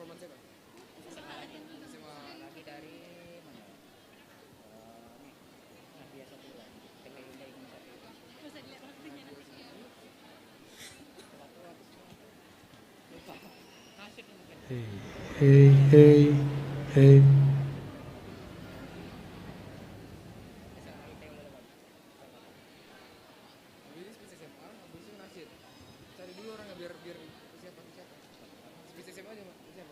Roman siapa? SMA lagi. SMA. Lagi dari mana? Nih, nah biasa tuh lagi. PT Hyundai Indonesia. Bisa dilihat waktunya nanti. Waktu semua. Lupa. Nasib mungkin. Hey, hey, hey. SMA IT udah lewat. Habis ini speech SMA, habis itu nasid. Cari dulu orangnya biar siapa. Speech SMA aja Mak. Siapa?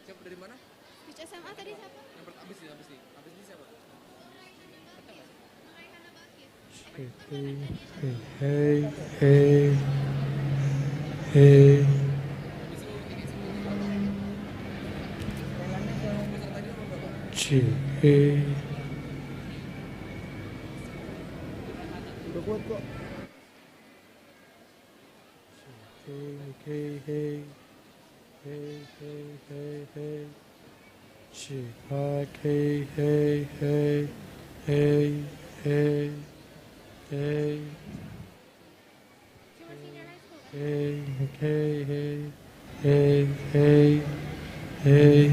Siapa dari mana? Speech SMA tadi siapa? Yang habis nih. Habis ini siapa? Hey, hey, hey, hey. Habis itu tiket sebelumnya berapa? Pesertanya berapa? Hey. Udah kuat kok. Hey, hey, hey, hey, hey, hey. Hey, hey, hey, hey, hey, hey. Hey, hey, hey, hey, hey, hey.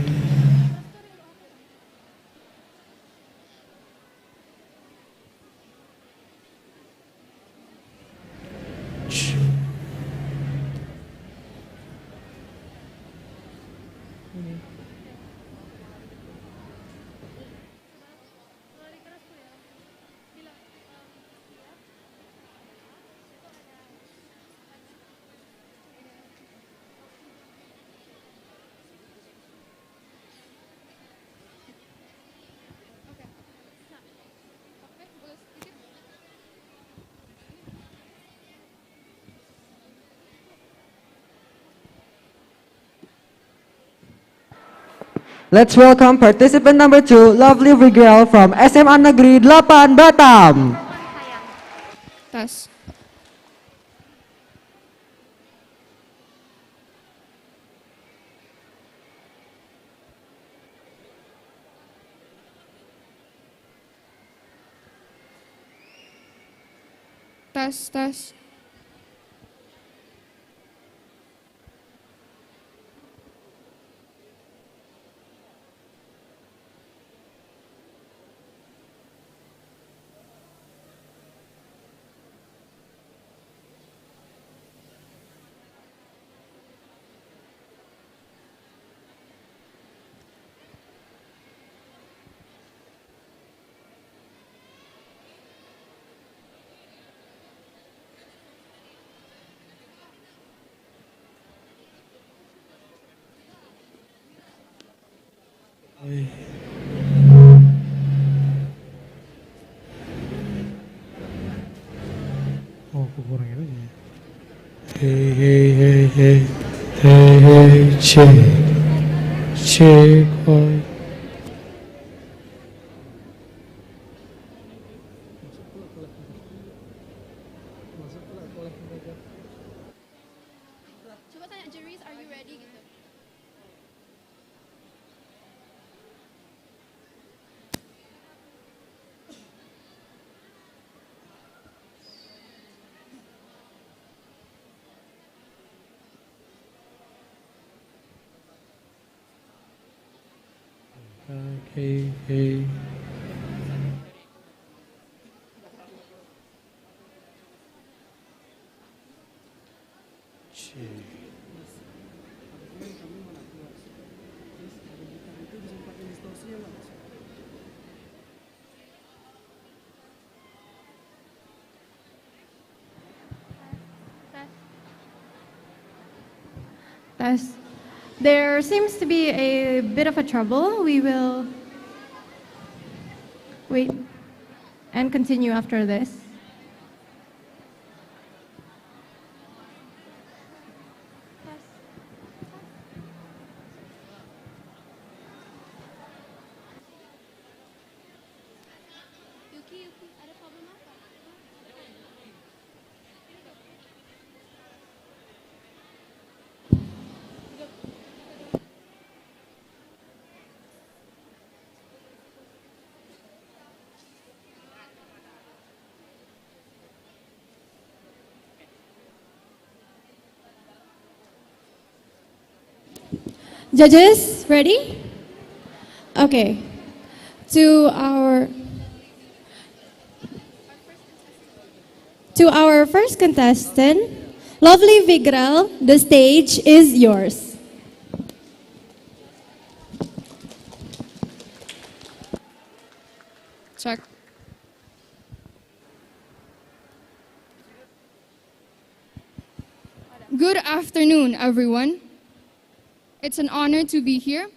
Let's welcome participant number 2, lovely girl from SMA Negeri 8 Batam. Tes. Tes. Hey. Oh, aku kurangin aja ya. Hey, hey, hey, hey, hey, hey, check, boy. Coba tanya Jeris, are you ready gitu? Hey, hey. Tes. There seems to be a bit of a trouble. We will wait and continue after this. Yuki, ada problem apa? Judges, ready? Okay. To our first contestant, lovely Vigral, the stage is yours. Check. Good afternoon, everyone. It's an honor to be here.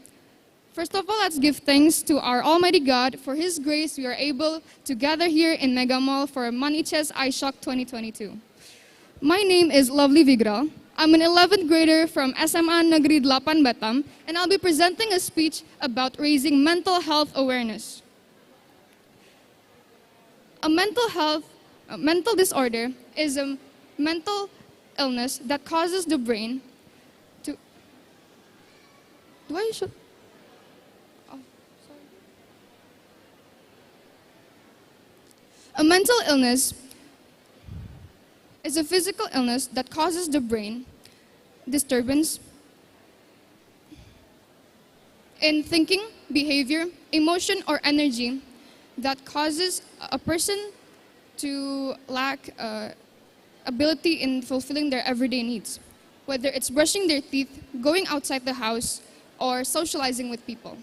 First of all, let's give thanks to our Almighty God for His grace. We are able to gather here in Mega Mall for Maniches iShock 2022. My name is Lovely Vigral. I'm an 11th grader from SMA Negeri 8 Batam, and I'll be presenting a speech about raising mental health awareness. A mental disorder is a mental illness that causes the brain to. Do I show? Oh, sorry. A mental illness is a physical illness that causes the brain disturbance in thinking, behavior, emotion, or energy that causes a person to lack ability in fulfilling their everyday needs, whether it's brushing their teeth, going outside the house, or socializing with people.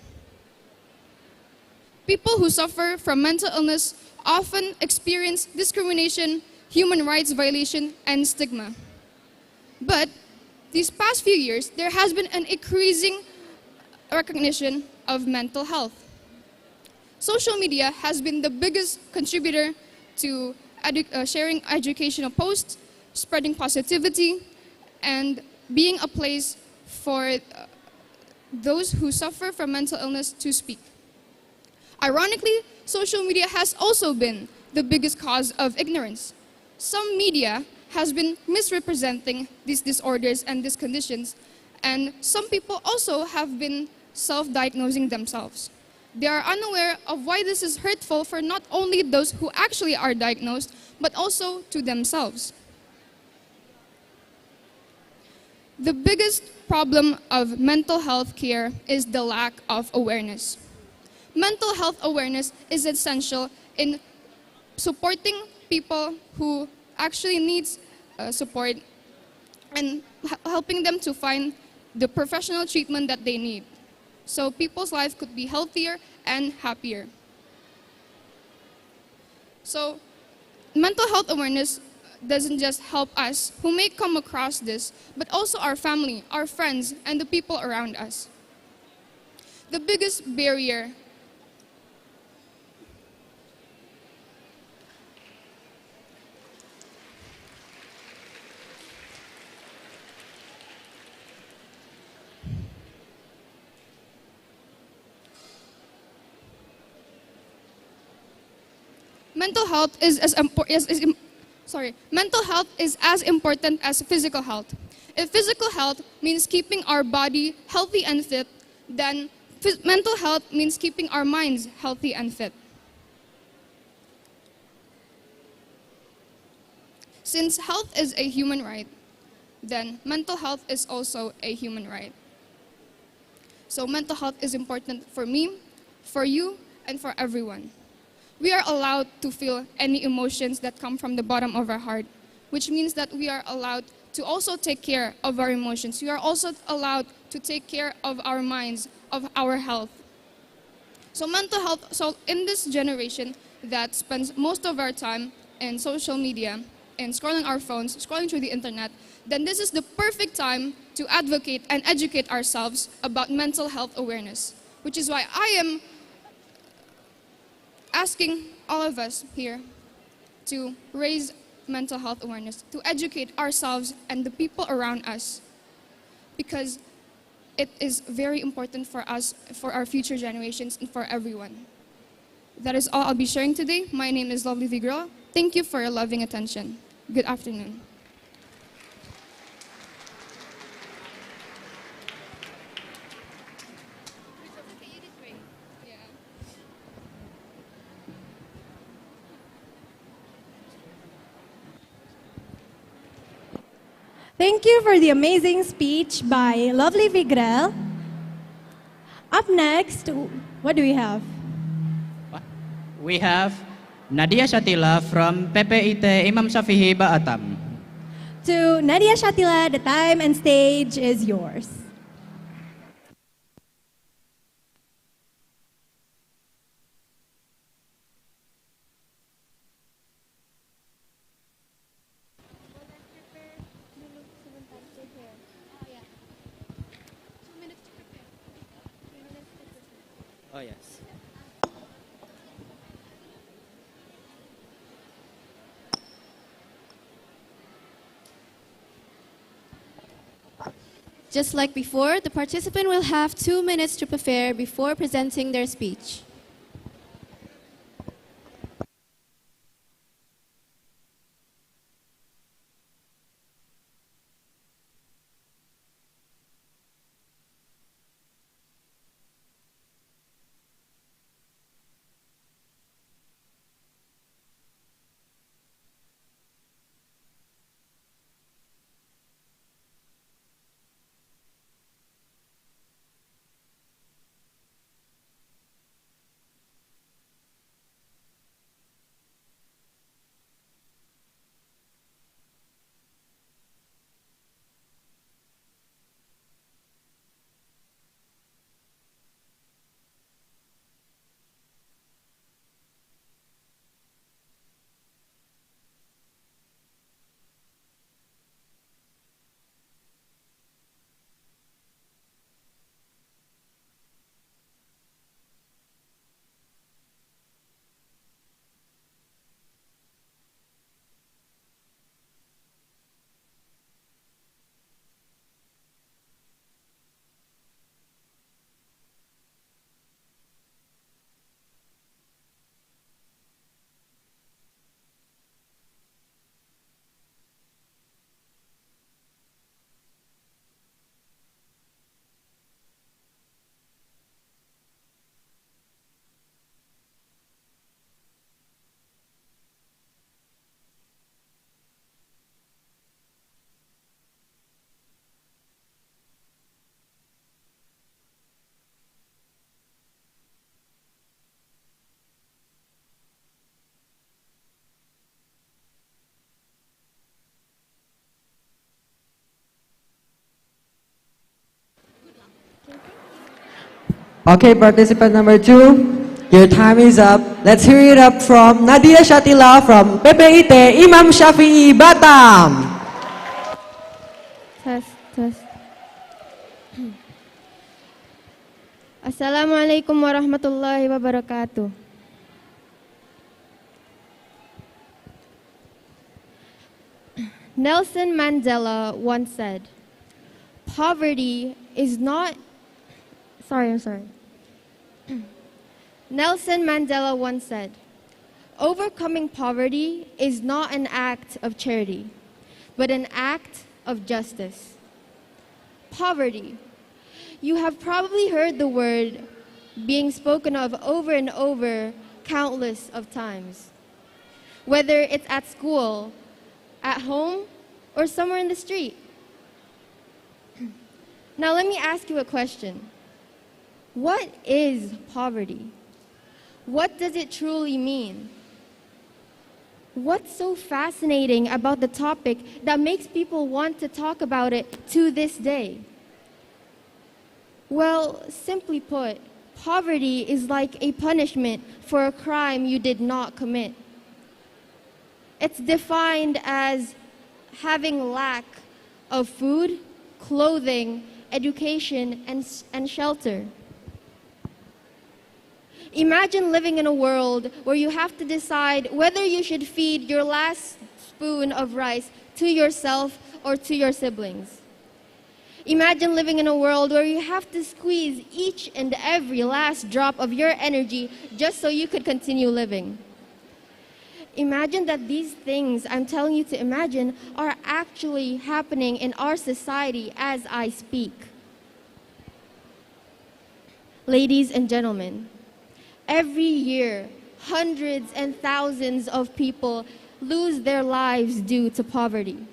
People who suffer from mental illness often experience discrimination, human rights violation, and stigma. But these past few years, there has been an increasing recognition of mental health. Social media has been the biggest contributor to sharing educational posts, spreading positivity, and being a place for those who suffer from mental illness to speak. Ironically, social media has also been the biggest cause of ignorance. Some media has been misrepresenting these disorders and these conditions, and some people also have been self-diagnosing themselves. They are unaware of why this is hurtful for not only those who actually are diagnosed, but also to themselves. The biggest problem of mental health care is the lack of awareness. Mental health awareness is essential in supporting people who actually need support and helping them to find the professional treatment that they need, so people's life could be healthier and happier. So mental health awareness doesn't just help us who may come across this, but also our family, our friends, and the people around us. The biggest barrier mental health is mental health is as important as physical health. If physical health means keeping our body healthy and fit, then mental health means keeping our minds healthy and fit. Since health is a human right, then mental health is also a human right. So mental health is important for me, for you, and for everyone. We are allowed to feel any emotions that come from the bottom of our heart, which means that we are allowed to also take care of our emotions. We are also allowed to take care of our minds, of our health. So mental health, so in this generation that spends most of our time in social media and scrolling our phones, scrolling through the internet, then this is the perfect time to advocate and educate ourselves about mental health awareness, which is why I am asking all of us here to raise mental health awareness, to educate ourselves and the people around us, because it is very important for us, for our future generations, and for everyone. That is all I'll be sharing today. My name is Lovely Vigral. Thank you for your loving attention. Good afternoon. Thank you for the amazing speech by lovely Vigral. Up next, what do we have? We have Nadia Shatila from PPIT Imam Shafi'i Baatam. To Nadia Shatila, the time and stage is yours. Oh yes. Just like before, the participant will have 2 minutes to prepare before presenting their speech. Okay, participant number 2, your time is up. Let's hear it up from Nadia Shatila from PPIT Imam Shafi'i Batam. Test. Assalamualaikum warahmatullahi wabarakatuh. Nelson Mandela once said, poverty is not... I'm sorry. Nelson Mandela once said, overcoming poverty is not an act of charity, but an act of justice. Poverty. You have probably heard the word being spoken of over and over countless of times, whether it's at school, at home, or somewhere in the street. Now let me ask you a question. What is poverty? What does it truly mean? What's so fascinating about the topic that makes people want to talk about it to this day? Well, simply put, poverty is like a punishment for a crime you did not commit. It's defined as having lack of food, clothing, education, and shelter. Imagine living in a world where you have to decide whether you should feed your last spoon of rice to yourself or to your siblings. Imagine living in a world where you have to squeeze each and every last drop of your energy just so you could continue living. Imagine that these things I'm telling you to imagine are actually happening in our society as I speak. Ladies and gentlemen, every year, hundreds and thousands of people lose their lives due to poverty.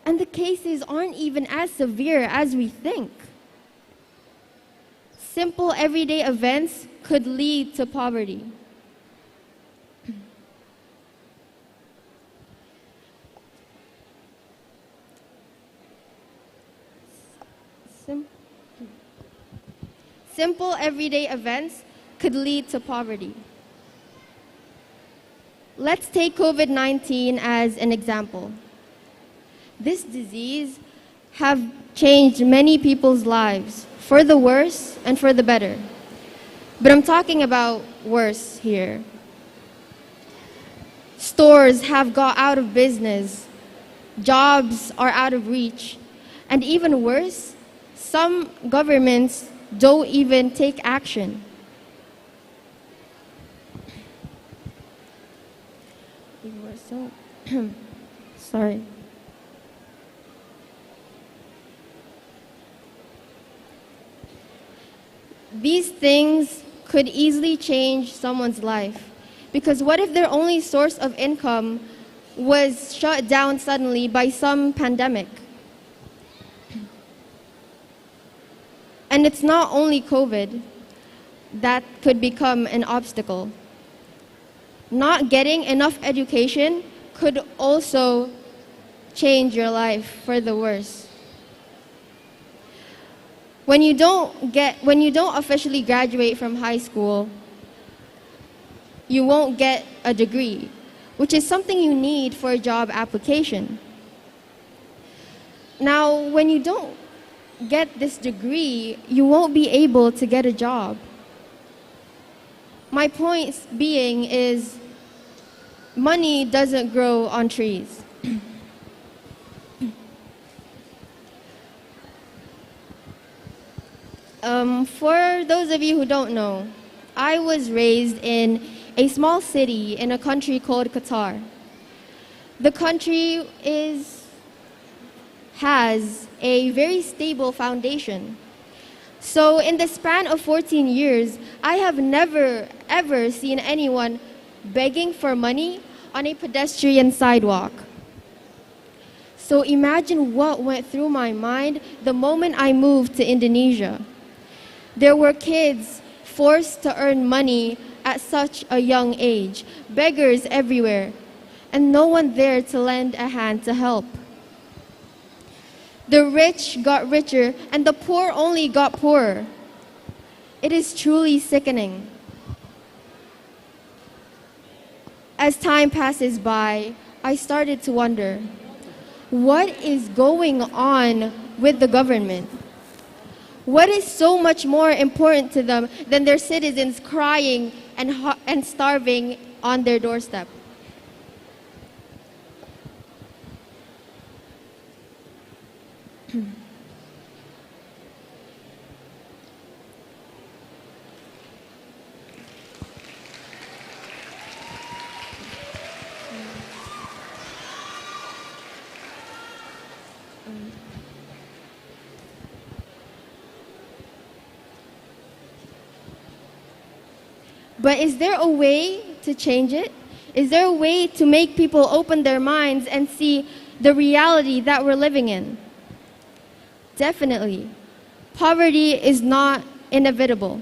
And the cases aren't even as severe as we think. Simple everyday events could lead to poverty. Simple everyday events could lead to poverty. Let's take COVID-19 as an example. This disease have changed many people's lives, for the worse and for the better. But I'm talking about worse here. Stores have got out of business, jobs are out of reach, and even worse, some governments don't even take action. Sorry. These things could easily change someone's life. Because what if their only source of income was shut down suddenly by some pandemic? And it's not only COVID that could become an obstacle. Not getting enough education could also change your life for the worse. When you don't officially graduate from high school, you won't get a degree, which is something you need for a job application. Now, when you don't get this degree, you won't be able to get a job. My point being is, money doesn't grow on trees. For those of you who don't know, I was raised in a small city in a country called Qatar. The country has a very stable foundation. So in the span of 14 years, I have never ever seen anyone begging for money on a pedestrian sidewalk. So imagine what went through my mind the moment I moved to Indonesia. There were kids forced to earn money at such a young age, beggars everywhere, and no one there to lend a hand to help. The rich got richer and the poor only got poorer. It is truly sickening. As time passes by, I started to wonder, what is going on with the government? What is so much more important to them than their citizens crying and starving on their doorstep? But is there a way to change it? Is there a way to make people open their minds and see the reality that we're living in? Definitely. Poverty is not inevitable.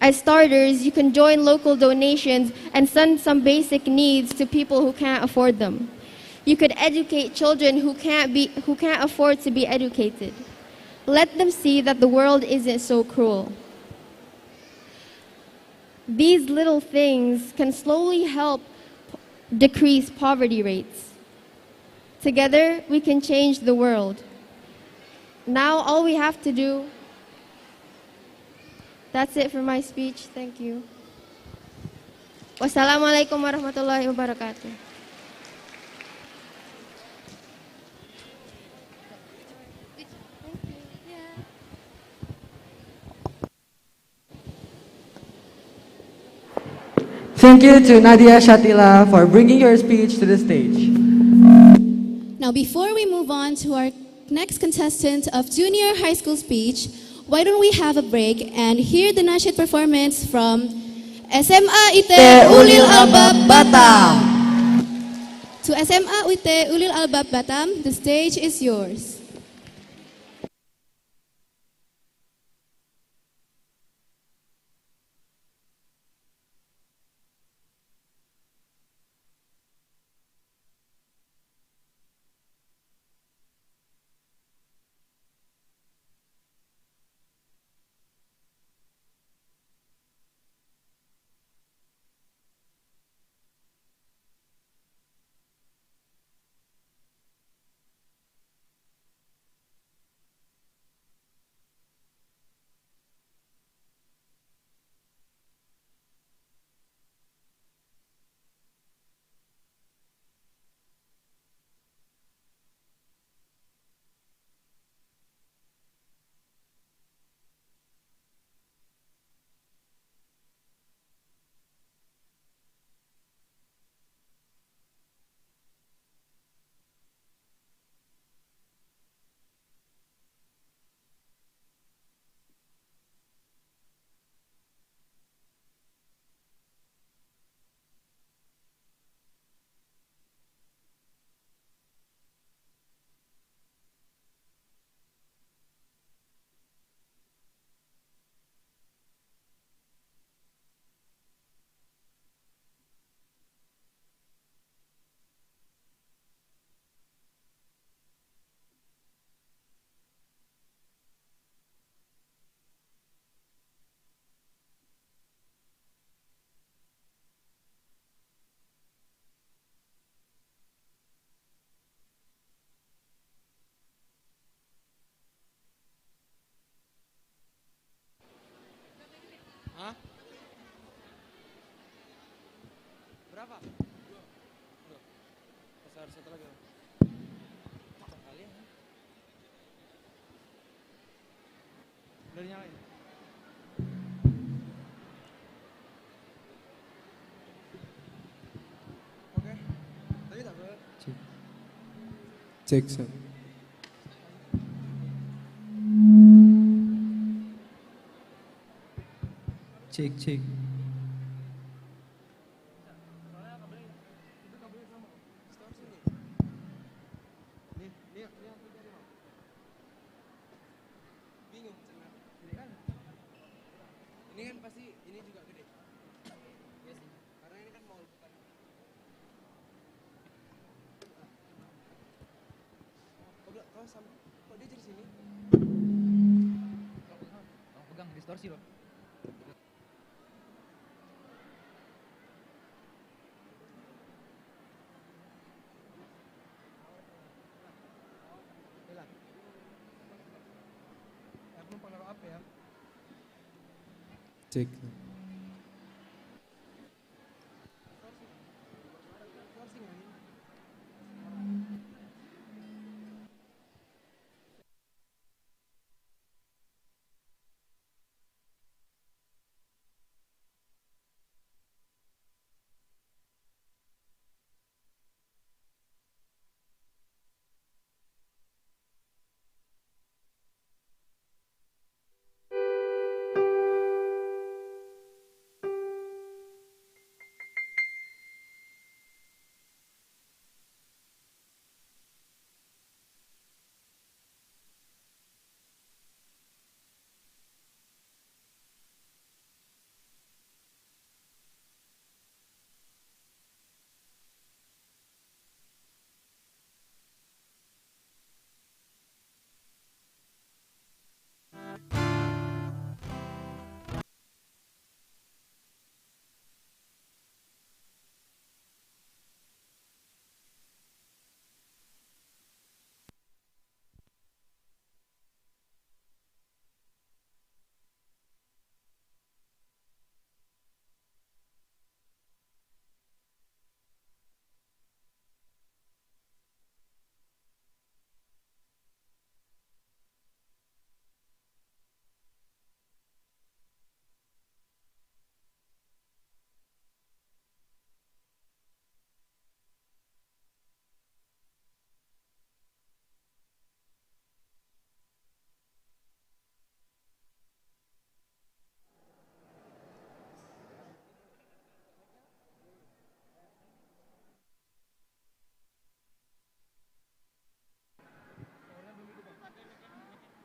As starters, you can join local donations and send some basic needs to people who can't afford them. You could educate children who can't afford to be educated. Let them see that the world isn't so cruel. These little things can slowly help decrease poverty rates. Together, we can change the world. Now, all we have to do, that's it for my speech. Thank you. Wassalamualaikum warahmatullahi wabarakatuh. Thank you to Nadia Shatila for bringing your speech to the stage. Now, before we move on to our next contestant of junior high school speech, why don't we have a break and hear the national performance from SMA UT Ulil Albab Batam. To SMA UT Ulil Albab Batam, the stage is yours. Berapa? 2. Besar satu lagi. Kalian. Udah nyalain. Oke. Tadi tak ber. Cek set. Cek. Bingung sebenarnya. Ini kan pasti ini juga gede. Iya sih. Karena ini kan mall bukan. Kok dia jadi sini? Kamu pegang distorsi loh. Aku numpang naruh apa ya? Cek.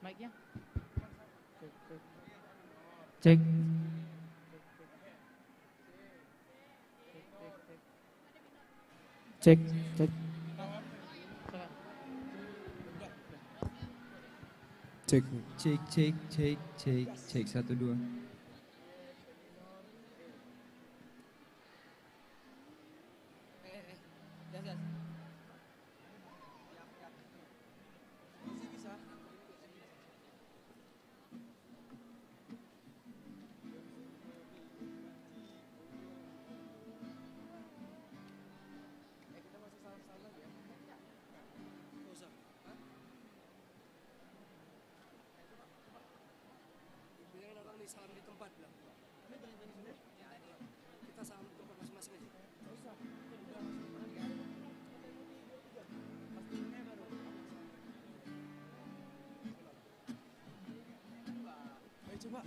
Mic-nya. Cek. Cek. Cek 1 2. Jas. Bisa. Kita masuk salam-salam lagi ya. Nggak usah. Hah? Bilang orang nih salam di tempat bilang. Kita salam di tempat masing-masing aja. Nggak usah. Ayo coba.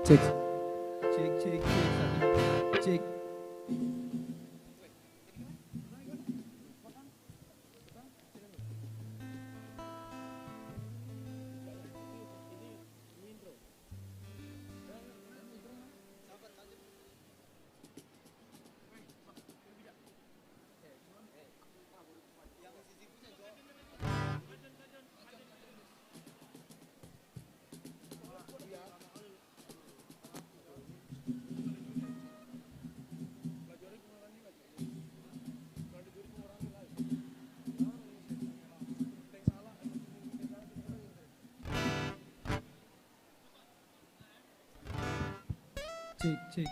Cek. Cek, cek, cek. Satu, dua. Cek. Cek, cek.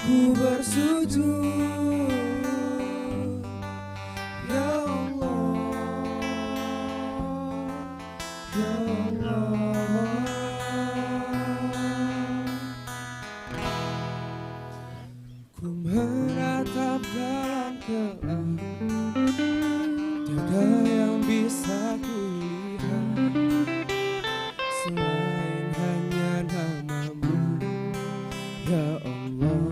Ku bersujud, ya Allah, ya Allah. Ku menatap dalam gelap, tiada yang bisa kulihat selain hanya namamu, ya Allah.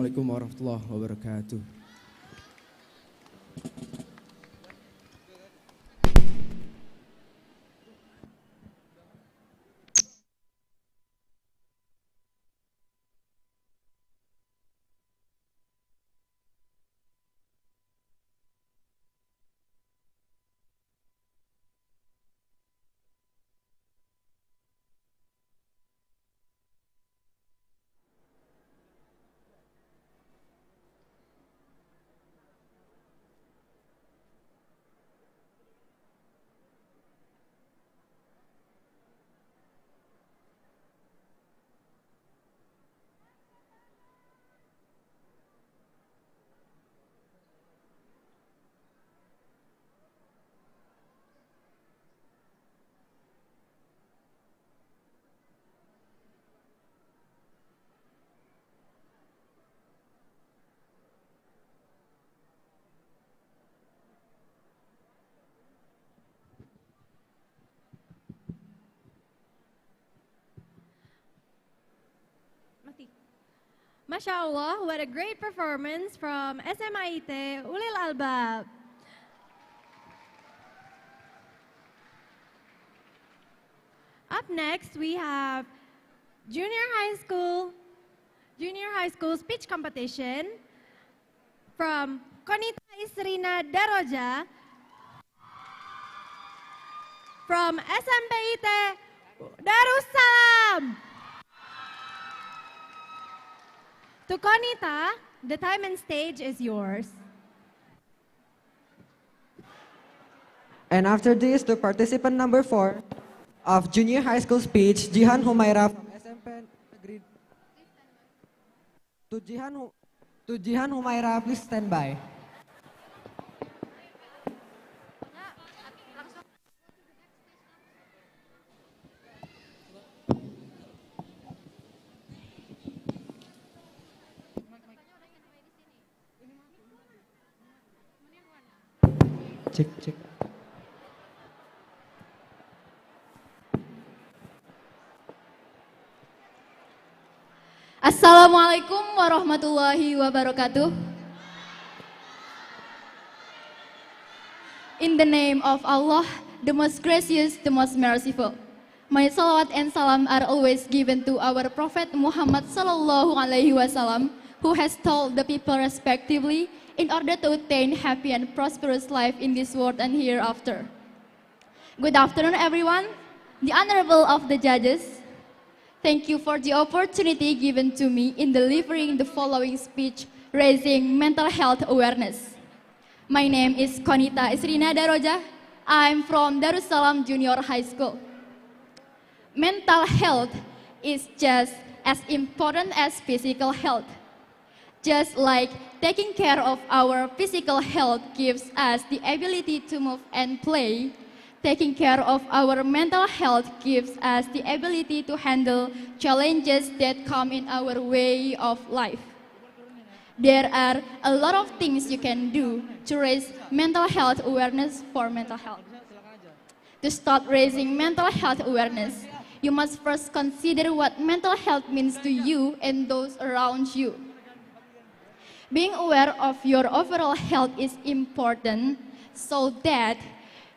Assalamualaikum warahmatullahi wabarakatuh. Masya Allah, what a great performance from SMA IT Ulil Albab. Up next, we have junior high school speech competition from Konita Isrina Daroja from SMP IT Darussalam. To Konita, the time and stage is yours. And after this, to participant number 4 of junior high school speech, Jihan Humaira from SMP Negeri. To Jihan Humaira, please stand by. Cek. Assalamualaikum warahmatullahi wabarakatuh. In the name of Allah, the most gracious, the most merciful. My salawat and salam are always given to our Prophet Muhammad sallallahu alaihi wasallam, who has told the people respectively in order to attain happy and prosperous life in this world and hereafter. Good afternoon, everyone. The honorable of the judges, thank you for the opportunity given to me in delivering the following speech raising mental health awareness. My name is Konita Isrina Daroja. I'm from Darussalam Junior High School. Mental health is just as important as physical health. Just like taking care of our physical health gives us the ability to move and play, taking care of our mental health gives us the ability to handle challenges that come in our way of life. There are a lot of things you can do to raise mental health awareness for mental health. To start raising mental health awareness, you must first consider what mental health means to you and those around you. Being aware of your overall health is important so that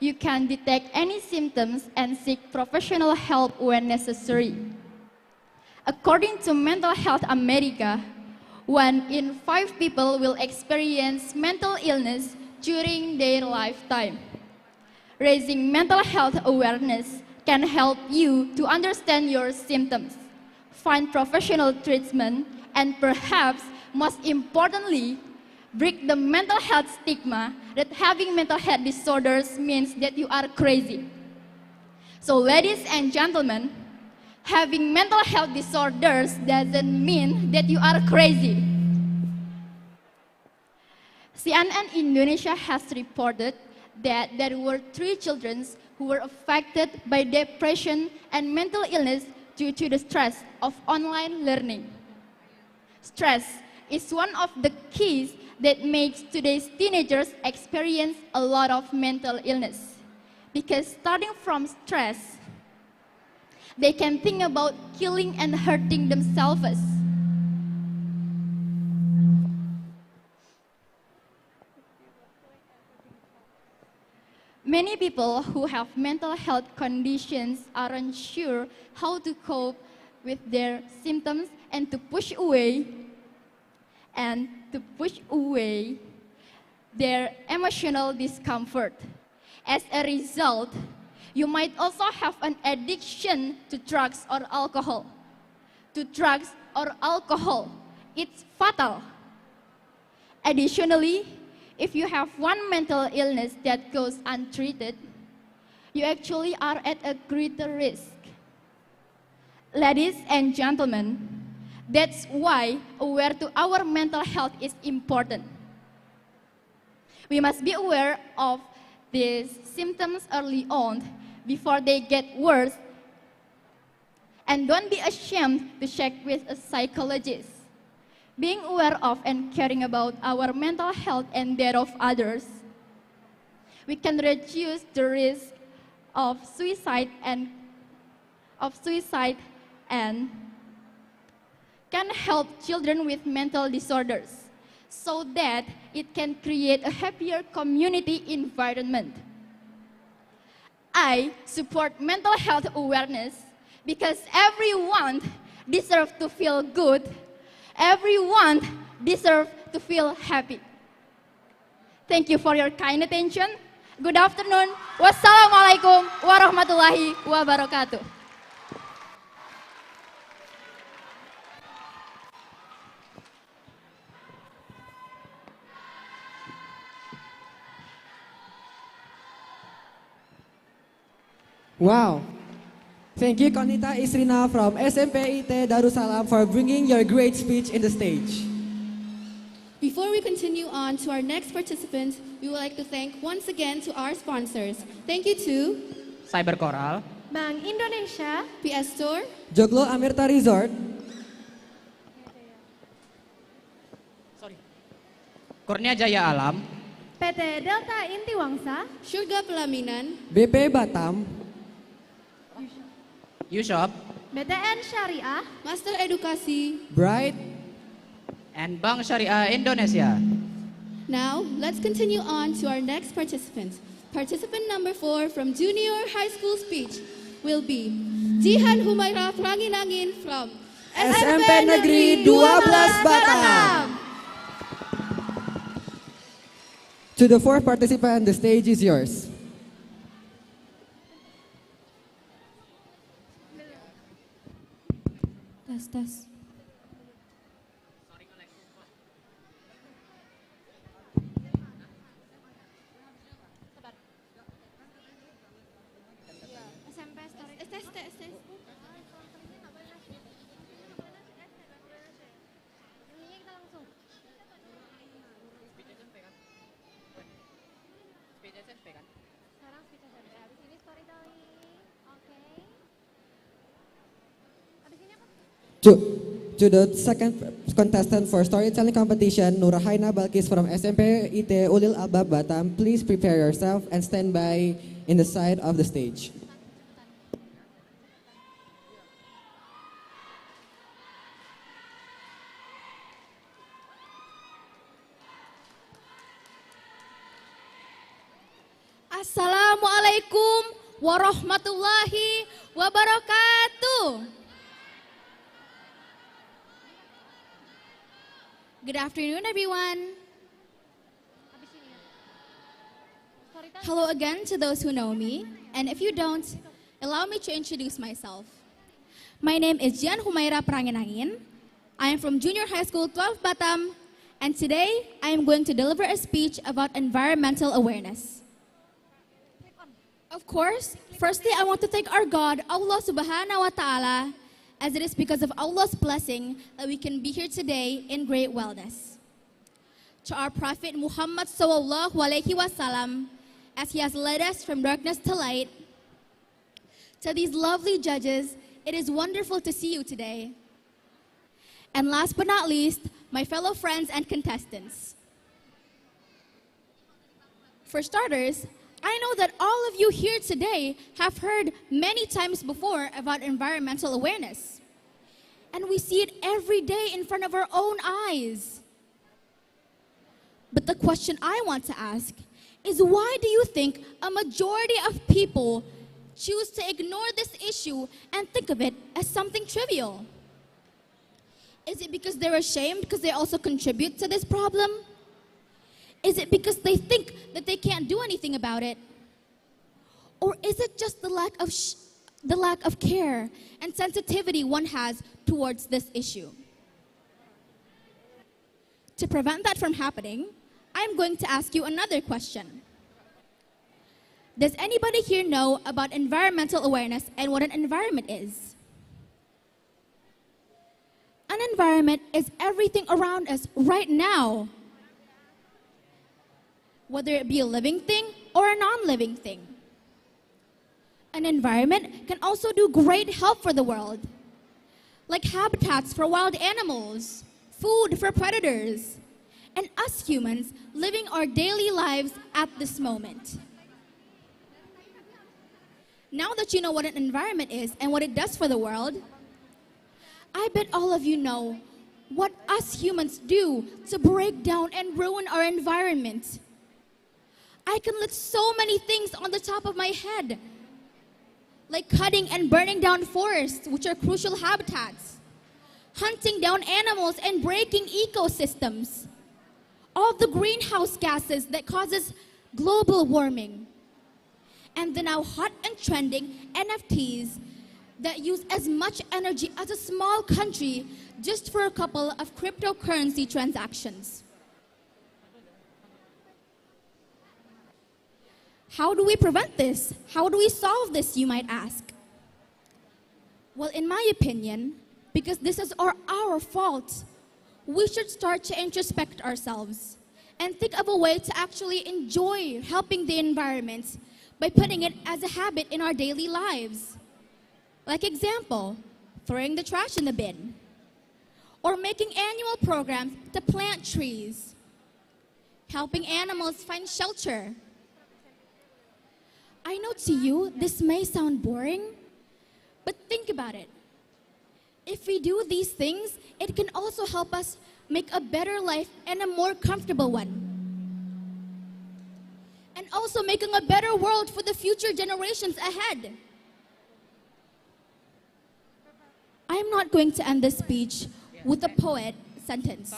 you can detect any symptoms and seek professional help when necessary. According to Mental Health America, 1 in 5 people will experience mental illness during their lifetime. Raising mental health awareness can help you to understand your symptoms, find professional treatment, and perhaps most importantly, break the mental health stigma that having mental health disorders means that you are crazy. So ladies and gentlemen, having mental health disorders doesn't mean that you are crazy. CNN Indonesia has reported that there were 3 children who were affected by depression and mental illness due to the stress of online learning. Stress is one of the keys that makes today's teenagers experience a lot of mental illness. Because starting from stress, they can think about killing and hurting themselves. Many people who have mental health conditions are unsure how to cope with their symptoms and to push away their emotional discomfort. As a result, you might also have an addiction to drugs or alcohol. It's fatal. Additionally, if you have one mental illness that goes untreated, you actually are at a greater risk. Ladies and gentlemen, that's why aware to our mental health is important. We must be aware of these symptoms early on before they get worse, and don't be ashamed to check with a psychologist. Being aware of and caring about our mental health and that of others, we can reduce the risk of suicide and can help children with mental disorders so that it can create a happier community environment. I support mental health awareness because everyone deserves to feel good. Everyone deserves to feel happy. Thank you for your kind attention. Good afternoon. Wassalamualaikum warahmatullahi wabarakatuh. Wow. Thank you, Konita Isrina from SMP IT Darussalam for bringing your great speech in the stage. Before we continue on to our next participant, we would like to thank once again to our sponsors. Thank you to Cyber Coral, Bank Indonesia, PS Store, Joglo Amirta Resort, Kurnia Jaya Alam, PT Delta Inti Wangsa, Surga Pelaminan, BP Batam, Yushop, BTN Syariah, Master Edukasi. Bright, and Bank Syariah Indonesia. Now, let's continue on to our next participant. Participant number 4 from Junior High School Speech will be Jihan Humaira Pranginangin from SMP Negeri 12 Batam. To the fourth participant, the stage is yours. Tes. To the second contestant for storytelling competition, Nurahaina Balkis from SMP IT Ulil Albab Batam, please prepare yourself and stand by in the side of the stage. Assalamualaikum warahmatullahi wabarakatuh. Good afternoon, everyone. Hello again to those who know me, and if you don't, allow me to introduce myself. My name is Jian Humaira Pranginangin. I am from Junior High School 12 Batam, and today I am going to deliver a speech about environmental awareness. Of course, firstly I want to thank our God, Allah Subhanahu wa Ta'ala, as it is because of Allah's blessing that we can be here today in great wellness. To our Prophet Muhammad Sallallahu Alaihi Wasallam, as he has led us from darkness to light. To these lovely judges, it is wonderful to see you today. And last but not least, my fellow friends and contestants. For starters, I know that all of you here today have heard many times before about environmental awareness. And we see it every day in front of our own eyes. But the question I want to ask is why do you think a majority of people choose to ignore this issue and think of it as something trivial? Is it because they're ashamed because they also contribute to this problem? Is it because they think that they can't do anything about it? Or is it just the lack of care and sensitivity one has towards this issue? To prevent that from happening, I'm going to ask you another question. Does anybody here know about environmental awareness and what an environment is? An environment is everything around us right now, whether it be a living thing or a non-living thing. An environment can also do great help for the world, like habitats for wild animals, food for predators, and us humans living our daily lives at this moment. Now that you know what an environment is and what it does for the world, I bet all of you know what us humans do to break down and ruin our environment. I can list so many things on the top of my head, like cutting and burning down forests, which are crucial habitats, hunting down animals and breaking ecosystems, all the greenhouse gases that causes global warming, and the now hot and trending NFTs that use as much energy as a small country just for a couple of cryptocurrency transactions. How do we prevent this? How do we solve this, you might ask? Well, in my opinion, because this is our fault, we should start to introspect ourselves and think of a way to actually enjoy helping the environment by putting it as a habit in our daily lives. Like example, throwing the trash in the bin, or making annual programs to plant trees, helping animals find shelter. I know to you this may sound boring, but think about it. If we do these things, it can also help us make a better life and a more comfortable one. And also making a better world for the future generations ahead. I'm not going to end this speech with a poet sentence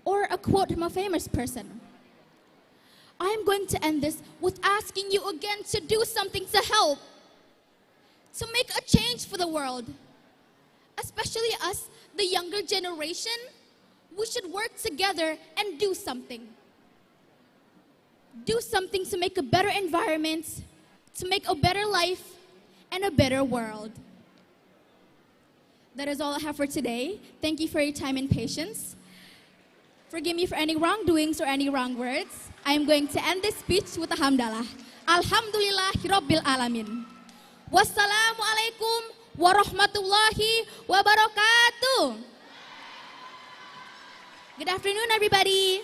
or a quote from a famous person. I'm going to end this with asking you again to do something to help, to make a change for the world. Especially us, the younger generation, we should work together and do something. Do something to make a better environment, to make a better life, and a better world. That is all I have for today. Thank you for your time and patience. Forgive me for any wrongdoings or any wrong words. I am going to end this speech with a hamdalah. Alhamdulillahirabbil alamin. Wassalamualaikum warahmatullahi wabarakatuh. Good afternoon, everybody.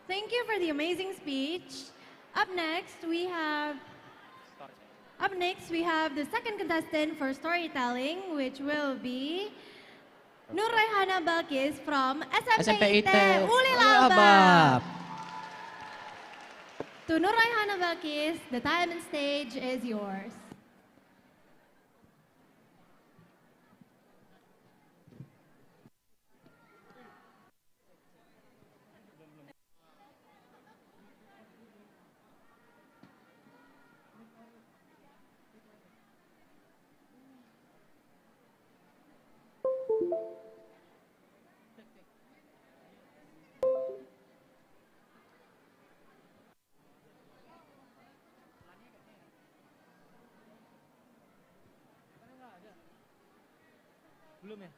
Thank you for the amazing speech. Up next, we have the second contestant for storytelling, which will be Nur Raihana Balkis from SMP IT Ulil Albab. To Nur Raihana Balkis, the time and stage is yours. Belum ya?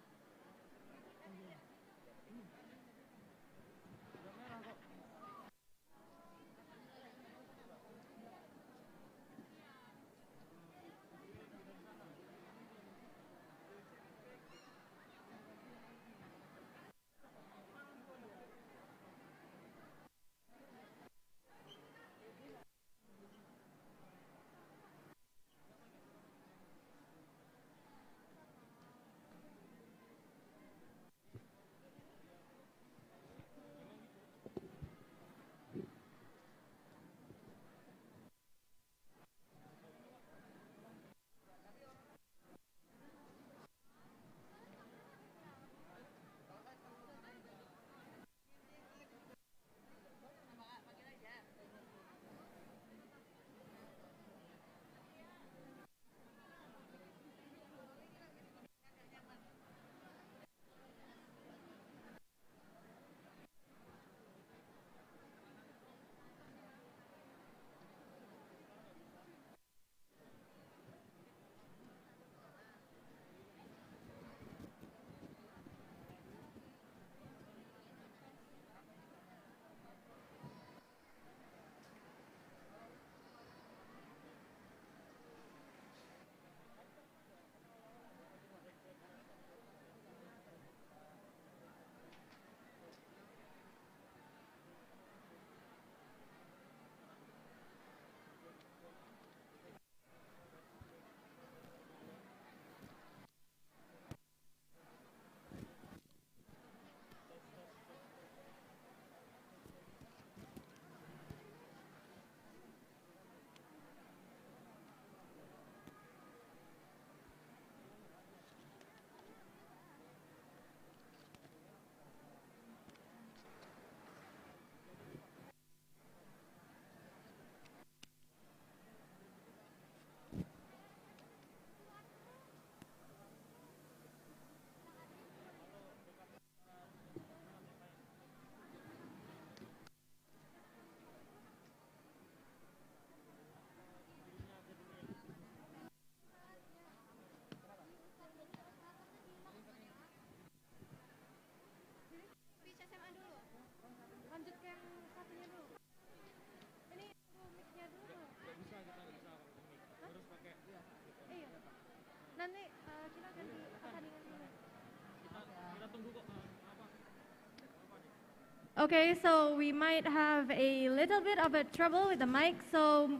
Okay, so we might have a little bit of a trouble with the mic, so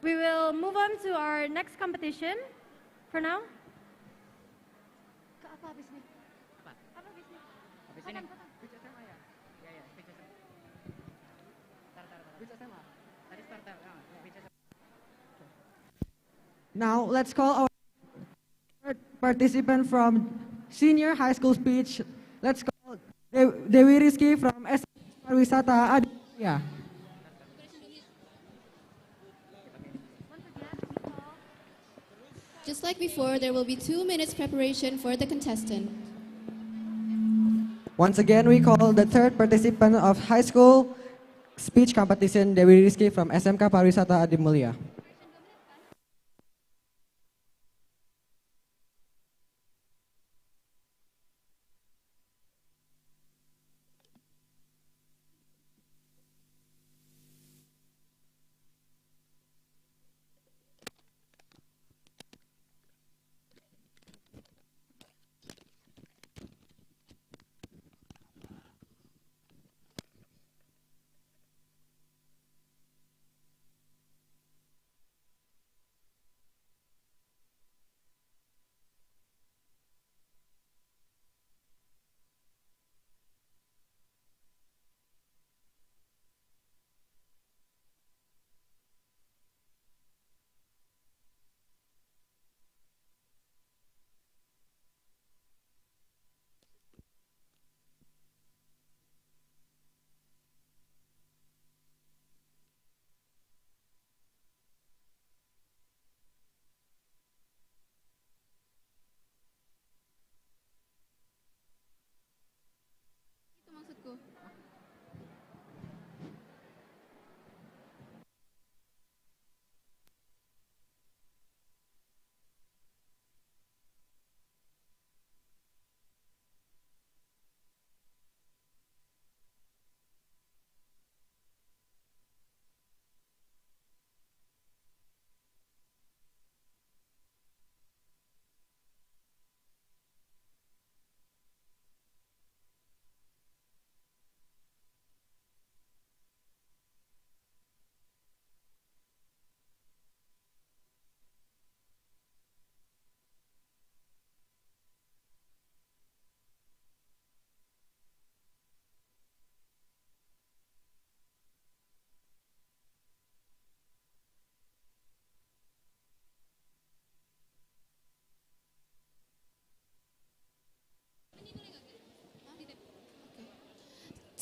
we will move on to our next competition for now. Now, let's call our third participant from senior high school speech. Let's call Dewi Rizky from SMP Pariwisata Aditya. Just like before, there will be 2 minutes preparation for the contestant. Once again, we call the third participant of high school speech competition, Dewi Rizky from SMK Pariwisata Adi Mulia.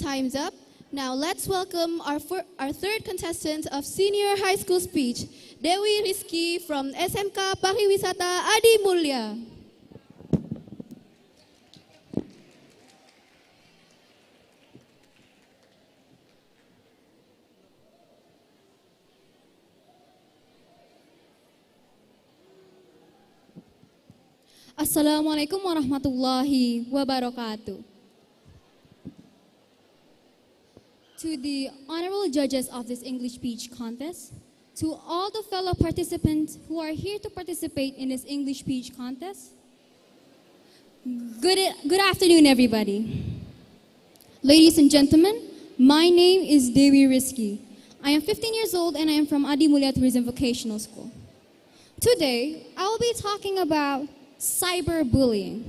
Time's up. Now let's welcome our third contestant of senior high school speech, Dewi Rizky from SMK Pariwisata Adi Mulia. Assalamualaikum warahmatullahi wabarakatuh. To the honorable judges of this English speech contest, to all the fellow participants who are here to participate in this English speech contest, good afternoon, everybody. Ladies and gentlemen, my name is Dewi Rizky. I am 15 years old and I am from Adi Mulia Tourism Vocational School. Today, I will be talking about cyberbullying.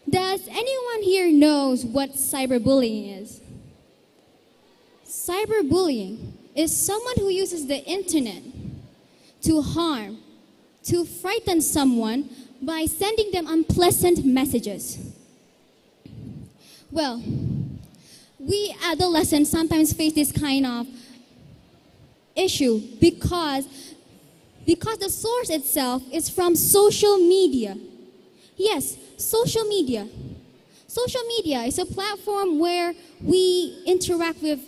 Does anyone here knows what cyberbullying is? Cyberbullying is someone who uses the internet to harm, to frighten someone by sending them unpleasant messages. Well, we adolescents sometimes face this kind of issue because the source itself is from social media. Yes, social media. Social media is a platform where we interact with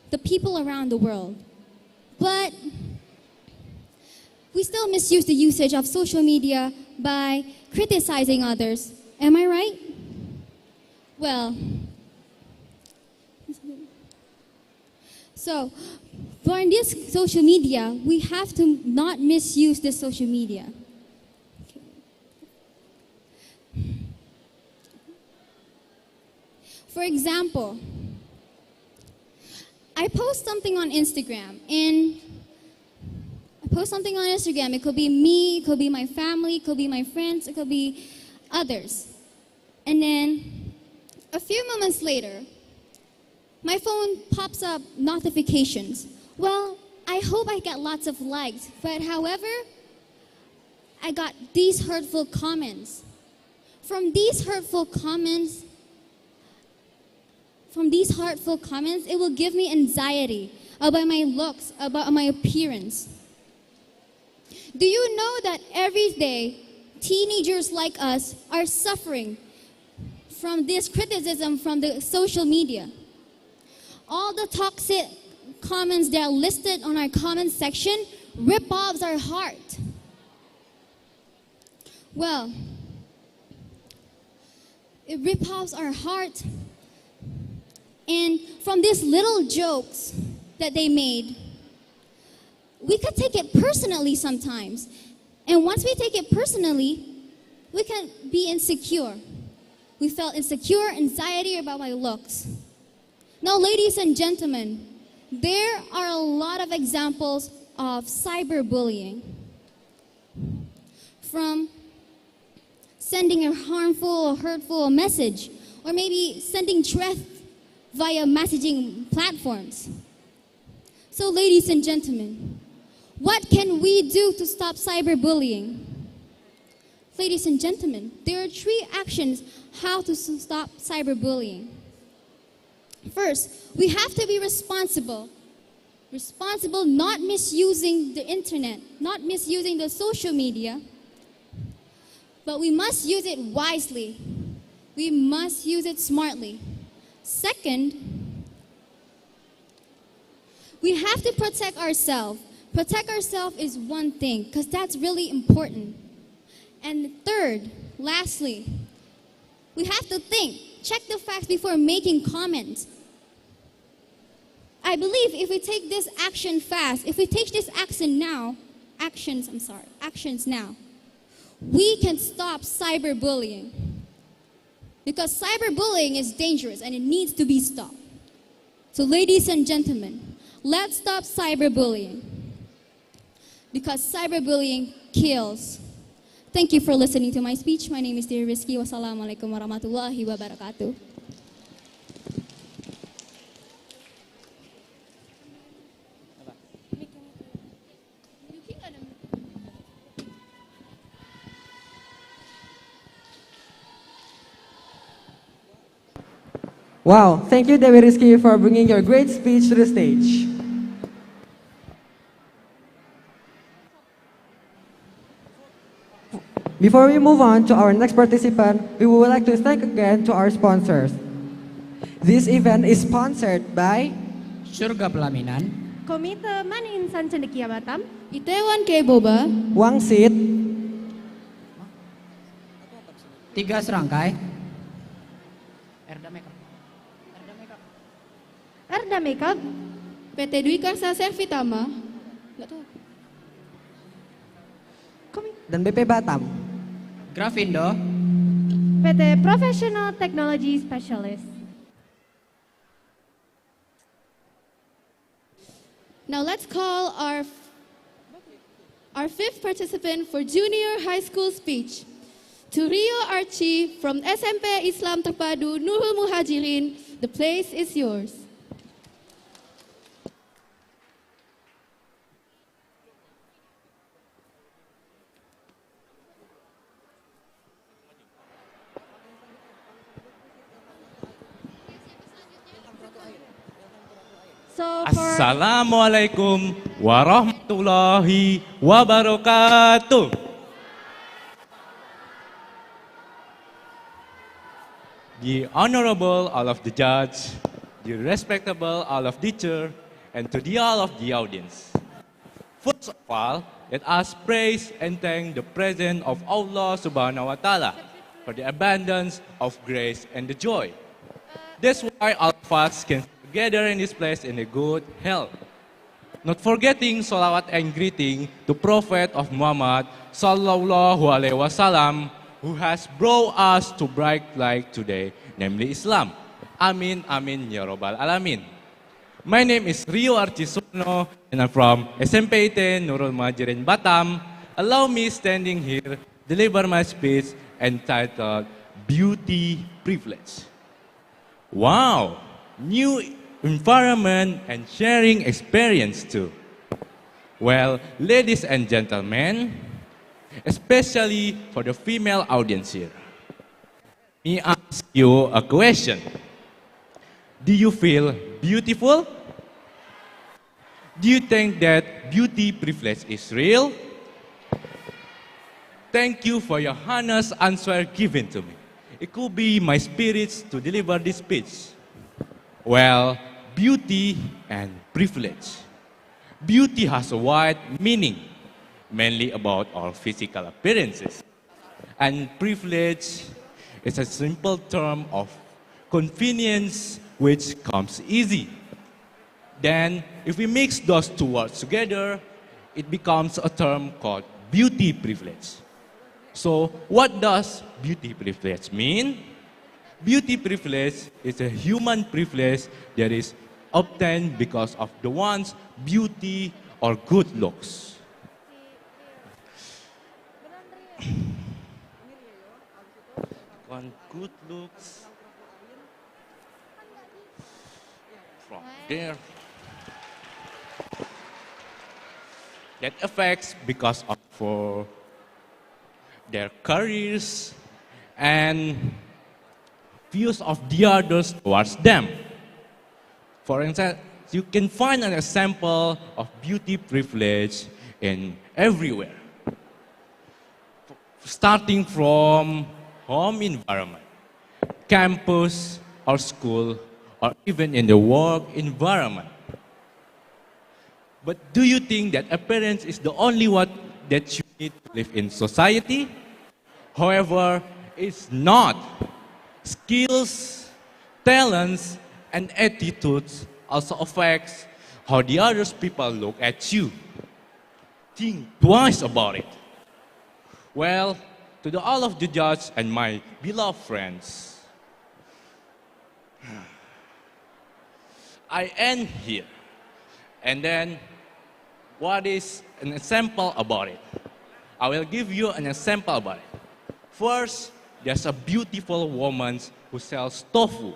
the people around the world. But we still misuse the usage of social media by criticizing others. Am I right? Well, so for this social media, we have to not misuse this social media. example, I post something on Instagram, and it could be me, it could be my family, it could be my friends, it could be others. And then a few moments later, my phone pops up notifications. Well, I hope I get lots of likes, but however, I got these hurtful comments. From these hurtful comments, it will give me anxiety about my looks, about my appearance. Do you know that every day, teenagers like us are suffering from this criticism from the social media? All the toxic comments that are listed on our comment section rip off our heart. Well, it rips off our heart. And from these little jokes that they made, we could take it personally sometimes. And once we take it personally, we can be insecure. We felt insecure, anxiety about my looks. Now, ladies and gentlemen, there are a lot of examples of cyberbullying. From sending a harmful or hurtful message, or maybe sending threats via messaging platforms. So, ladies and gentlemen, what can we do to stop cyberbullying? Ladies and gentlemen, there are 3 actions how to stop cyberbullying. First, we have to be responsible. Responsible, not misusing the internet, not misusing the social media, but we must use it wisely. We must use it smartly. Second, we have to protect ourselves. Protect ourselves is one thing, because that's really important. And third, lastly, we have to think. Check the facts before making comments. I believe if we take this action fast, if we take this action now, actions now, we can stop cyberbullying. Because cyberbullying is dangerous and it needs to be stopped. So, ladies and gentlemen, let's stop cyberbullying. Because cyberbullying kills. Thank you for listening to my speech. My name is Dear Rizky. Wassalamualaikum warahmatullahi wabarakatuh. Wow, thank you, Dewi Rizky, for bringing your great speech to the stage. Before we move on to our next participant, we would like to thank again to our sponsors. This event is sponsored by Surga Pelaminan, Komite Man Insan Cendekia Batam, Itaewon K-Boba, Wangsit, 3 serangkai, Erda Makeup, PT Dwi Karsa Servitama, nggak tahu, dan BP Batam. Grafindo, PT Professional Technology Specialist. Now let's call our 5th participant for junior high school speech. To Rio Archie from SMP Islam Terpadu Nurul Muhajirin, the place is yours. Assalamualaikum warahmatullahi wabarakatuh. The honorable all of the judge, the respectable all of teacher, and to the all of the audience. First of all, let us praise and thank the presence of Allah Subhanahu wa Ta'ala for the abundance of grace and the joy. That's why all of us can gather in this place in a good health. Not forgetting salawat and greeting to Prophet of Muhammad Sallallahu Alaihi Wasallam, who has brought us to bright light today, namely Islam. Amin, amin, ya robbal alamin. My name is Rio Archisono, and I'm from SMP 10 Nurul Muhajirin Batam. Allow me standing here, deliver my speech entitled Beauty Privilege. Wow, new environment and sharing experience too. Well, ladies and gentlemen, especially for the female audience here, me ask you a question. Do you feel beautiful? Do you think that beauty privilege is real? Thank you for your honest answer given to me. It could be my spirits to deliver this speech. Well, beauty and privilege. Beauty has a wide meaning, mainly about our physical appearances. And privilege is a simple term of convenience which comes easy. Then, if we mix those two words together, it becomes a term called beauty privilege. So, what does beauty privilege mean? Beauty privilege is a human privilege that is obtained because of the one's beauty or good looks. One good looks from there that affects because of for their careers and views of the others towards them. For instance, you can find an example of beauty privilege in everywhere. Starting from home environment, campus or school, or even in the work environment. But do you think that appearance is the only one that you need to live in society? However, it's not. Skills, talents, and attitudes also affects how the other people look at you. Think twice about it. Well, to all of the judges and my beloved friends, I end here. And then, what is an example about it? I will give you an example about it. First, there's a beautiful woman who sells tofu,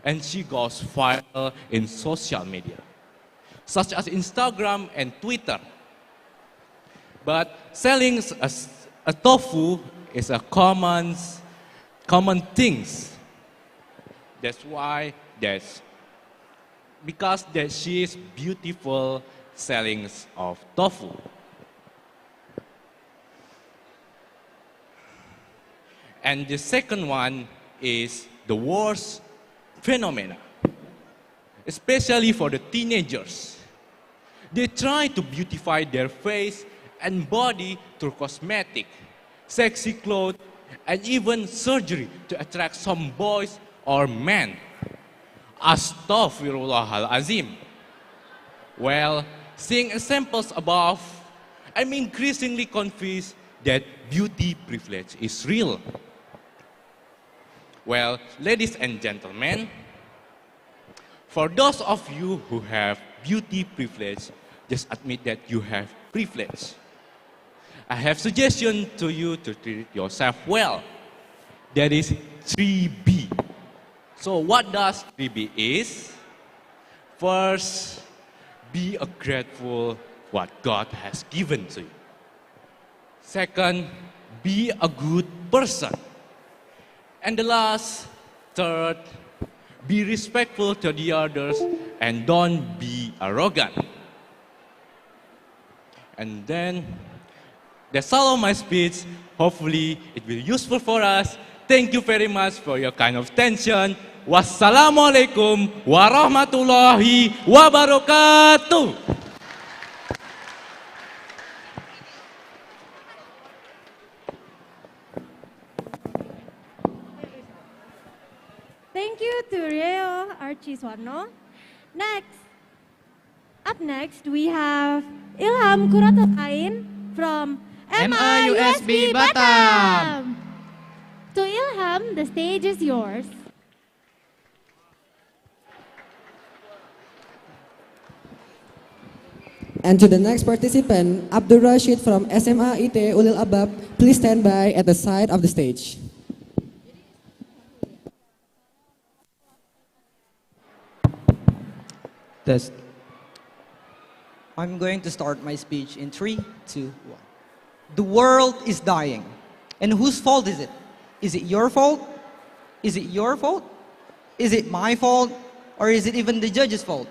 and she goes viral in social media, such as Instagram and Twitter. But selling a tofu is a common things. That's why because she is beautiful selling of tofu. And the second one is the worst phenomena, especially for the teenagers. They try to beautify their face and body through cosmetic, sexy clothes, and even surgery to attract some boys or men. Astaghfirullahalazim. Well, seeing examples above, I'm increasingly convinced that beauty privilege is real. Well, ladies and gentlemen, for those of you who have beauty privilege, just admit that you have privilege. I have suggestion to you to treat yourself well. That is 3B. So what does 3B is? First, be grateful what God has given to you. Second, be a good person. And the last, third, be respectful to the others and don't be arrogant. And then, that's all of my speech. Hopefully, it will be useful for us. Thank you very much for your kind of attention. Wassalamualaikum warahmatullahi wabarakatuh. Thank you to Rio Archiswarno. Up next, we have Ilham Kuratulain from MIUSB Batam. To Ilham, the stage is yours. And to the next participant, Abdul Rashid from SMA IT Ulil Albab, please stand by at the side of the stage. Test. I'm going to start my speech in 3, 2, 1. The world is dying. And whose fault is it? Is it your fault? Is it your fault? Is it my fault? Or is it even the judge's fault?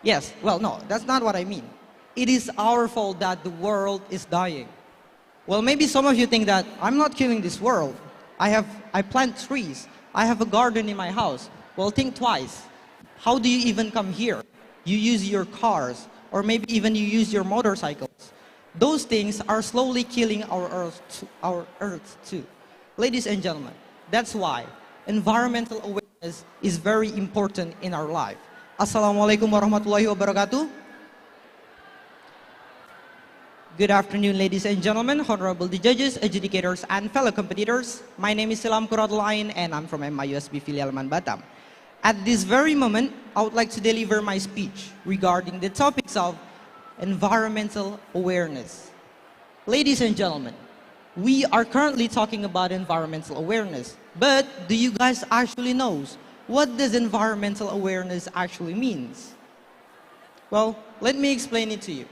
Yes, well, no, that's not what I mean. It is our fault that the world is dying. Well, maybe some of you think that I'm not killing this world. I plant trees. I have a garden in my house. Well, think twice. How do you even come here? You use your cars, or maybe even you use your motorcycles. Those things are slowly killing our earth too. Ladies and gentlemen, that's why environmental awareness is very important in our life. Assalamualaikum warahmatullahi wabarakatuh. Good afternoon, ladies and gentlemen, honorable judges, adjudicators, and fellow competitors. My name is Silam Kuratulain, and I'm from MIUSB Filial Man Batam. At this very moment, I would like to deliver my speech regarding the topics of environmental awareness. Ladies and gentlemen, we are currently talking about environmental awareness, but do you guys actually know what does environmental awareness actually means? Well, let me explain it to you.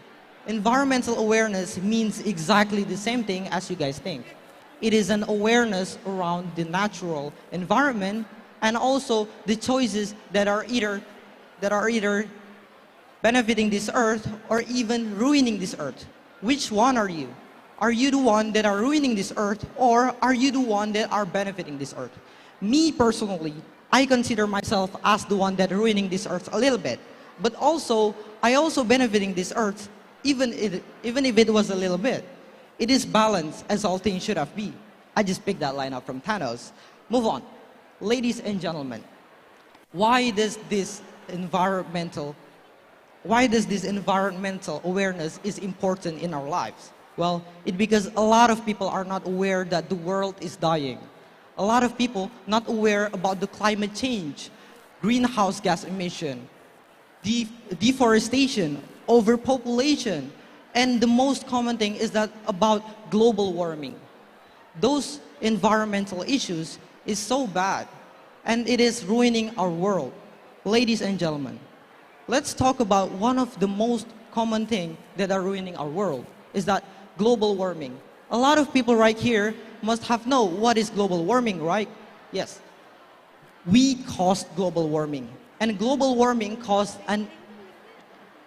Environmental awareness means exactly the same thing as you guys think. It is an awareness around the natural environment and also the choices that are either benefiting this earth or even ruining this earth. Which one are you? Are you the one that are ruining this earth, or are you the one that are benefiting this earth? Me personally, I consider myself as the one that ruining this earth a little bit, but also I also benefiting this earth even if it was a little bit. It is balanced as all things should have been. I just picked that line up from Thanos. Move on. Ladies and gentlemen, why does this environmental awareness is important in our lives? Well, it's because a lot of people are not aware that the world is dying. A lot of people not aware about the climate change, greenhouse gas emission, deforestation, overpopulation, and the most common thing is that about global warming. Those environmental issues is so bad, and it is ruining our world. Ladies and gentlemen, let's talk about one of the most common thing that are ruining our world is that global warming. A lot of people right here must have known what is global warming, right? Yes. We caused global warming, and global warming caused an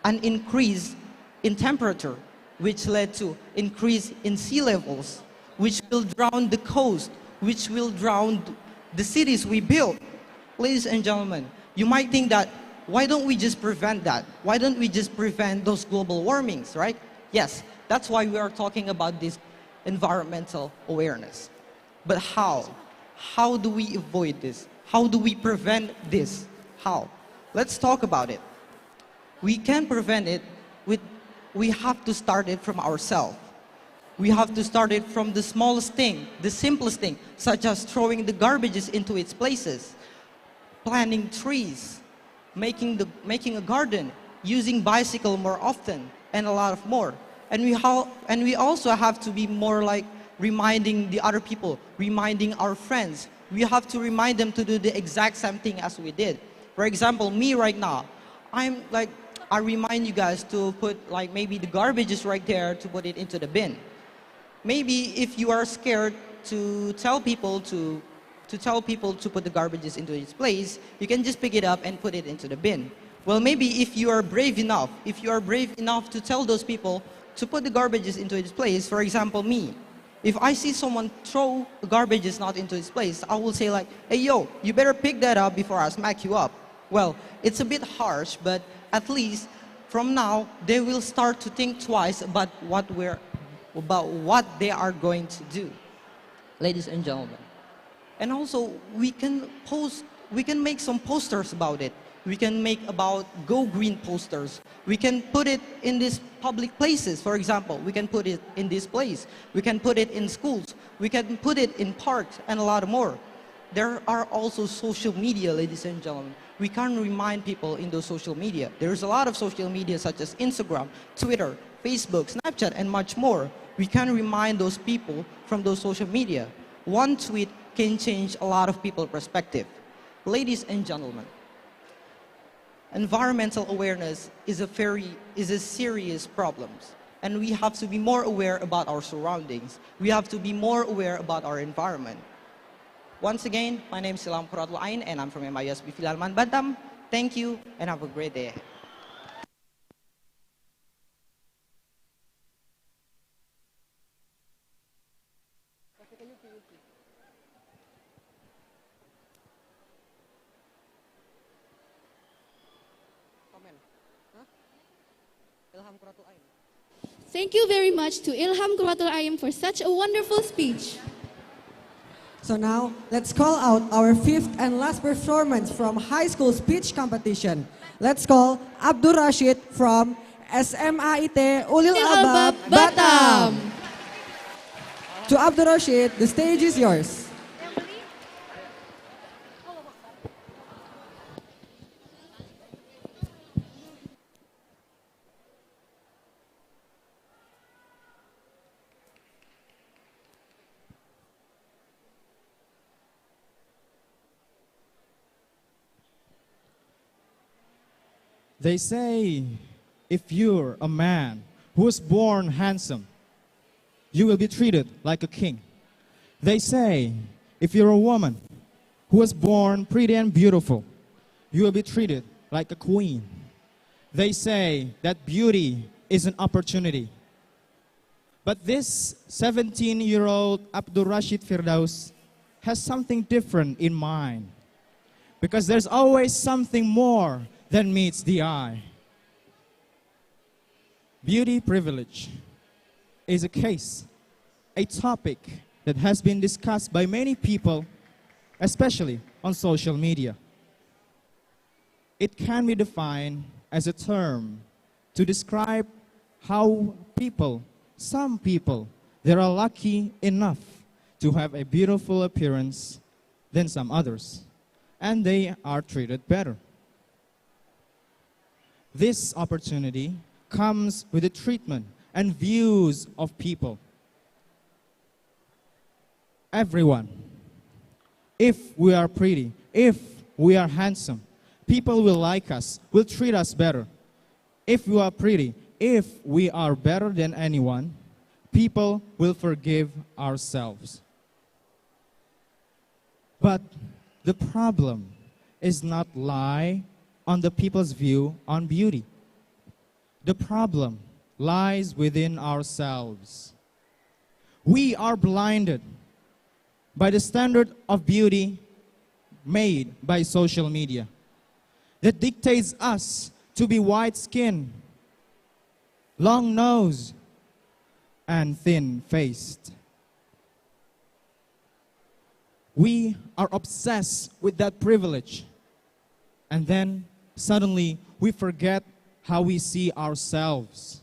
increase in temperature, which led to increase in sea levels, which will drown the coast, which will drown the cities we built. Ladies and gentlemen, you might think that, why don't we just prevent that? Why don't we just prevent those global warmings, right? Yes, that's why we are talking about this environmental awareness. But how? How do we avoid this? How do we prevent this? How? Let's talk about it. We can prevent it we have to start it from ourselves. We have to start it from the smallest thing, the simplest thing, such as throwing the garbages into its places, planting trees, making a garden, using bicycle more often, and a lot of more. And we also have to be more like reminding the other people, reminding our friends. We have to remind them to do the exact same thing as we did. For example, me right now, I remind you guys to put like maybe the garbage is right there to put it into the bin. Maybe if you are scared to tell people to put the garbages into its place, you can just pick it up and put it into the bin. Well, maybe if you are brave enough to tell those people to put the garbages into its place, for example, me, if I see someone throw the garbages not into its place, I will say like, hey yo, you better pick that up before I smack you up. Well, it's a bit harsh, but at least from now, they will start to think twice about what they are going to do. Ladies and gentlemen. And also, we can make some posters about it. We can make about Go Green posters. We can put it in these public places. For example, we can put it in this place. We can put it in schools. We can put it in parks and a lot more. There are also social media, ladies and gentlemen. We can't remind people in those social media. There's a lot of social media such as Instagram, Twitter, Facebook, Snapchat, and much more. We can't remind those people from those social media. One tweet can change a lot of people's perspective. Ladies and gentlemen, environmental awareness is a serious problem. And we have to be more aware about our surroundings. We have to be more aware about our environment. Once again, my name is Ilham Quratul Ain and I'm from MISB Filalman Batam. Thank you and have a great day. Thank you very much to Ilham Quratul Ain for such a wonderful speech. So now, let's call out our fifth and last performance from high school speech competition. Let's call Abdul Rashid from SMAIT Ulil Albab, Batam. To Abdul Rashid, the stage is yours. They say if you're a man who was born handsome, you will be treated like a king. They say if you're a woman who was born pretty and beautiful, you will be treated like a queen. They say that beauty is an opportunity. But this 17-year-old Abdul Rashid Firdaus has something different in mind. Because there's always something more than meets the eye. Beauty privilege is a case, a topic that has been discussed by many people, especially on social media. It can be defined as a term to describe how some people, they are lucky enough to have a beautiful appearance than some others, and they are treated better. This opportunity comes with the treatment and views of people. Everyone, if we are pretty, if we are handsome, people will like us, will treat us better. If we are pretty, if we are better than anyone, people will forgive ourselves. But the problem is not lie on the people's view on beauty. The problem lies within ourselves. We are blinded by the standard of beauty made by social media that dictates us to be white-skinned, long nose, and thin-faced. We are obsessed with that privilege, and then suddenly we forget how we see ourselves.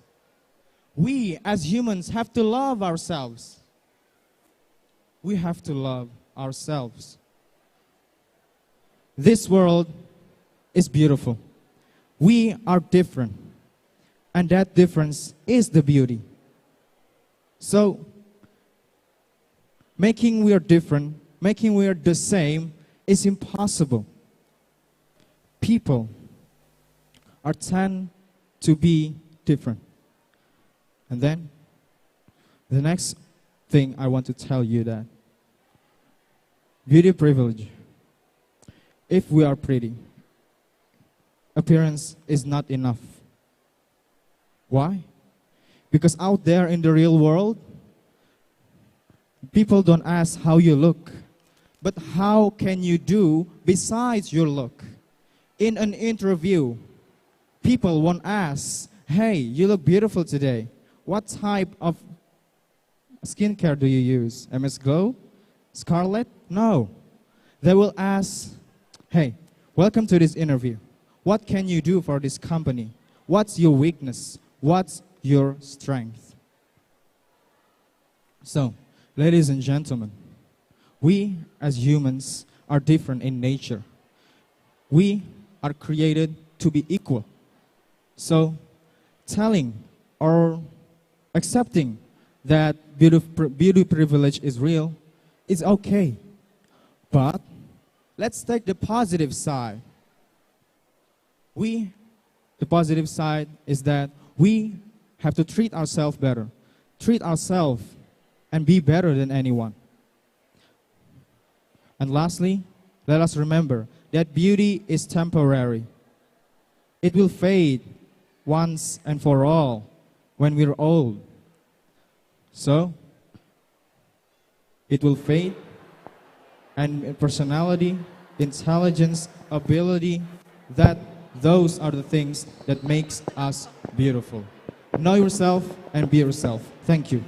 We as humans have to love ourselves. We have to love ourselves. This world is beautiful. We are different, and that difference is the beauty. So, making we are different, making we are the same is impossible. People tend to be different. And then, the next thing I want to tell you that beauty privilege, if we are pretty, appearance is not enough. Why? Because out there in the real world, people don't ask how you look, but how can you do besides your look. In an interview, people won't ask, hey, you look beautiful today. What type of skincare do you use? MS Glow? Scarlett? No. They will ask, hey, welcome to this interview. What can you do for this company? What's your weakness? What's your strength? So, ladies and gentlemen, we as humans are different in nature. We are created to be equal. So, telling or accepting that beauty privilege is real is okay. But let's take the positive side. The positive side is that we have to treat ourselves better. Treat ourselves and be better than anyone. And lastly, let us remember that beauty is temporary. It will fade once and for all when we're old. So, it will fade, and personality, intelligence, ability, those are the things that makes us beautiful. Know yourself and be yourself. Thank you.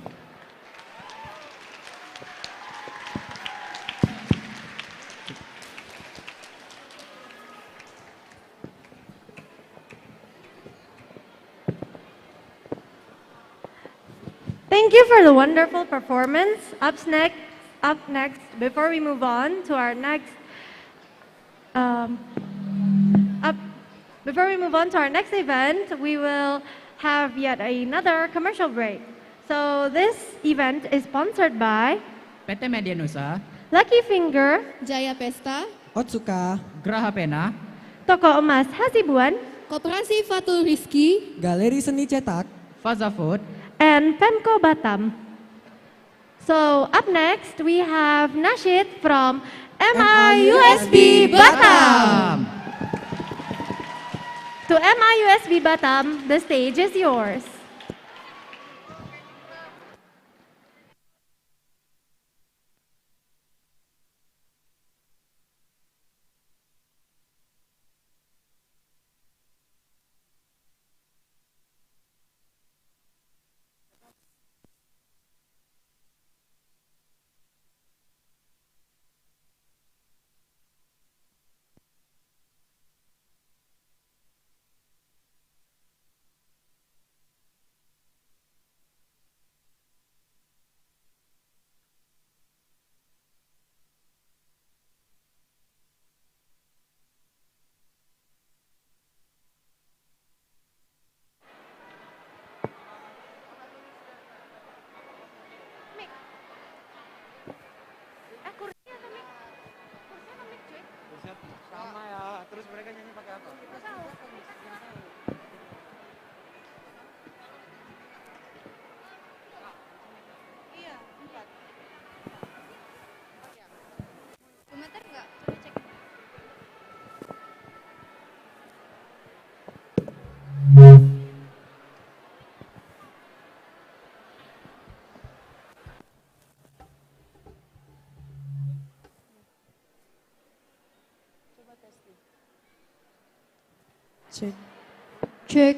Thank you for the wonderful performance. Up next, before we move on to our next, event, we will have yet another commercial break. So this event is sponsored by PT Media Nusa, Lucky Finger, Jaya Pesta, Otsuka, Graha Pena, Toko Emas Hasibuan, Koperasi Fatul Rizki, Galeri Seni Cetak, Faza Food, and Pemko Batam. So up next, we have Nasyid from MIUSB Batam. To MIUSB Batam, the stage is yours. Sama ya, terus mereka nyanyi pakai apa? Iya, 4. Komentar nggak? Coba cek. Check. Check.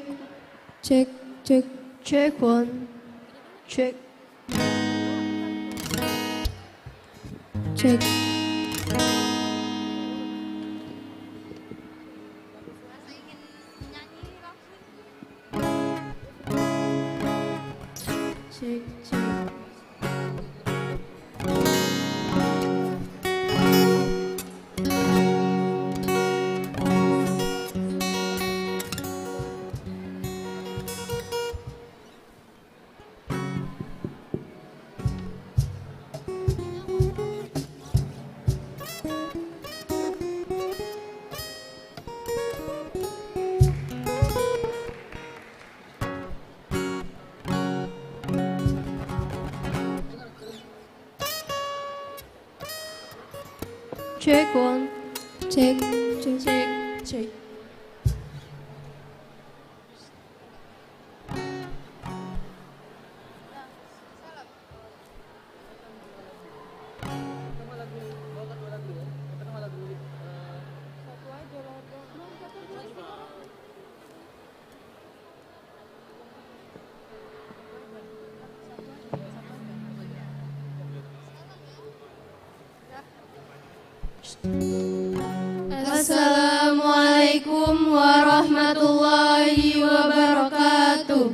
Check. Check. Check one. Check. Check. Check. Check. Check one. Check. Check. Check. Check. Assalamualaikum warahmatullahi wabarakatuh.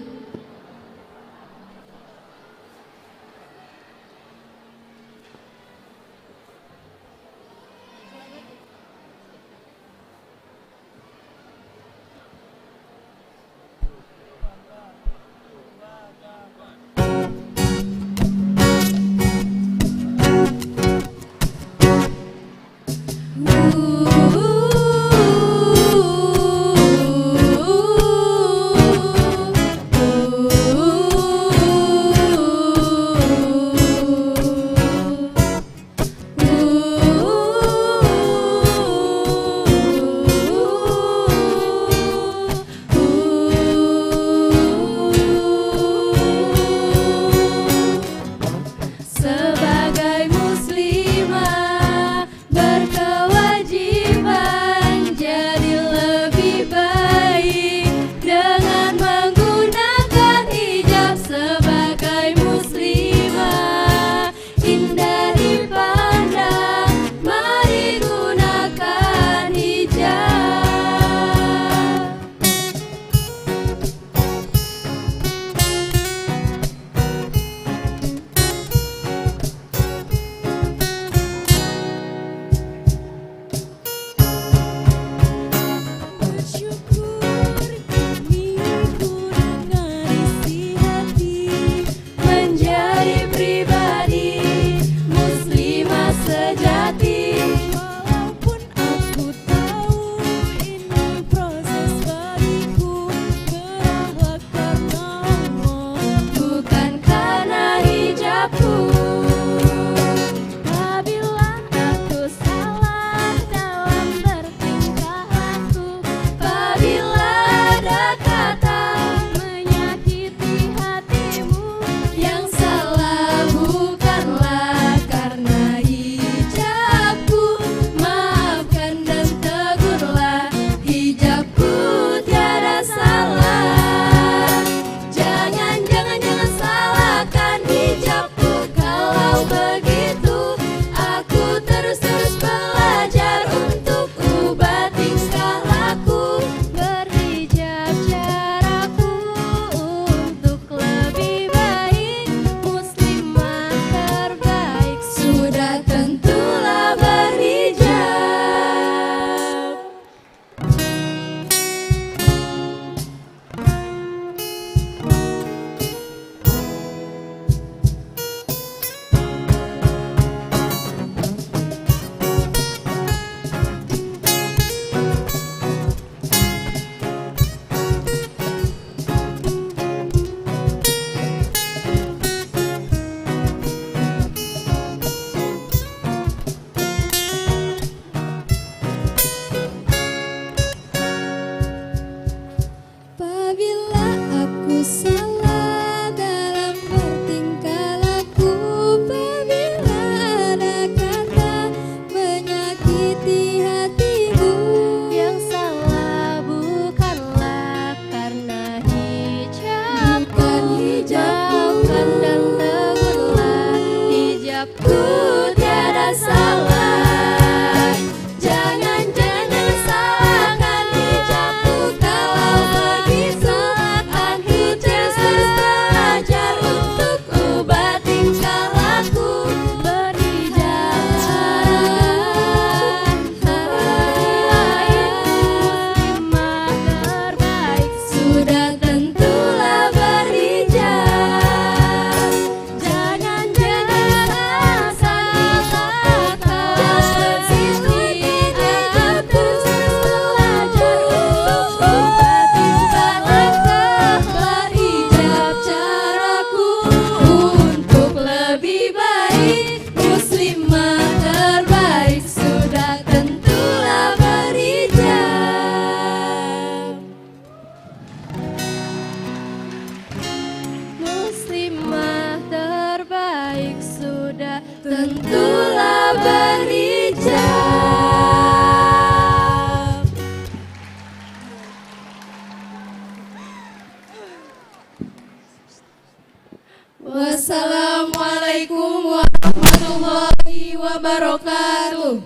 Wassalamualaikum warahmatullahi wabarakatuh.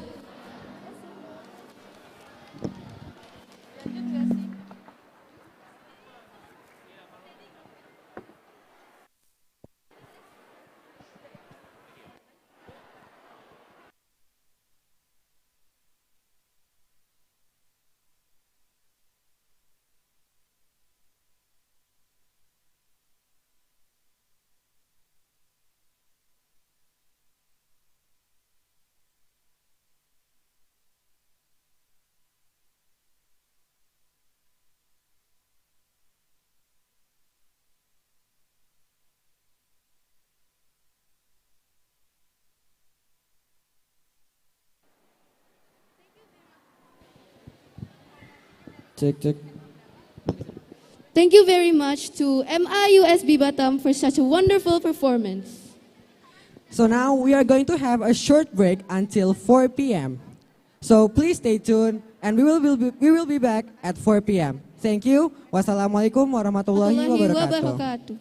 Cek cek. Thank you very much to MIUSB Batam for such a wonderful performance. So now we are going to have a short break until 4 p.m. So please stay tuned and we will be back at 4 p.m. Thank you. Wassalamualaikum warahmatullahi wabarakatuh.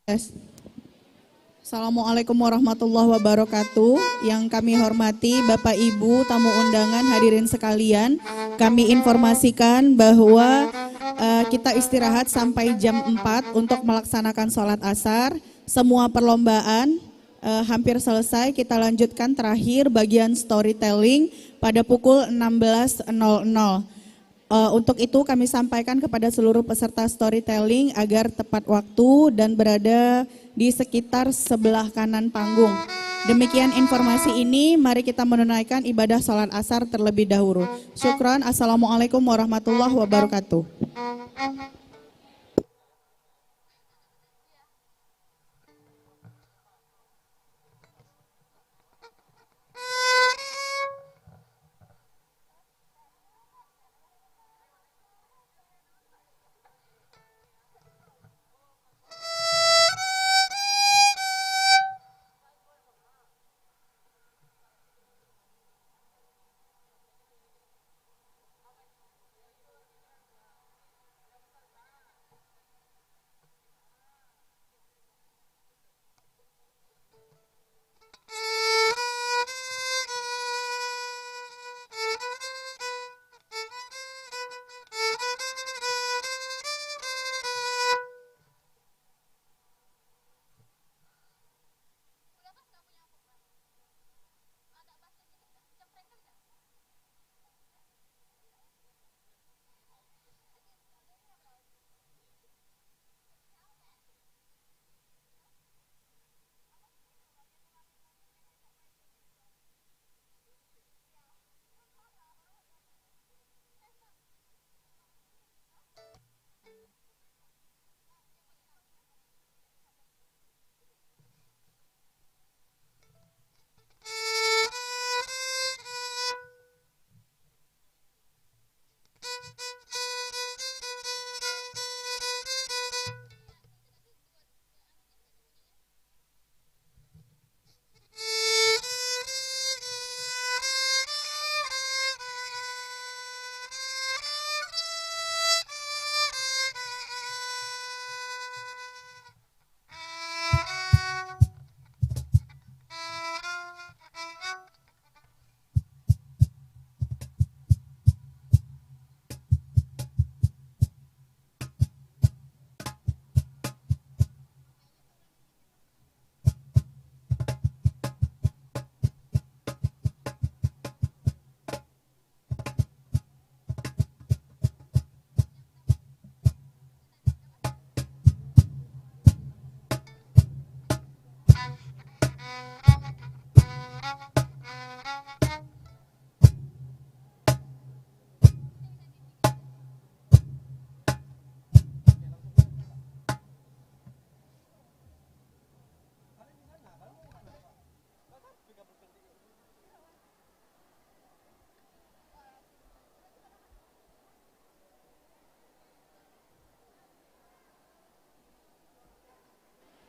Yes. Assalamualaikum warahmatullahi wabarakatuh. Yang kami hormati Bapak Ibu tamu undangan hadirin sekalian, kami informasikan bahwa kita istirahat sampai jam 4 untuk melaksanakan sholat asar. Semua perlombaan hampir selesai, kita lanjutkan terakhir bagian storytelling pada pukul 16.00. Untuk itu kami sampaikan kepada seluruh peserta storytelling agar tepat waktu dan berada di sekitar sebelah kanan panggung. Demikian informasi ini, mari kita menunaikan ibadah sholat asar terlebih dahulu. Syukran, Assalamualaikum warahmatullahi wabarakatuh.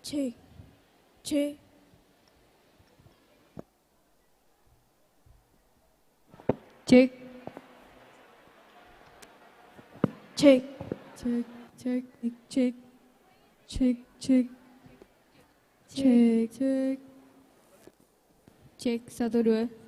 Cek, cek. Cek. Cek. Cek, cek, cek. Cek, cek. Cek, cek. Cek, 1, 2.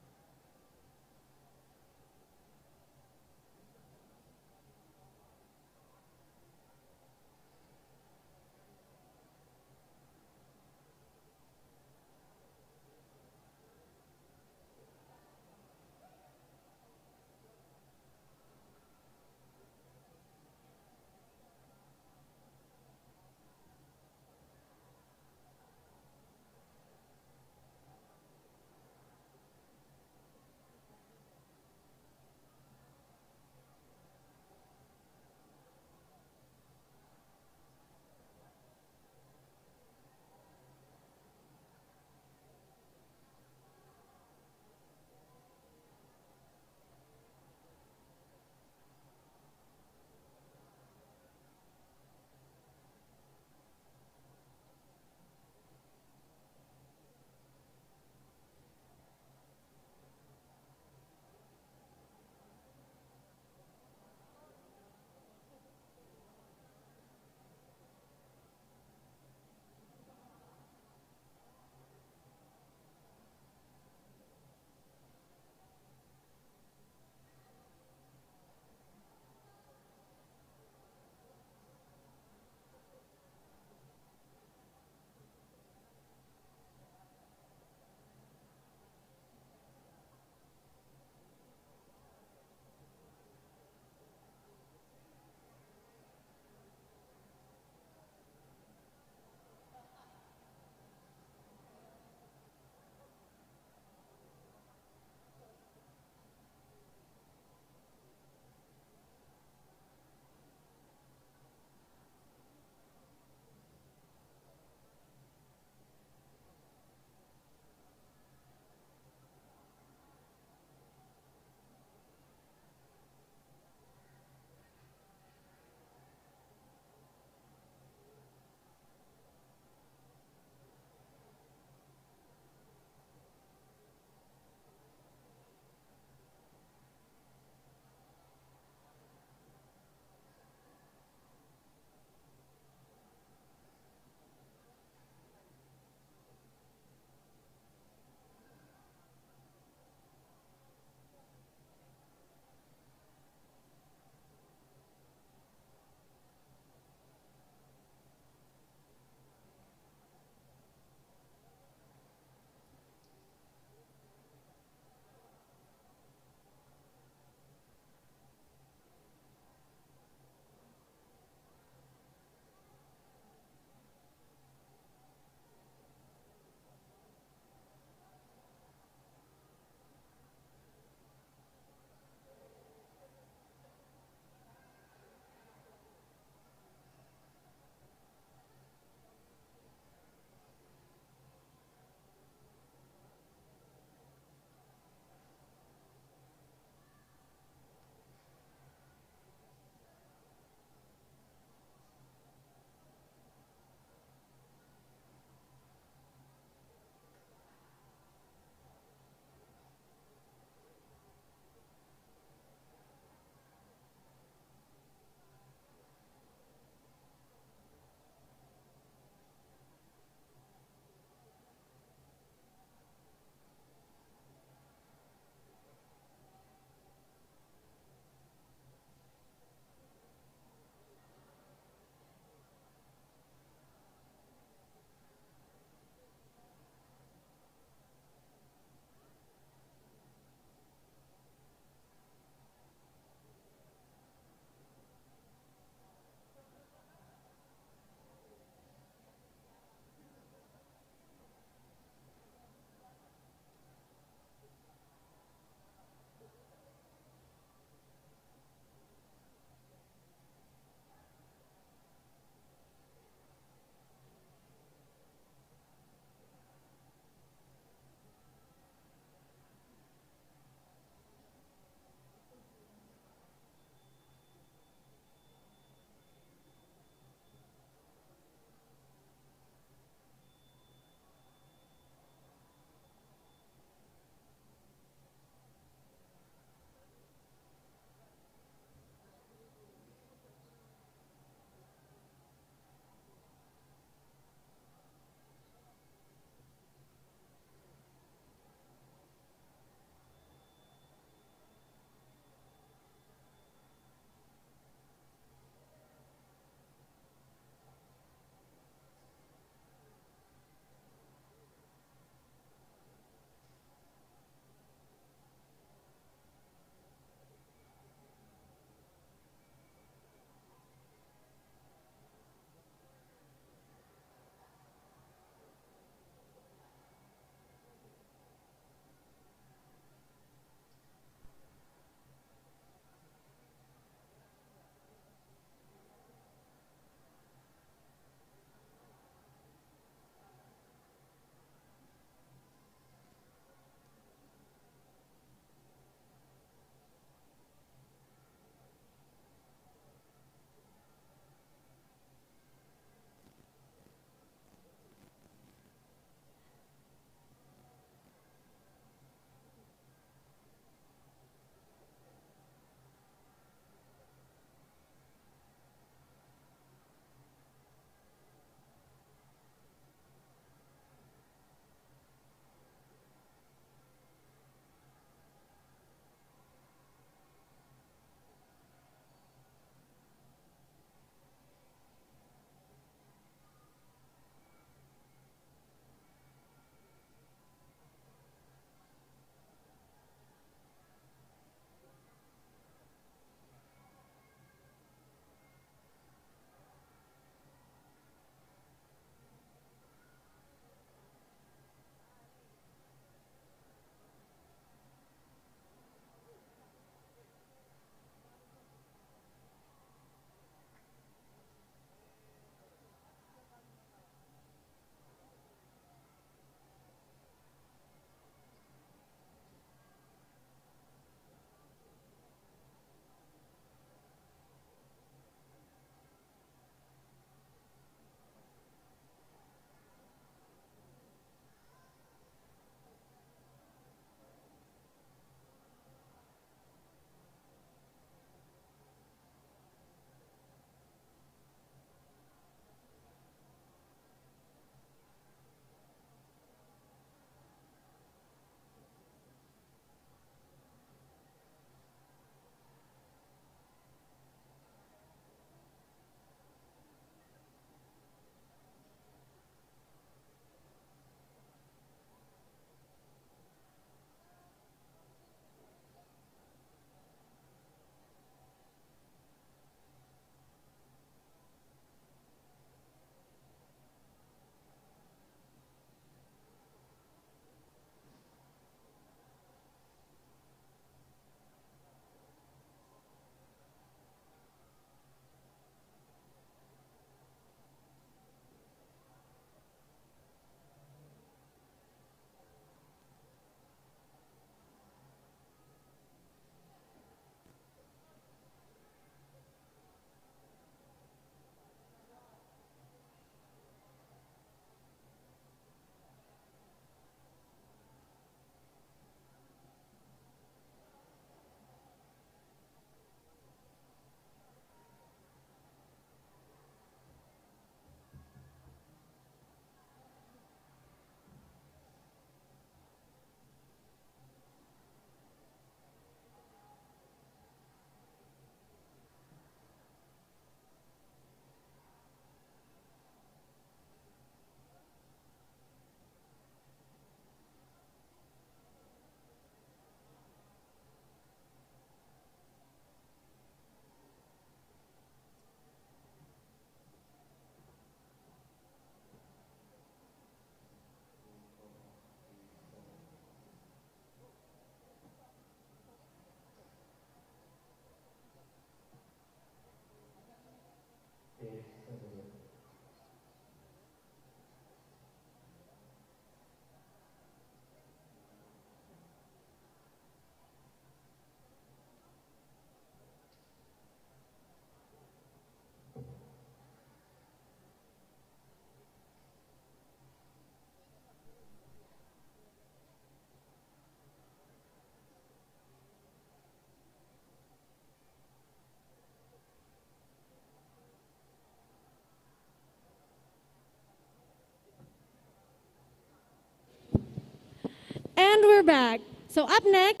we're back. So up next.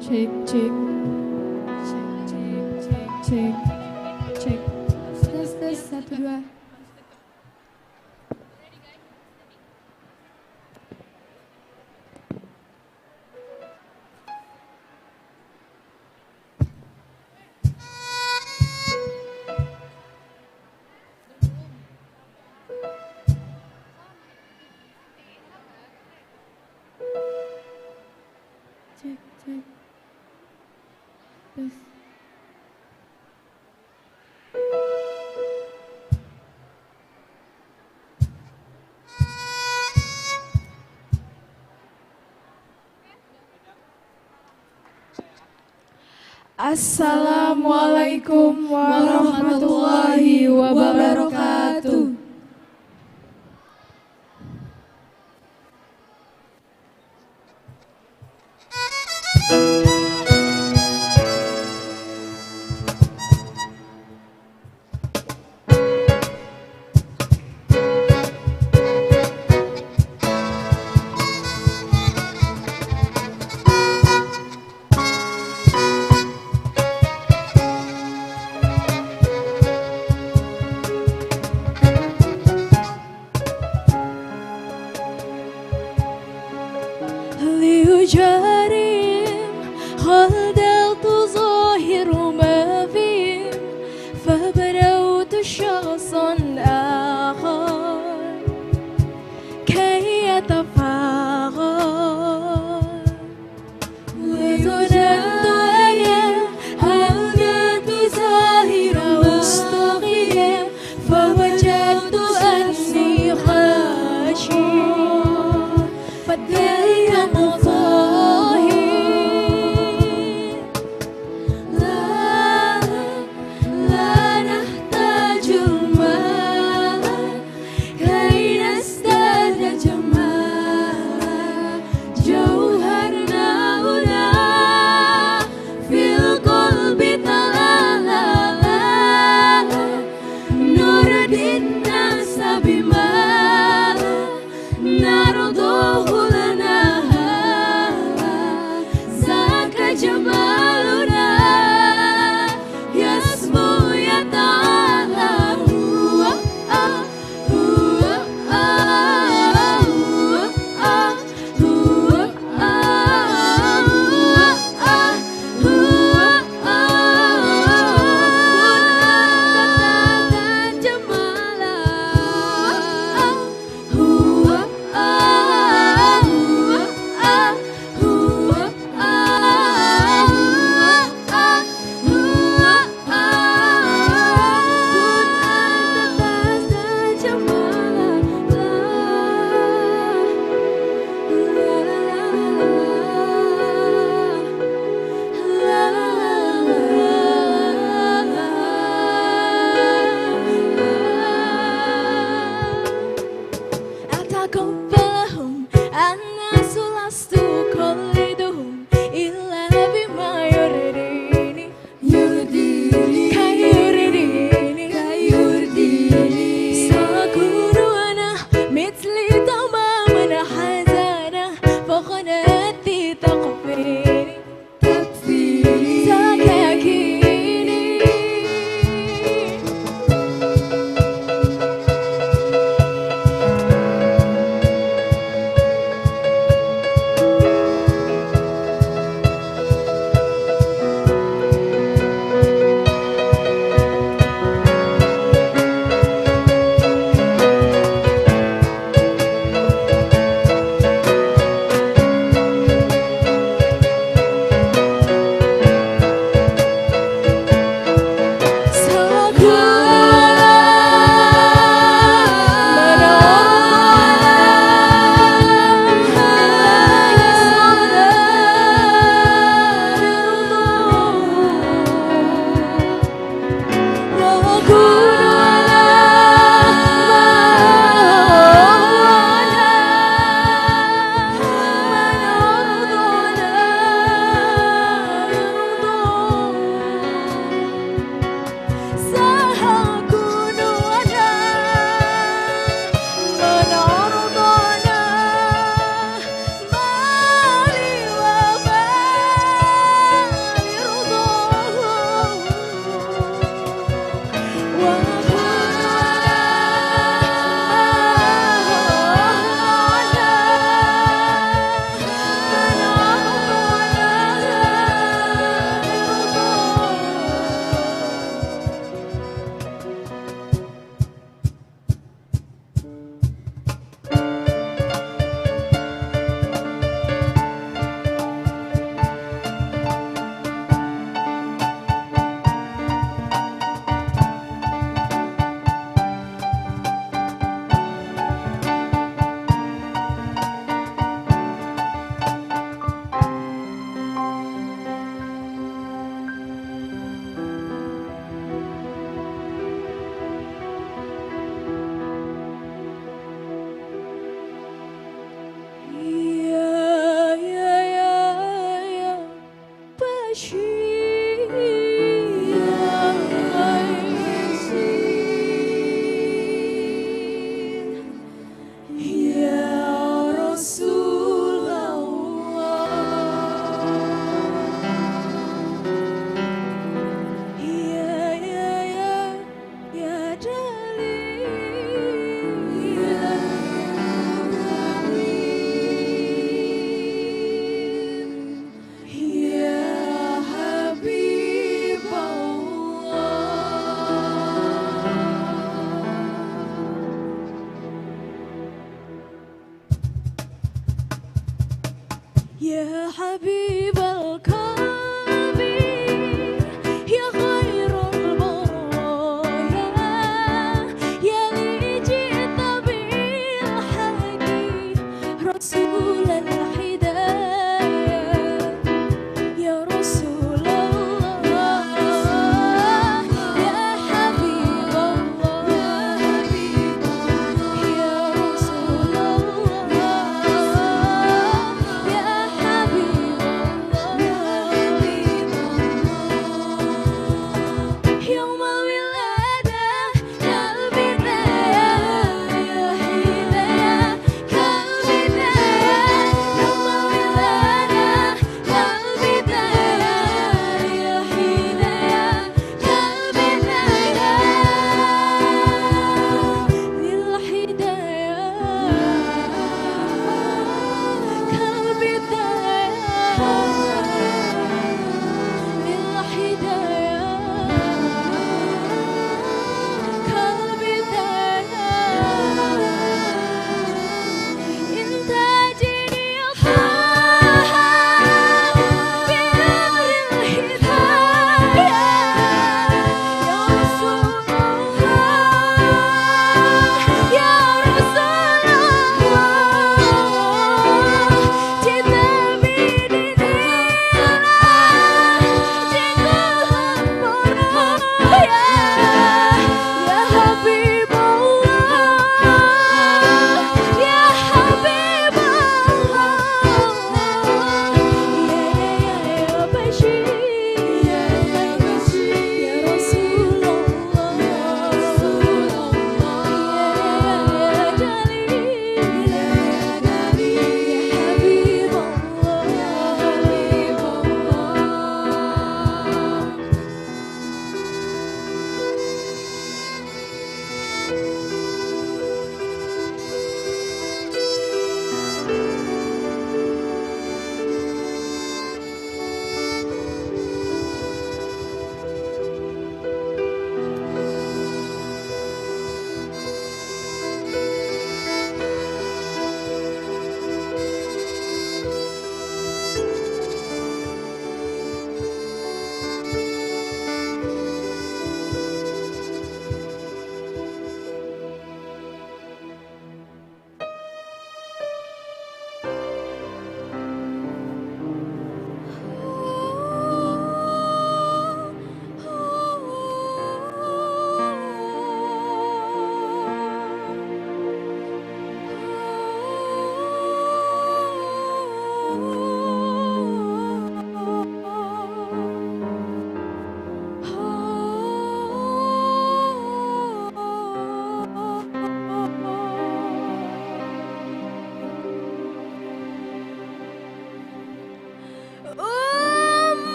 Check, check. Check, check, check, check. Tes, tes, 1, 2. Cek, cek. Tes. Assalamualaikum warahmatullahi wabarakatuh. يا حبيب القلب يا خير البرايا يا لي جئت بالحق رسول الهدايا يا رسول الله يا حبيب الله يا رسول الله يا حبيب الله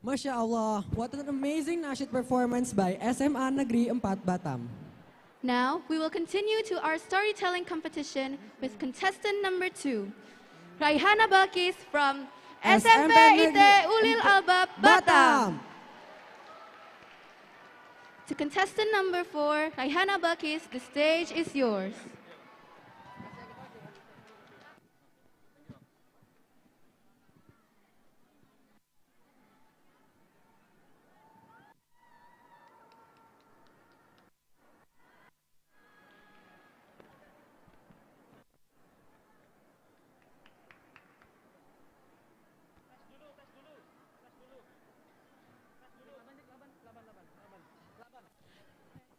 Masya Allah, what an amazing nasyid performance by SMA Negeri 4 Batam. Now, we will continue to our storytelling competition with contestant number 2, Raihana Balkis from SMP IT Ulil Albab Batam. To contestant number 4, Raihana Balkis, the stage is yours.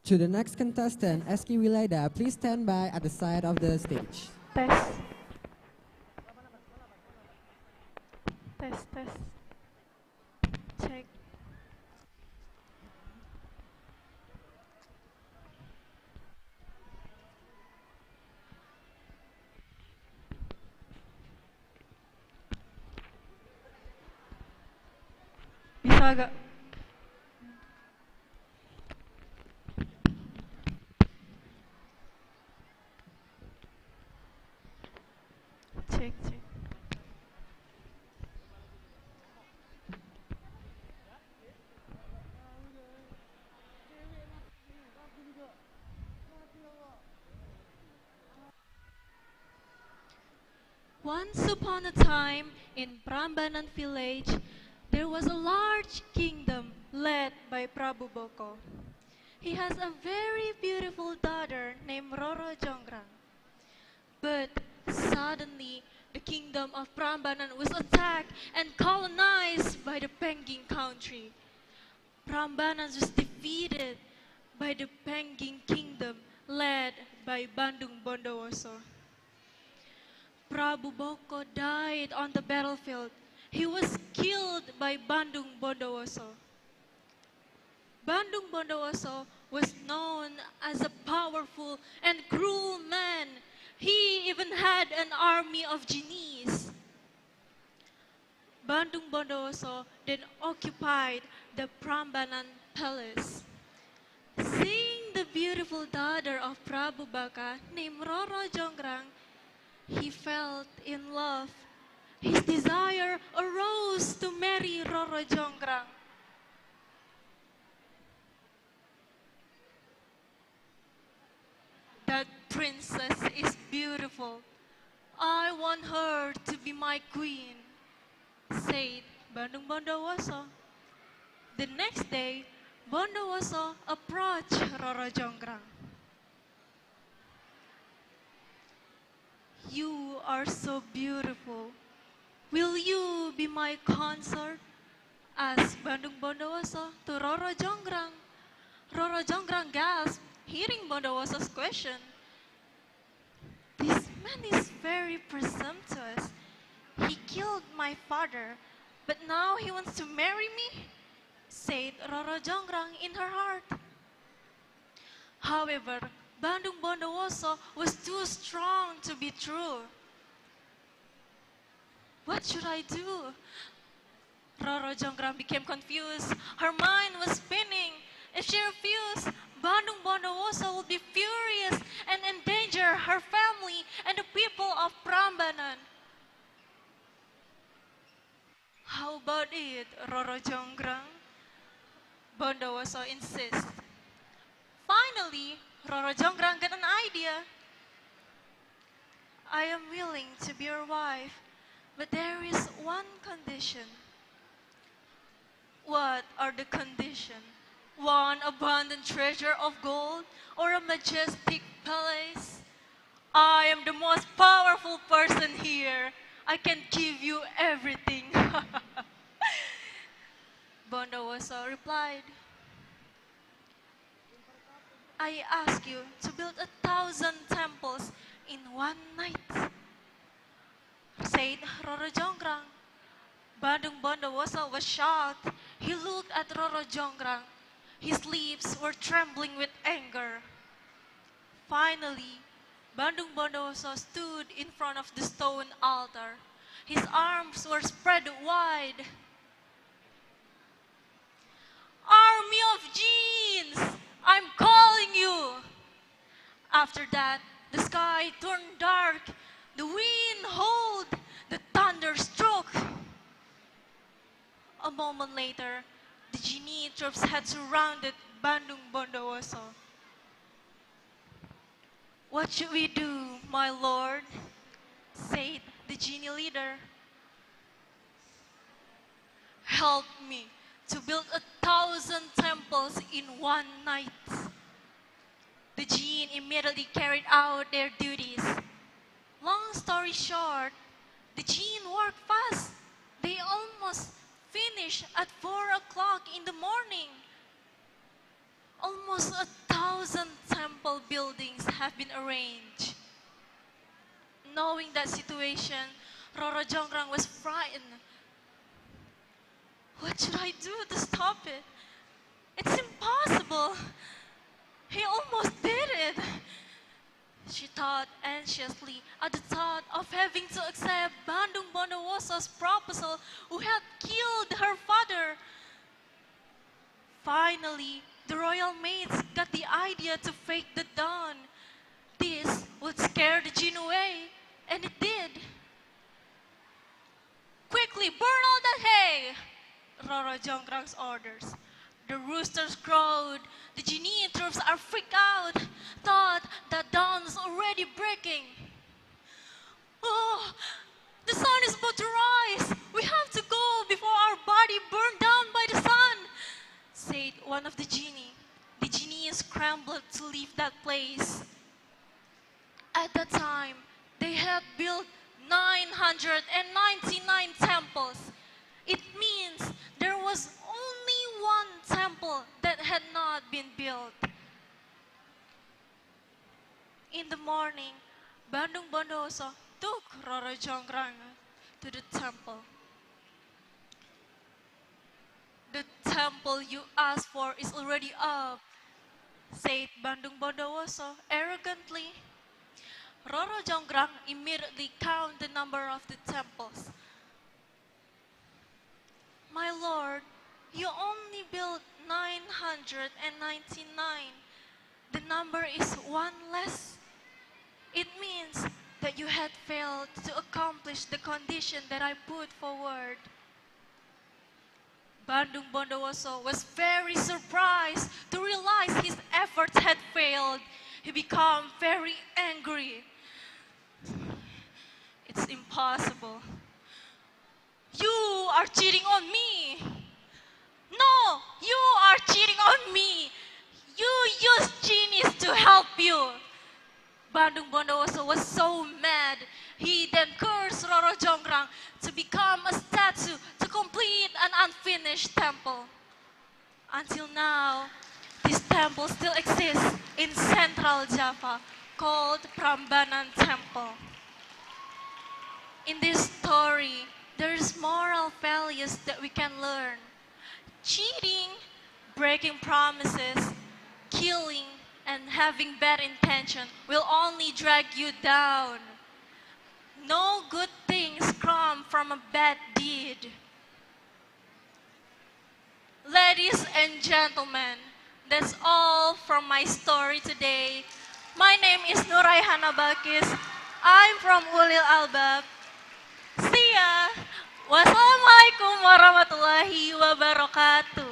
To the next contestant, Eski Wilaida, please stand by at the side of the stage. Tes. Tes. Cek. Bisa agak? Cek. Once upon a time, in Prambanan village, there was a large kingdom led by Prabu Boko. He has a very beautiful daughter named Roro Jonggrang. But suddenly, the kingdom of Prambanan was attacked and colonized by the Pengging country. Prambanan was defeated by the Pengging kingdom led by Bandung Bondowoso. Prabu Boko died on the battlefield. He was killed by Bandung Bondowoso. Bandung Bondowoso was known as a powerful and cruel man. He even had an army of genies. Bandung Bondowoso then occupied the Prambanan palace. Seeing the beautiful daughter of Prabu Baka named Roro Jonggrang, he felt in love. His desire arose to marry Roro Jonggrang. That princess is beautiful. I want her to be my queen, said Bandung Bondowoso. The next day, Bondowoso approached Roro Jonggrang. You are so beautiful. Will you be my consort? Asked Bandung Bondowoso to Roro Jonggrang. Roro Jonggrang gasped, hearing Bondowoso's question. This man is very presumptuous. He killed my father, but now he wants to marry me, said Roro Jonggrang in her heart. However, Bandung Bondowoso was too strong to be true. What should I do? Roro Jonggrang became confused. Her mind was spinning. If she refused, Bandung Bondowoso would be furious and endanger her family and the people of Prambanan. How about it, Roro Jonggrang? Bondowoso insists. Finally, Roro Jonggrang got an idea. I am willing to be your wife, but there is one condition. What are the conditions? One abundant treasure of gold or a majestic palace? I am the most powerful person here. I can give you everything. Bondowoso replied. I ask you to build 1,000 temples in one night, said Roro Jonggrang. Bandung Bondowoso was shocked. He looked at Roro Jonggrang. His lips were trembling with anger. Finally, Bandung Bondowoso stood in front of the stone altar. His arms were spread wide. After that, the sky turned dark, the wind howled, the thunder struck. A moment later, the genie troops had surrounded Bandung Bondowoso. "What should we do, my lord?" said the genie leader. "Help me to build 1,000 temples in one night." The jinn immediately carried out their duties. Long story short, the jinn worked fast. They almost finished at 4 o'clock in the morning. Almost 1,000 temple buildings have been arranged. Knowing that situation, Roro Jonggrang was frightened. What should I do to stop it? It's impossible. He almost did it. She thought anxiously at the thought of having to accept Bandung Bondowoso's proposal, who had killed her father. Finally, the royal maids got the idea to fake the dawn. This would scare the jinn away, and it did. "Quickly burn all that hay!" Roro Jonggrang's orders. The roosters crowed. The genie troops are freaked out, thought that dawn's already breaking. "Oh, the sun is about to rise. We have to go before our body burned down by the sun," said one of the genie. The genie scrambled to leave that place. At that time, they had built 999 temples. It means there was only one temple that had not been built. In the morning, Bandung Bondowoso took Roro Jonggrang to the temple. "The temple you asked for is already up," said Bandung Bondowoso arrogantly. Roro Jonggrang immediately counted the number of the temples. "My lord, you only built 999. The number is one less. It means that you had failed to accomplish the condition that I put forward." Bandung Bondowoso was very surprised to realize his efforts had failed. He became very angry. "It's impossible. You are cheating on me. No, you are cheating on me. You used genies to help you." Bandung Bondowoso was so mad. He then cursed Roro Jonggrang to become a statue to complete an unfinished temple. Until now, this temple still exists in Central Java, called Prambanan Temple. In this story, there's moral values that we can learn. Cheating, breaking promises, killing, and having bad intention will only drag you down. No good things come from a bad deed. Ladies and gentlemen, that's all from my story today. My name is Nuraihana Bakis. I'm from Ulil Albab. See ya. Wassalamualaikum warahmatullahi wabarakatuh.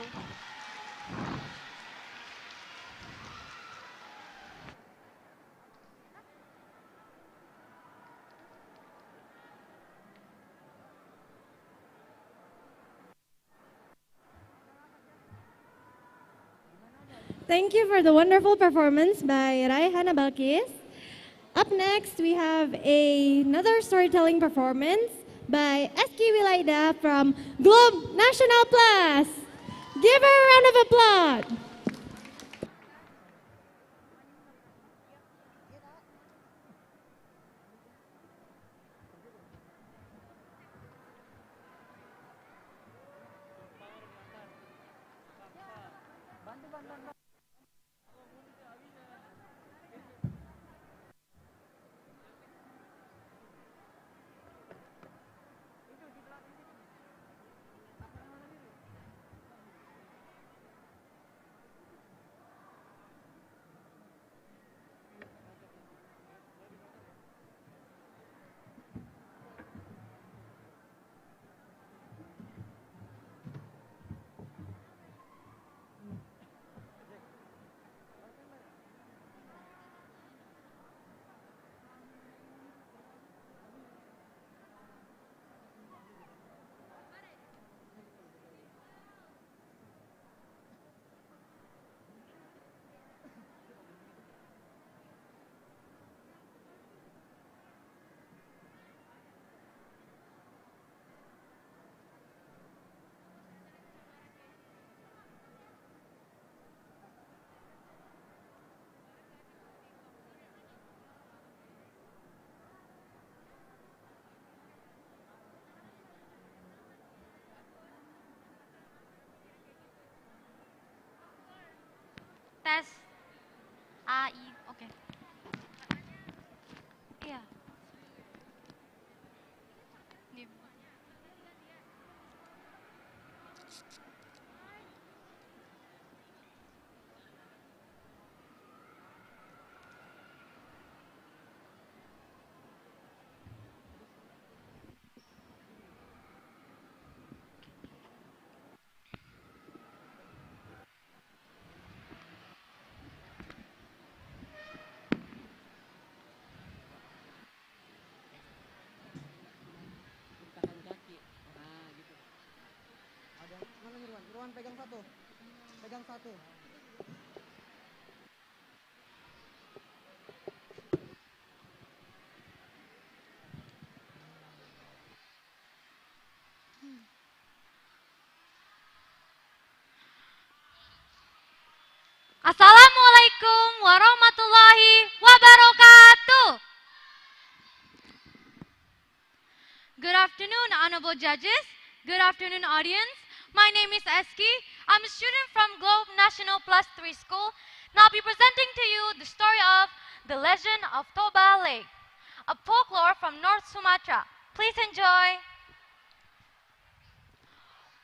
Thank you for the wonderful performance by Raihana Balkis. Up next, we have another storytelling performance by Eski Wilaida from Globe National Plus. Give her a round of applause. Oke. Iya. Tahan kaki. Nah, gitu. Ada mana nih Ruan? Ruan pegang satu. Pegang satu. Assalamualaikum warahmatullahi wabarakatuh. Good afternoon, honorable judges. Good afternoon, audience. My name is Eski. I'm a student from Globe National Plus 3 School, and I'll be presenting to you the story of the legend of Toba Lake, a folklore from North Sumatra. Please enjoy.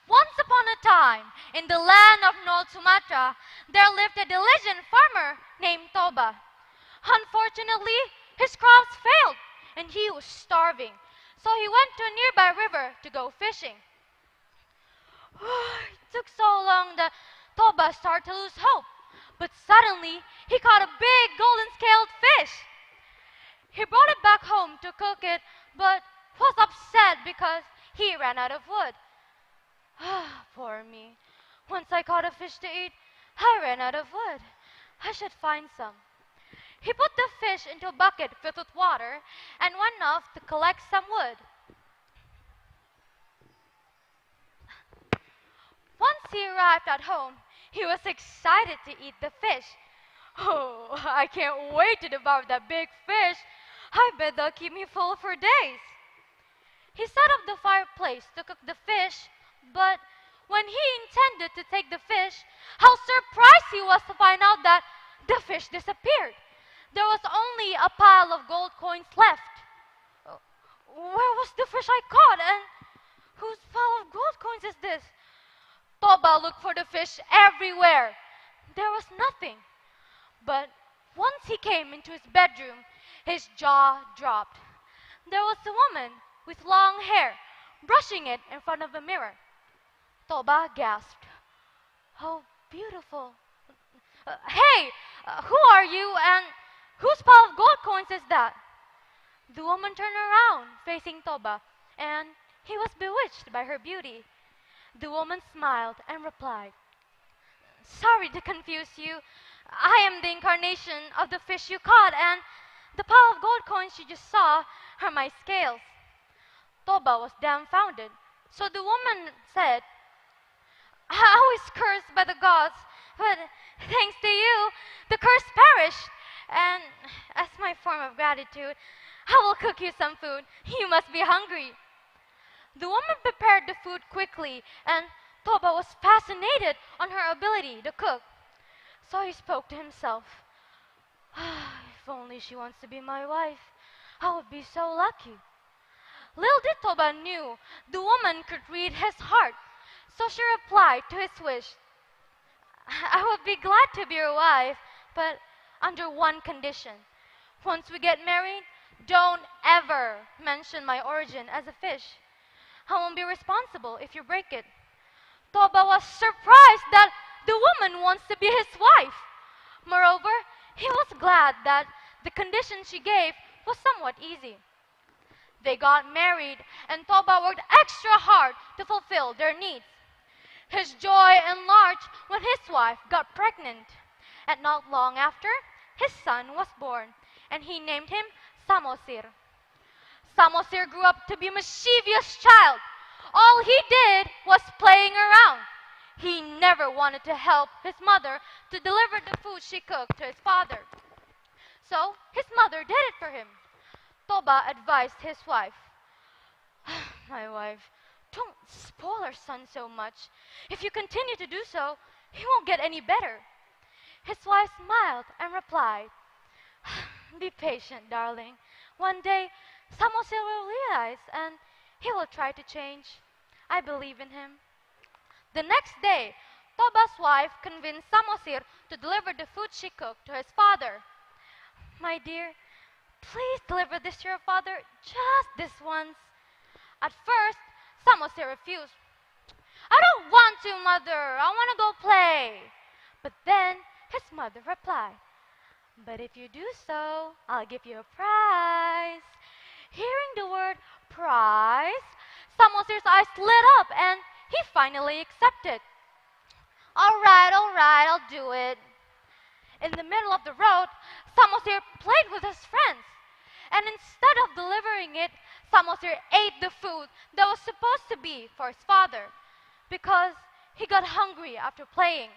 Once upon a time, in the land of North Sumatra, there lived a diligent farmer named Toba. Unfortunately, his crops failed, and he was starving. So he went to a nearby river to go fishing. It took so long that Toba started to lose hope. But suddenly, he caught a big golden-scaled fish. He brought it back home to cook it, but was upset because he ran out of wood. Poor me. Once I caught a fish to eat, I ran out of wood. I should find some. He put the fish into a bucket filled with water and went off to collect some wood. Once he arrived at home, he was excited to eat the fish. Oh, I can't wait to devour that big fish. I bet they'll keep me full for days. He set up the fireplace to cook the fish, but when he intended to take the fish, how surprised he was to find out that the fish disappeared. There was only a pile of gold coins left. Where was the fish I caught, and whose pile of gold coins is this? Toba looked for the fish everywhere. There was nothing. But once he came into his bedroom, his jaw dropped. There was a woman with long hair brushing it in front of a mirror. Toba gasped. How beautiful. Hey, who are you, and whose pile of gold coins is that? The woman turned around, facing Toba, and he was bewitched by her beauty. The woman smiled and replied, Sorry to confuse you. I am the incarnation of the fish you caught, and the pile of gold coins you just saw are my scales. Toba was dumbfounded, so the woman said, I was cursed by the gods, but thanks to you, the curse perished. And as my form of gratitude, I will cook you some food. You must be hungry. The woman prepared the food quickly, and Toba was fascinated on her ability to cook. So he spoke to himself, if only she wants to be my wife, I would be so lucky. Little did Toba knew the woman could read his heart, so she replied to his wish, I would be glad to be your wife, but under one condition. Once we get married, don't ever mention my origin as a fish. I won't be responsible if you break it. Toba was surprised that the woman wants to be his wife. Moreover, he was glad that the condition she gave was somewhat easy. They got married, and Toba worked extra hard to fulfill their needs. His joy enlarged when his wife got pregnant, and not long after, his son was born, and he named him Samosir. Samosir grew up to be a mischievous child. All he did was playing around. He never wanted to help his mother to deliver the food she cooked to his father. So his mother did it for him. Toba advised his wife, My wife, don't spoil our son so much. If you continue to do so, he won't get any better. His wife smiled and replied, "Be patient, darling. One day, Samosir will realize and he will try to change. I believe in him." The next day, Toba's wife convinced Samosir to deliver the food she cooked to his father. "My dear, please deliver this to your father just this once." At first, Samosir refused. "I don't want to, mother. I want to go play." But then his mother replied, "But if you do so, I'll give you a prize." Hearing the word prize, Samosir's eyes lit up and he finally accepted. All right, I'll do it." In the middle of the road, Samosir played with his friends. And instead of delivering it, Samosir ate the food that was supposed to be for his father because he got hungry after playing.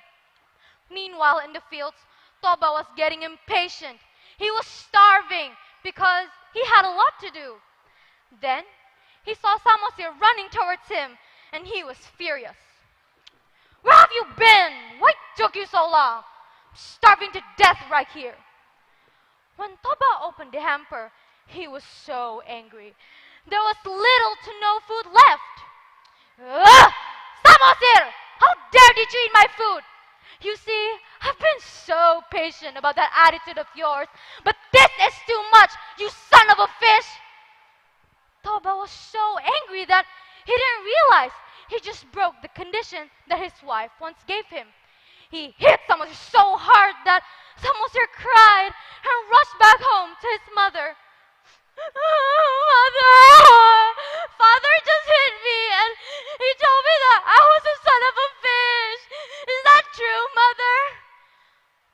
Meanwhile, in the fields, Toba was getting impatient. He was starving because he had a lot to do. Then he saw Samosir running towards him and he was furious. "Where have you been? Why took you so long? I'm starving to death right here." When Toba opened the hamper, he was so angry. There was little to no food left. "Ugh! Samosir! How did you eat my food? You see, I've been so patient about that attitude of yours, but this is too much, you son of a fish!" Toba was so angry that he didn't realize he just broke the condition that his wife once gave him. He hit Samosir so hard that Samosir cried and rushed back home to his mother. "Mother, father just hit me and he told me that I was a son of a fish. Is that true, mother?"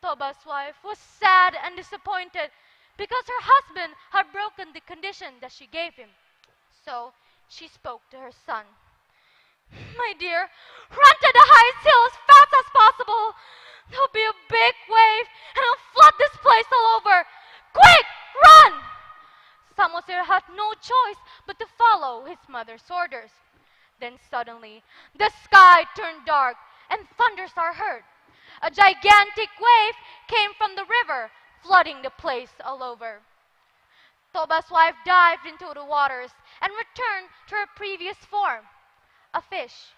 Toba's wife was sad and disappointed because her husband had broken the condition that she gave him. So she spoke to her son. "My dear, run to the highest hill as fast as possible. There'll be a big wave and it'll flood this place all over. Quick, run!" Samosir had no choice but to follow his mother's orders. Then suddenly, the sky turned dark and thunders are heard. A gigantic wave came from the river, flooding the place all over. Toba's wife dived into the waters and returned to her previous form, a fish.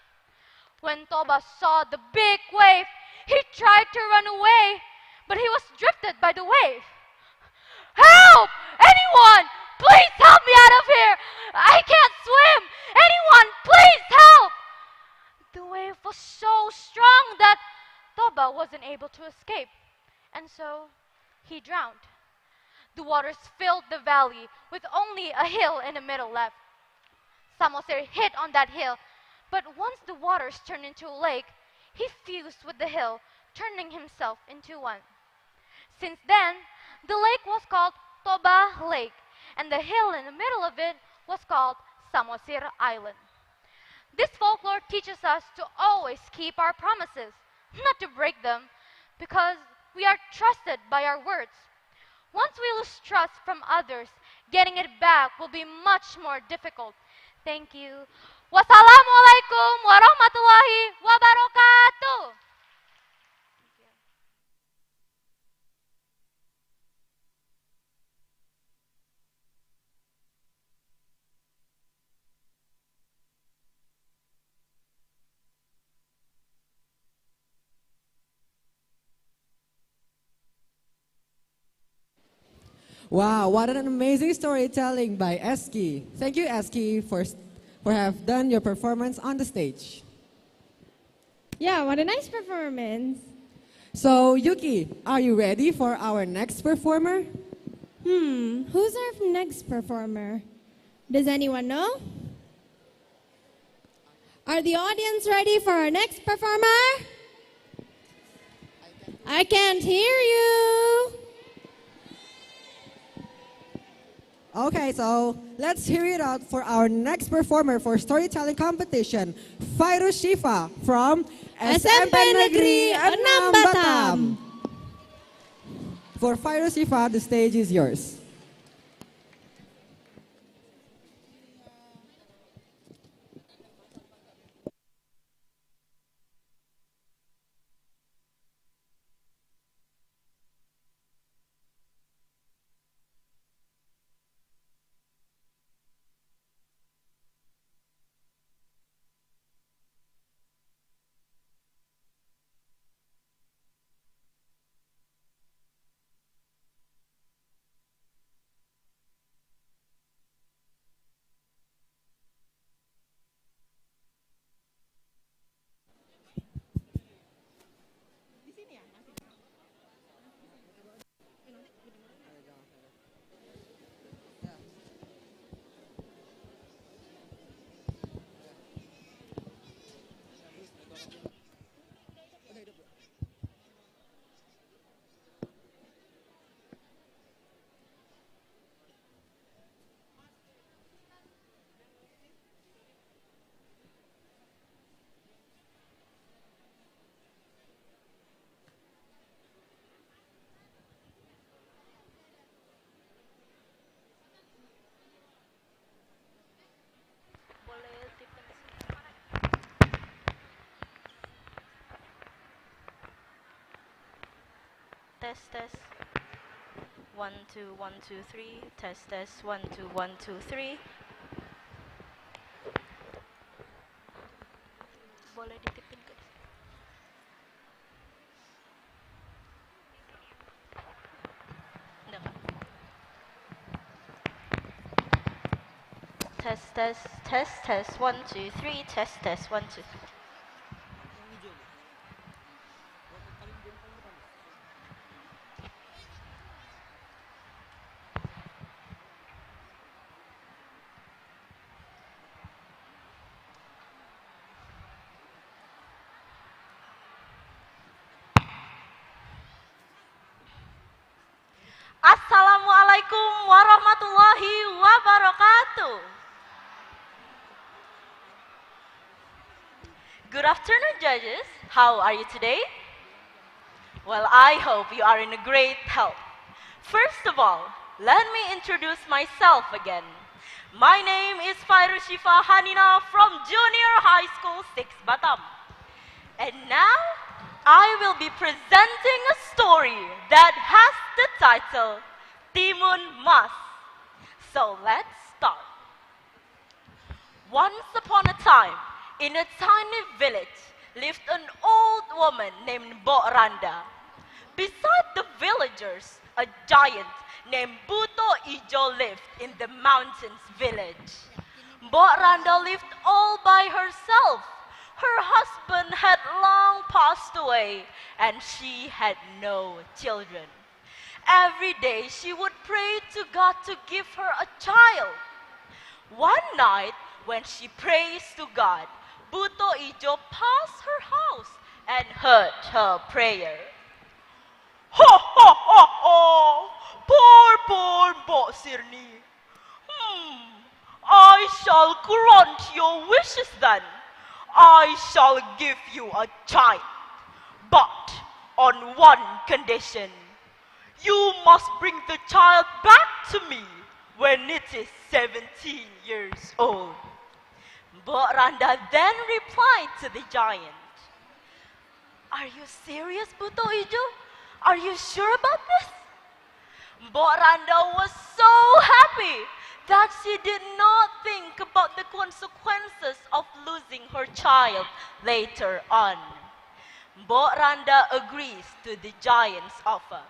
When Toba saw the big wave, he tried to run away, but he was drifted by the wave. "Help! Anyone! Please help me out of here! I can't swim! Anyone, please help!" The wave was so strong that Toba wasn't able to escape, and so he drowned. The waters filled the valley with only a hill in the middle left. Samosir hit on that hill, but once the waters turned into a lake, he fused with the hill, turning himself into one. Since then, the lake was called Toba Lake, and the hill in the middle of it was called Samosir Island. This folklore teaches us to always keep our promises, not to break them, because we are trusted by our words. Once we lose trust from others, getting it back will be much more difficult. Thank you. Wassalamualaikum warahmatullahi wabarakatuh. Wow, what an amazing storytelling by Eski. Thank you, Eski, for have done your performance on the stage. Yeah, what a nice performance. So, Yuki, are you ready for our next performer? Who's our next performer? Does anyone know? Are the audience ready for our next performer? I can't hear you. Okay, so let's hear it out for our next performer for storytelling competition, Fairuz Shifa from SMP Negeri 6 Batam. For Fairuz Shifa, the stage is yours. Test, test. 1, 2, 1, 2, 3. Test, test. 1, 2, 1, 2, 3. Boleh ditipin ke? Enggak, Kak. Test, test, test, test. 1, 2, 3. Test, test. 1, 2, 3. Assalamualaikum warahmatullahi wabarakatuh. Good afternoon, judges. How are you today? Well, I hope you are in a great health. First of all, let me introduce myself again. My name is Fairushifa Hanina from Junior High School 6 Batam. And now, I will be presenting a story that has the title, Timun Mas. So let's start. Once upon a time, in a tiny village, lived an old woman named Mbok Randa. Beside the villagers, a giant named Buto Ijo lived in the mountains village. Mbok Randa lived all by herself. Her husband had long passed away and she had no children. Every day she would pray to God to give her a child. One night when she prays to God, Buto Ijo passed her house and heard her prayer. Ho ho ho ho! Poor Mbok Sirni. I shall grant your wishes then. I shall give you a child, but on one condition. You must bring the child back to me when it is 17 years old. Mbok Randa then replied to the giant, Are you serious, Buto Ijo? Are you sure about this? Mbok Randa was so happy that she did not think about the consequences of losing her child later on. Mbok Randa agrees to the giant's offer.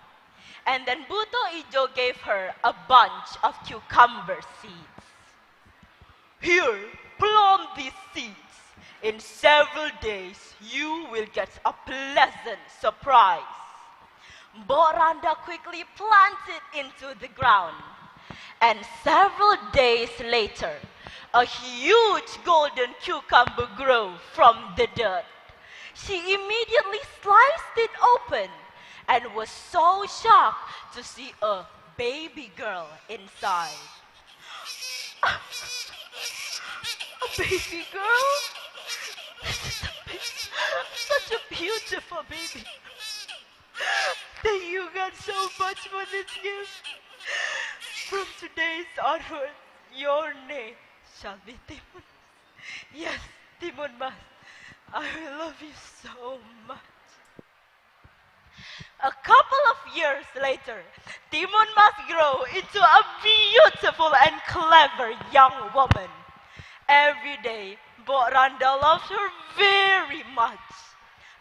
And then Buto Ijo gave her a bunch of cucumber seeds. Here, plant these seeds. In several days, you will get a pleasant surprise. Mbok Randa quickly planted into the ground. And several days later, a huge golden cucumber grew from the dirt. She immediately sliced it open and was so shocked to see a baby girl inside. A baby girl? Such a beautiful baby. Thank you God so much for this gift. From today onward, your name shall be Timun. Yes, Timun Mas. I will love you so much. A couple of years later, Timun Mas grew into a beautiful and clever young woman. Every day, Mbok Randa loves her very much.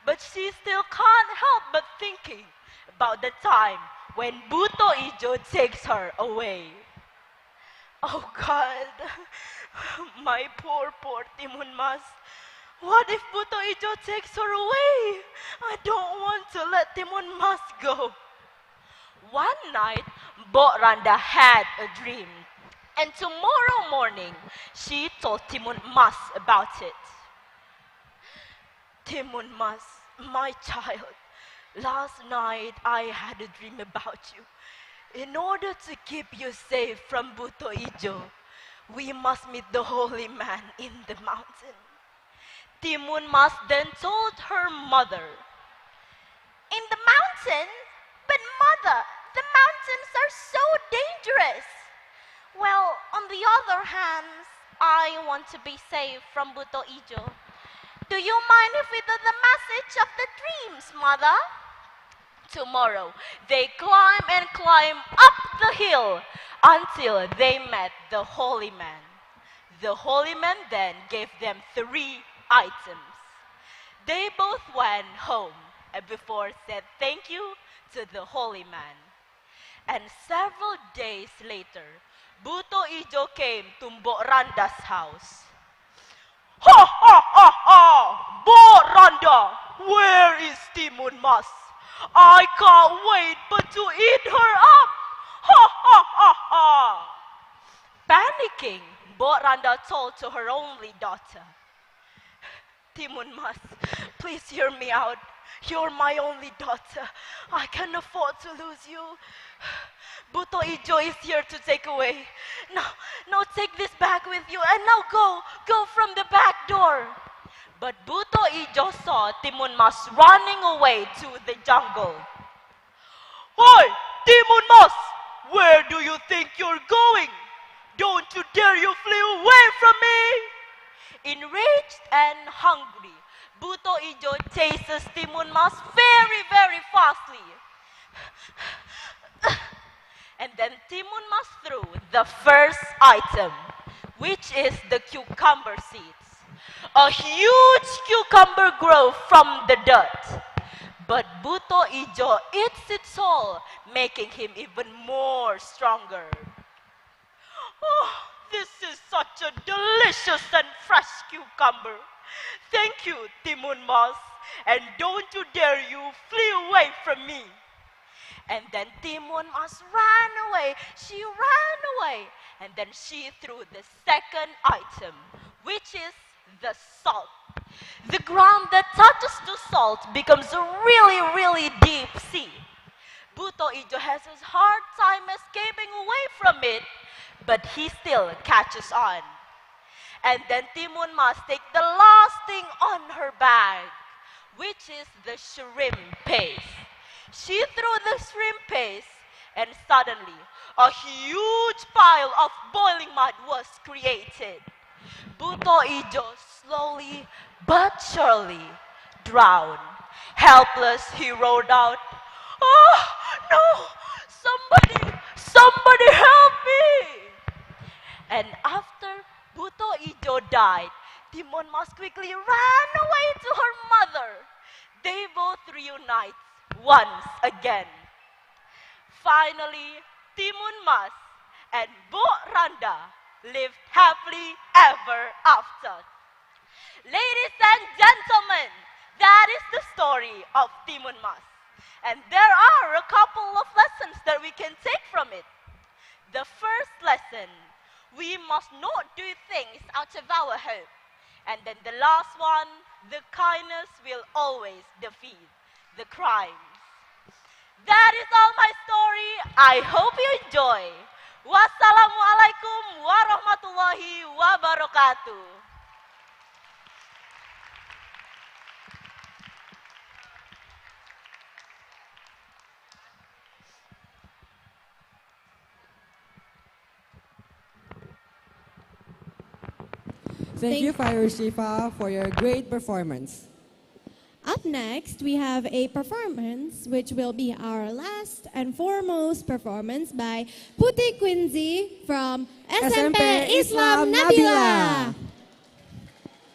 But she still can't help but thinking about the time when Buto Ijo takes her away. Oh God, my poor Timun Mas. What if Buto Ijo takes her away? I don't want to let Timun Mas go. One night, Mbok Randa had a dream. And tomorrow morning, she told Timun Mas about it. Timun Mas, my child, last night I had a dream about you. In order to keep you safe from Buto Ijo, we must meet the holy man in the mountain. Timun Mas then told her mother, In the mountain? But mother, the mountains are so dangerous. Well, on the other hand, I want to be safe from Buto Ijo. Do you mind if we do the message of the dreams, mother? Tomorrow, they climb and climb up the hill until they met the holy man. The holy man then gave them 3 items. They both went home and before said thank you to the holy man. And several days later, Buto Ijo came to Mbok Randa's house. Ha ha ha ha! Mbok Randa, where is Timun Mas? I can't wait but to eat her up! Ha ha ha ha! Panicking, Mbok Randa told to her only daughter, Timun Mas, please hear me out. You're my only daughter. I can't afford to lose you. Buto Ijo is here to take away. Now take this bag with you and now go from the back door. But Buto Ijo saw Timun Mas running away to the jungle. Oi, Timun Mas, where do you think you're going? Don't you dare you flee away from me! Enraged and hungry, Buto Ijo chases Timun Mas very, very fastly. And then Timun Mas threw the first item, which is the cucumber seeds. A huge cucumber grew from the dirt. But Buto Ijo eats it all, making him even more stronger. Oh, this is such a delicious and fresh cucumber. Thank you, Timun Mas, and don't you dare you flee away from me. And then Timun Mas ran away. She ran away. And then she threw the second item, which is the salt. The ground that touches the salt becomes a really, really deep sea. Buto Ijo has a hard time escaping away from it, but he still catches on. And then Timun Mas takes the last thing on her bag, which is the shrimp paste. She threw the shrimp paste, and suddenly a huge pile of boiling mud was created. Buto Ijo slowly but surely drowned. Helpless, he roared out, "Oh, no! Somebody help me!" And after Buto Ijo died, Timun Mas quickly ran away to her mother. They both reunite once again. Finally, Timun Mas and Mbok Randa lived happily ever after. Ladies and gentlemen, that is the story of Timun Mas. And there are a couple of lessons that we can take from it. The first lesson, we must not do things out of our hope. And then the last one, the kindness will always defeat the crimes. That is all my story. I hope you enjoy. Wassalamualaikum warahmatullahi wabarakatuh. Thank you, Fire Shifa, for your great performance. Up next, we have a performance which will be our last and foremost performance by Putih Quincy from SMP Islam Nabila.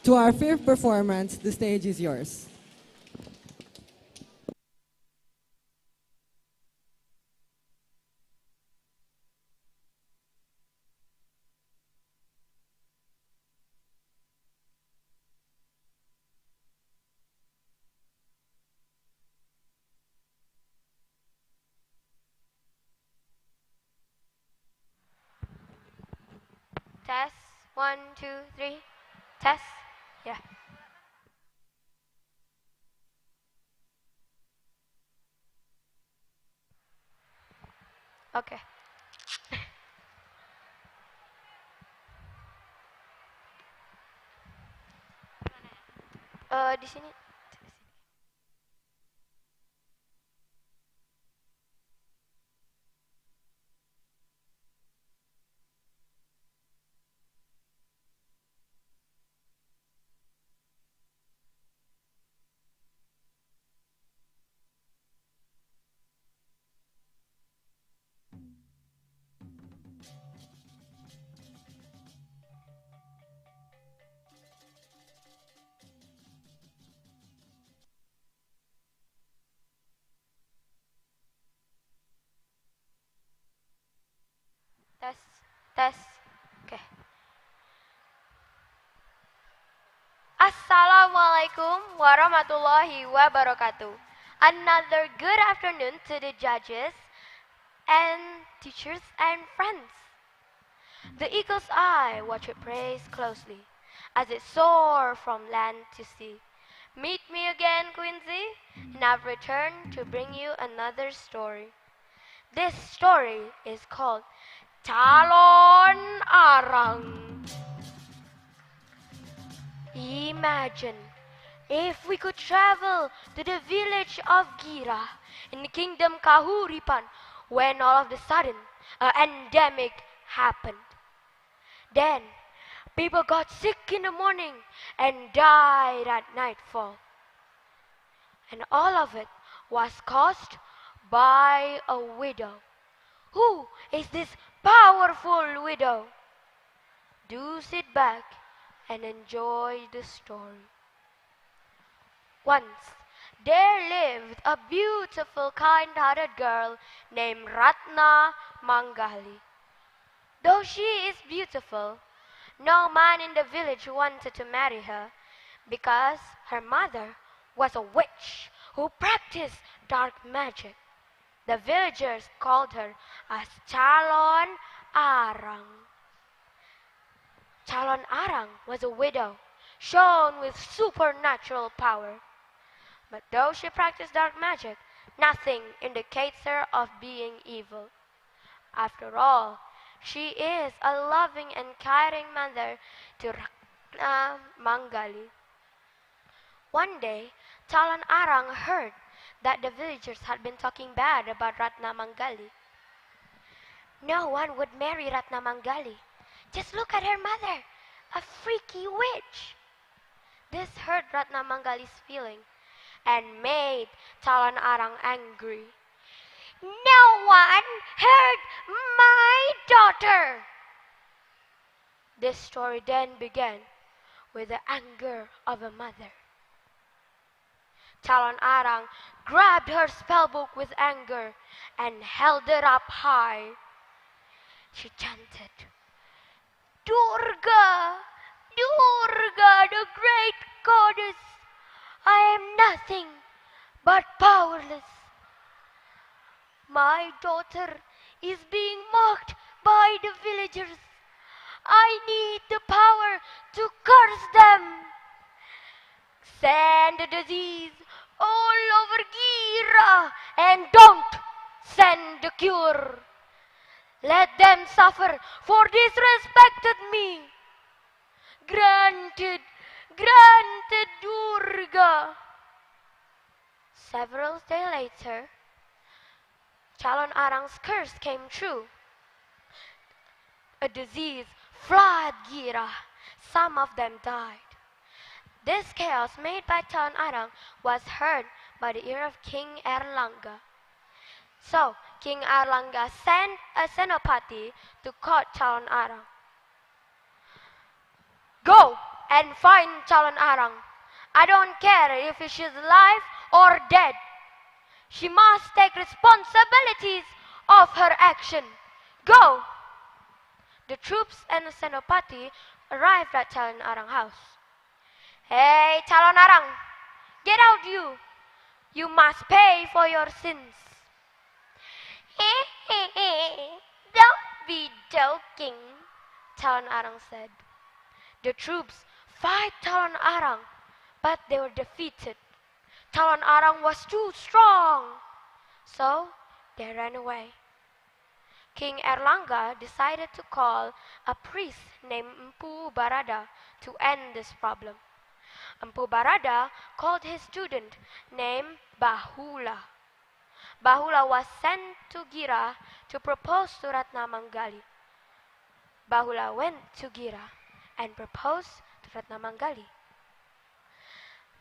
To our fifth performance, the stage is yours. Test, 1, 2, 3. Test, yeah. Okay. Di sini. Tes, tes. Oke. Assalamualaikum warahmatullahi wabarakatuh. Another good afternoon to the judges and teachers and friends. The eagle's eye watch it praise closely as it soar from land to sea. Meet me again, Quincy, and I've returned to bring you another story. This story is called Calon Arang. Imagine if we could travel to the village of Gira in the kingdom Kahuripan when all of a sudden an endemic happened. Then people got sick in the morning and died at nightfall. And all of it was caused by a widow. Who is this powerful widow? Do sit back and enjoy the story. Once there lived a beautiful, kind-hearted girl named Ratna Mangali. Though she is beautiful, no man in the village wanted to marry her because her mother was a witch who practiced dark magic. The villagers called her as Calon Arang. Calon Arang was a widow, shown with supernatural power. But though she practiced dark magic, nothing indicates her of being evil. After all, she is a loving and caring mother to Ratna Mangali. One day, Calon Arang heard that the villagers had been talking bad about Ratna Mangali. No one would marry Ratna Mangali. Just look at her mother, a freaky witch. This hurt Ratna Mangali's feeling and made Calon Arang angry. No one hurt my daughter. This story then began with the anger of a mother. Calon Arang grabbed her spellbook with anger and held it up high. She chanted, Durga, Durga, the great goddess, I am nothing but powerless. My daughter is being mocked by the villagers. I need the power to curse them. Send the disease all over Gira and don't send the cure. Let them suffer for disrespected me. Granted, granted, Durga. Several days later, Calon Arang's curse came true. A disease flooded Gira. Some of them died. This chaos made by Calon Arang was heard by the ear of King Erlangga. So, King Erlangga sent a senopati to court Calon Arang. Go and find Calon Arang. I don't care if she's alive or dead. She must take responsibilities of her action. Go! The troops and the senopati arrived at Calon Arang's house. Hey, Calon Arang, get out you! You must pay for your sins. Don't be joking, Calon Arang said. The troops fight Calon Arang, but they were defeated. Calon Arang was too strong, so they ran away. King Erlangga decided to call a priest named Empu Barada to end this problem. Empu Barada called his student named Bahula. Bahula was sent to Gira to propose to Ratna Mangali. Bahula went to Gira and proposed to Ratna Mangali.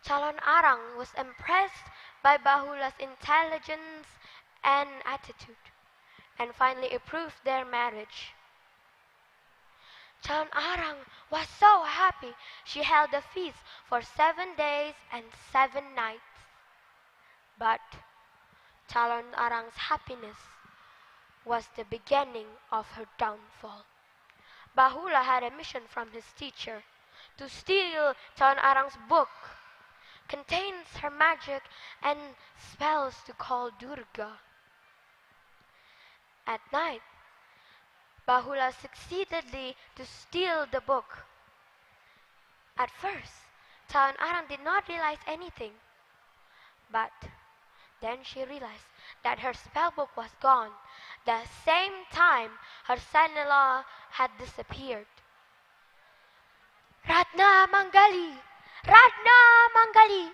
Calon Arang was impressed by Bahula's intelligence and attitude, and finally approved their marriage. Calon Arang was so happy she held a feast for 7 days and 7 nights. But Calon Arang's happiness was the beginning of her downfall. Bahula had a mission from his teacher to steal Chawan Arang's book. Contains her magic and spells to call Durga. At night, Bahula succeeded to steal the book. At first, Chawan Arang did not realize anything. But then she realized that her spellbook was gone. The same time her son-in-law had disappeared. Ratna Mangali! Ratna Mangali!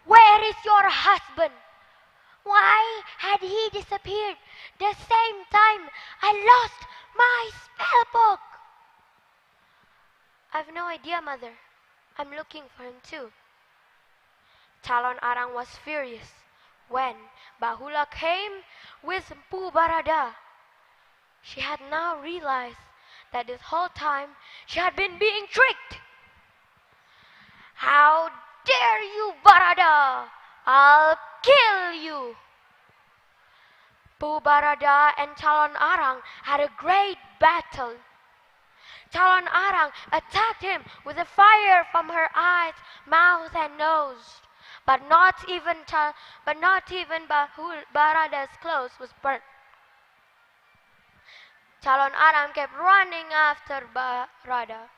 Where is your husband? Why had he disappeared the same time I lost my spellbook? I've no idea, mother. I'm looking for him too. Chawan Arang was furious when Bahula came with Mpu Barada. She had now realized that this whole time she had been being tricked. How dare you, Barada! I'll kill you! Mpu Barada and Chawan Arang had a great battle. Chawan Arang attacked him with a fire from her eyes, mouth, and nose. But not even Barada's clothes was burnt. Chawan Arang kept running after Barada.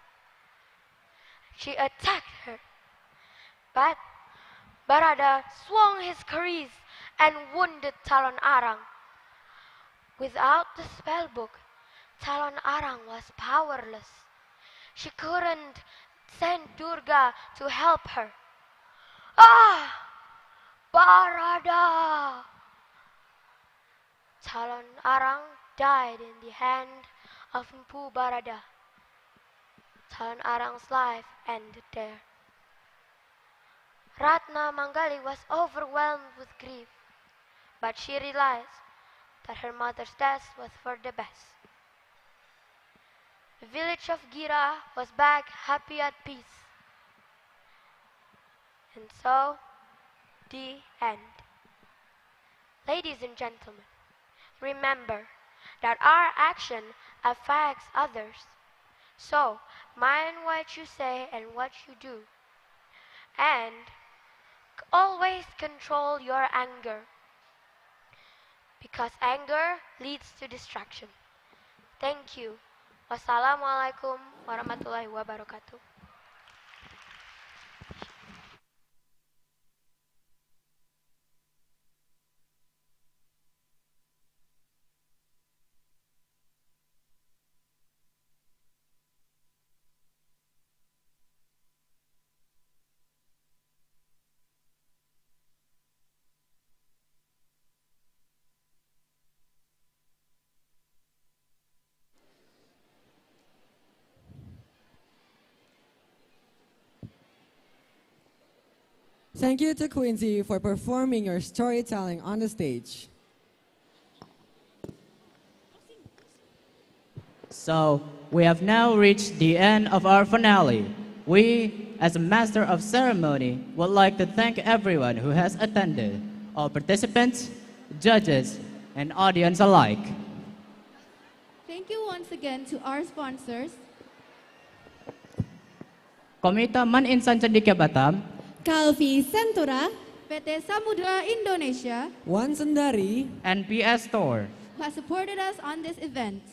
She attacked her. But Barada swung his keris and wounded Chawan Arang. Without the spellbook, Chawan Arang was powerless. She couldn't send Durga to help her. Ah! Barada! Chawan Arang died in the hand of Mpu Barada. Chawan Arang's life ended there. Ratna Mangali was overwhelmed with grief, but she realized that her mother's death was for the best. The village of Gira was back happy at peace. And so, the end. Ladies and gentlemen, remember that our action affects others. So, mind what you say and what you do. And always control your anger. Because anger leads to distraction. Thank you. Wassalamualaikum warahmatullahi wabarakatuh. Thank you to Quincy for performing your storytelling on the stage. So, we have now reached the end of our finale. We, as a master of ceremony, would like to thank everyone who has attended, all participants, judges, and audience alike. Thank you once again to our sponsors, Komite Man inSearch Cendekia Batam, Kalvi Sentura, PT Samudra Indonesia, One Sendari, and PS Store, who has supported us on this event.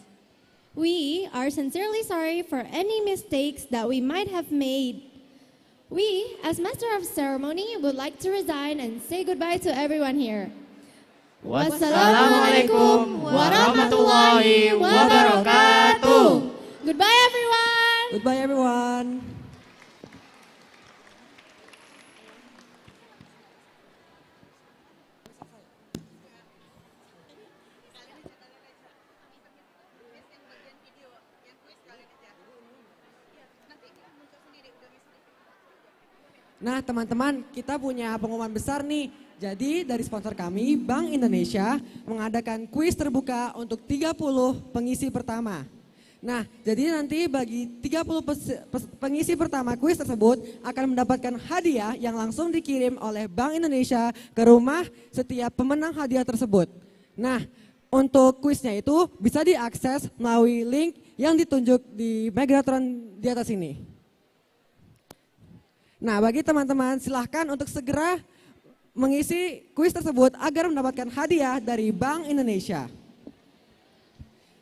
we are sincerely sorry for any mistakes that we might have made. We, as Master of Ceremony, would like to resign and say goodbye to everyone here. Wassalamualaikum warahmatullahi wabarakatuh. Goodbye, everyone. Goodbye, everyone. Nah, teman-teman, kita punya pengumuman besar nih. Jadi dari sponsor kami, Bank Indonesia mengadakan kuis terbuka untuk 30 pengisi pertama. Nah, jadi nanti bagi 30 pengisi pertama kuis tersebut akan mendapatkan hadiah yang langsung dikirim oleh Bank Indonesia ke rumah setiap pemenang hadiah tersebut. Nah, Untuk kuisnya itu bisa diakses melalui link yang ditunjuk di Megatron di atas ini. Nah, bagi teman-teman silahkan untuk segera mengisi kuis tersebut agar mendapatkan hadiah dari Bank Indonesia.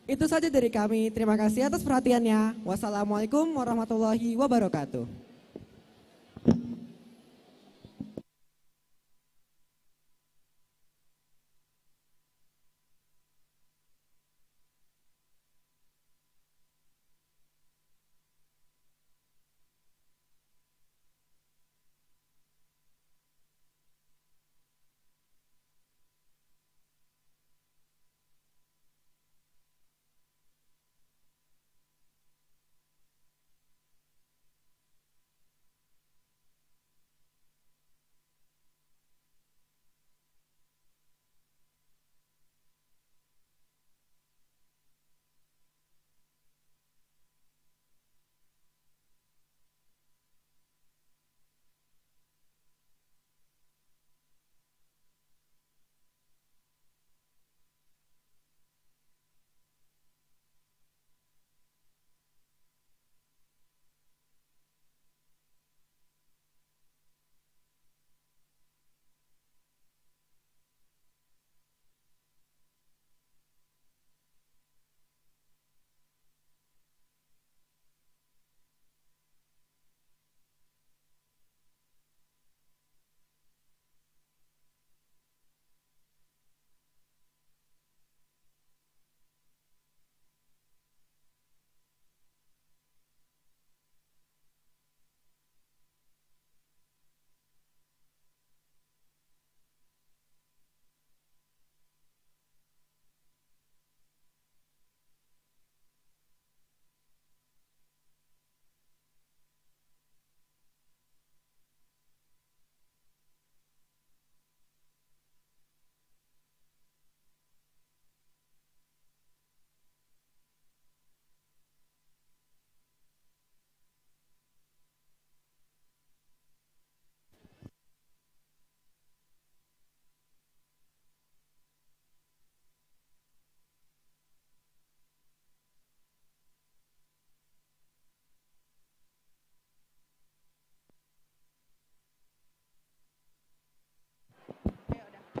Itu saja dari kami. Terima kasih atas perhatiannya. Wassalamualaikum warahmatullahi wabarakatuh.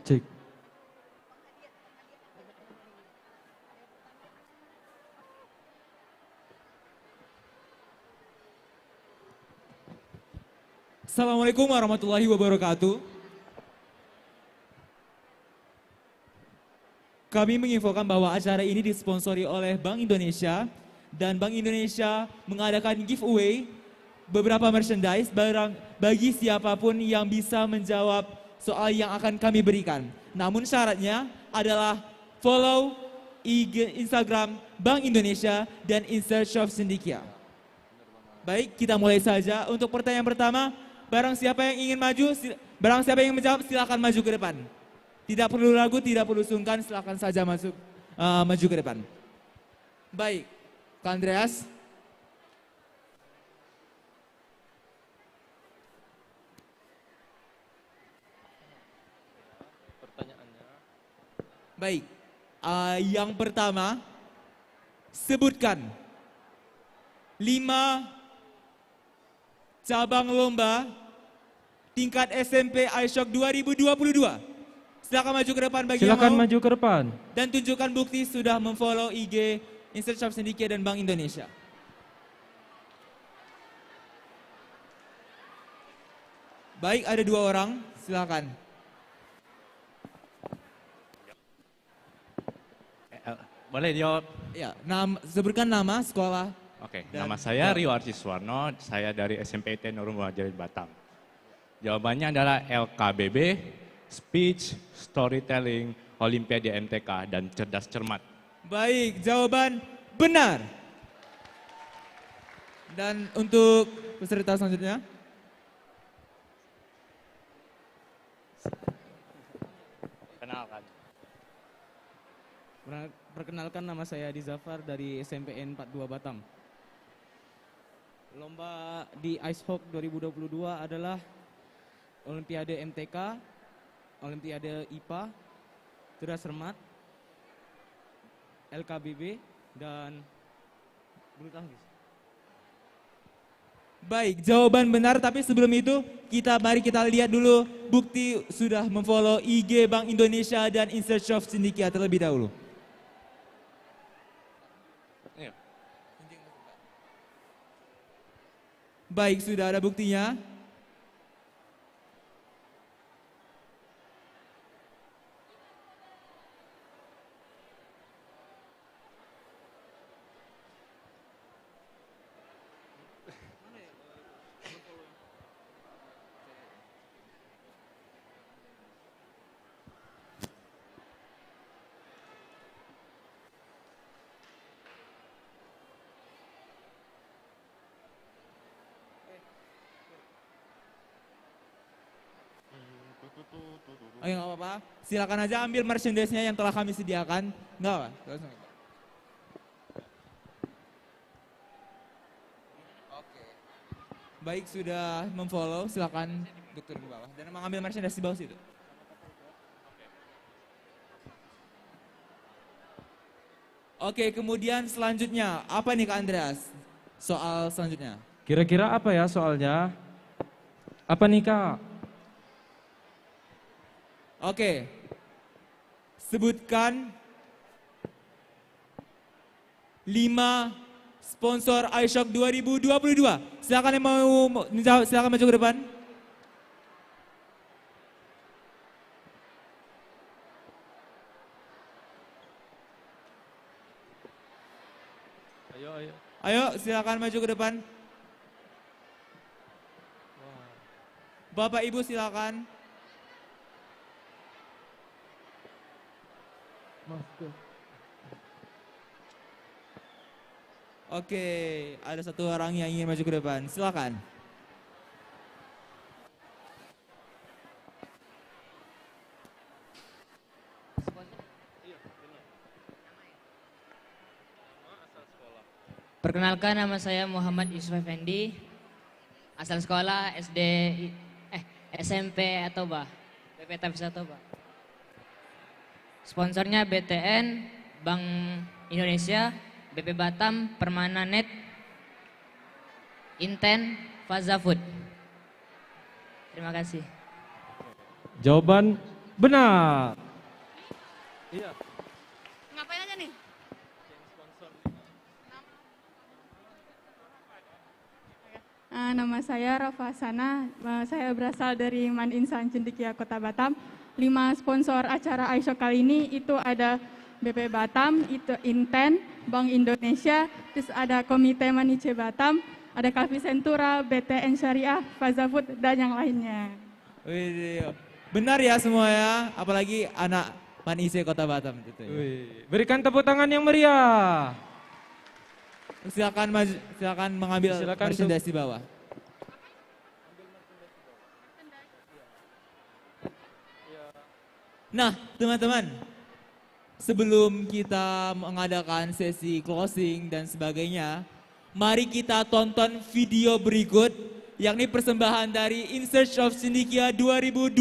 Cek. Assalamualaikum warahmatullahi wabarakatuh. Kami menginfokan bahwa acara ini disponsori oleh Bank Indonesia dan Bank Indonesia mengadakan giveaway beberapa merchandise barang bagi siapapun yang bisa menjawab soal yang akan kami berikan. Namun syaratnya adalah follow IG Instagram Bank Indonesia dan inSearch Of Cendekia. Baik, kita mulai saja. Untuk pertanyaan pertama, barang siapa yang ingin maju, barang siapa yang menjawab silakan maju ke depan. Tidak perlu ragu, tidak perlu sungkan, silakan saja maju ke depan. Baik, Kak Andreas. Baik, yang pertama, sebutkan 5 cabang lomba tingkat SMP iShock 2022. Silakan maju ke depan bagi yang mau. Silakan maju ke depan. Dan tunjukkan bukti sudah memfollow IG inSearch Of Cendekia dan Bank Indonesia. Baik, ada 2 orang, silakan. Boleh jawab? Ya, sebutkan nama, sekolah. Oke, nama saya Rio Arciswarno, saya dari SMP IT Nurul Muhajirin Batam. Jawabannya adalah LKBB, Speech, Storytelling, Olimpiade MTK, dan Cerdas Cermat. Baik, jawaban benar. Dan untuk peserta selanjutnya. Kenalkan. Perkenalkan, nama saya Adi Zafar dari SMPN 42 Batam. Lomba di Ice Hockey 2022 adalah Olimpiade MTK, Olimpiade IPA, Cerdas Cermat, LKBB, dan bulu tangkis. Baik, jawaban benar, tapi sebelum itu mari kita lihat dulu bukti sudah memfollow IG Bank Indonesia dan inSearch Of Cendekia terlebih dahulu. Baik, sudah ada buktinya. Oke, nggak apa-apa. Silakan aja ambil merchandise-nya yang telah kami sediakan. Nggak apa. Baik, sudah memfollow. Silakan dokter di bawah dan mengambil merchandise di bawah situ. Oke, kemudian selanjutnya apa nih Kak Andreas? Soal selanjutnya. Kira-kira apa ya soalnya? Apa nih Kak? Oke, sebutkan 5 sponsor iShock 2022. Silakan yang mau menjawab, silakan maju ke depan. Ayo, silakan maju ke depan. Bapak Ibu silakan. Oke, ada satu orang yang ingin maju ke depan. Silakan. Perkenalkan, nama saya Muhammad Yusuf Effendi. Asal sekolah SMP Atoba. BP Tabis Atoba. Sponsornya BTN, Bank Indonesia, BP Batam, Permananet, Inten, Faza Food. Terima kasih. Jawaban benar. Iya. Ngapain aja nih? Nama saya Rafa Sana, saya berasal dari inSearch Cendekia Kota Batam. 5 sponsor acara iShock kali ini itu ada BP Batam, itu Inten, Bank Indonesia, terus ada Komite Manice Batam, ada Cafe Centura, BTN Syariah, Faza Food, dan yang lainnya. Benar ya semua ya, apalagi anak Manice Kota Batam. Gitu ya. Berikan tepuk tangan yang meriah. Silakan mengambil merchandise di bawah. Nah, teman-teman, sebelum kita mengadakan sesi closing dan sebagainya, mari kita tonton video berikut, yakni persembahan dari inSearch Of Cendekia 2022.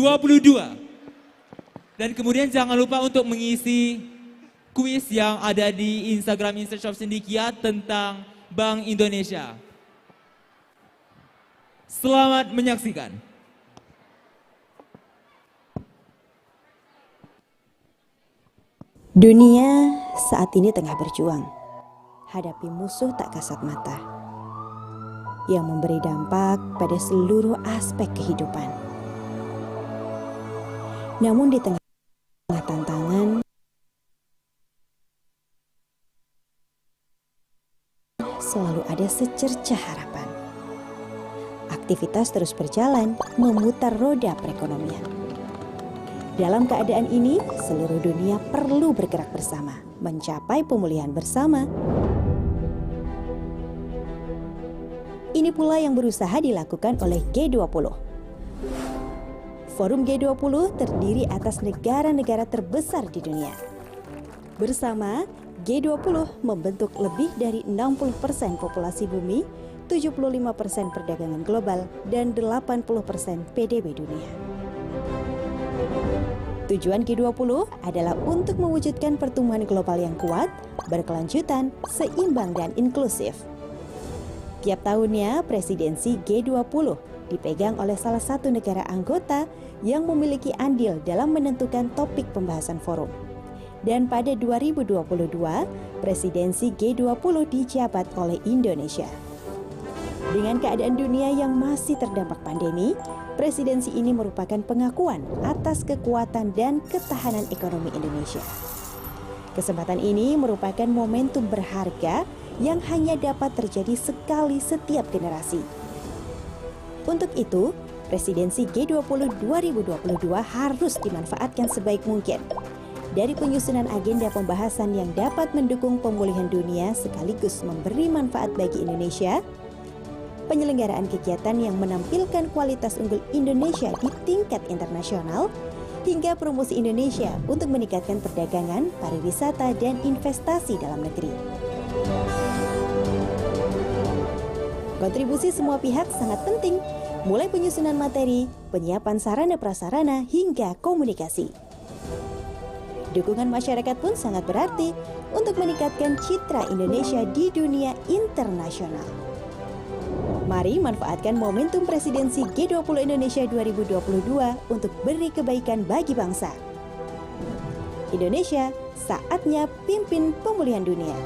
Dan kemudian jangan lupa untuk mengisi kuis yang ada di Instagram inSearch Of Cendekia tentang Bank Indonesia. Selamat menyaksikan. Dunia saat ini tengah berjuang, hadapi musuh tak kasat mata, yang memberi dampak pada seluruh aspek kehidupan. Namun di tengah tantangan, selalu ada secercah harapan. Aktivitas terus berjalan, memutar roda perekonomian. Dalam keadaan ini, seluruh dunia perlu bergerak bersama, mencapai pemulihan bersama. Ini pula yang berusaha dilakukan oleh G20. Forum G20 terdiri atas negara-negara terbesar di dunia. Bersama, G20 membentuk lebih dari 60% populasi bumi, 75% perdagangan global, dan 80% PDB dunia. Tujuan G20 adalah untuk mewujudkan pertumbuhan global yang kuat, berkelanjutan, seimbang, dan inklusif. Tiap tahunnya, presidensi G20 dipegang oleh salah satu negara anggota yang memiliki andil dalam menentukan topik pembahasan forum. Dan pada 2022, presidensi G20 dijabat oleh Indonesia. Dengan keadaan dunia yang masih terdampak pandemi, presidensi ini merupakan pengakuan atas kekuatan dan ketahanan ekonomi Indonesia. Kesempatan ini merupakan momentum berharga yang hanya dapat terjadi sekali setiap generasi. Untuk itu, presidensi G20 2022 harus dimanfaatkan sebaik mungkin. Dari penyusunan agenda pembahasan yang dapat mendukung pemulihan dunia sekaligus memberi manfaat bagi Indonesia, penyelenggaraan kegiatan yang menampilkan kualitas unggul Indonesia di tingkat internasional, hingga promosi Indonesia untuk meningkatkan perdagangan, pariwisata, dan investasi dalam negeri. Kontribusi semua pihak sangat penting, mulai penyusunan materi, penyiapan sarana prasarana, hingga komunikasi. Dukungan masyarakat pun sangat berarti untuk meningkatkan citra Indonesia di dunia internasional. Mari manfaatkan momentum presidensi G20 Indonesia 2022 untuk beri kebaikan bagi bangsa. Indonesia, saatnya pimpin pemulihan dunia.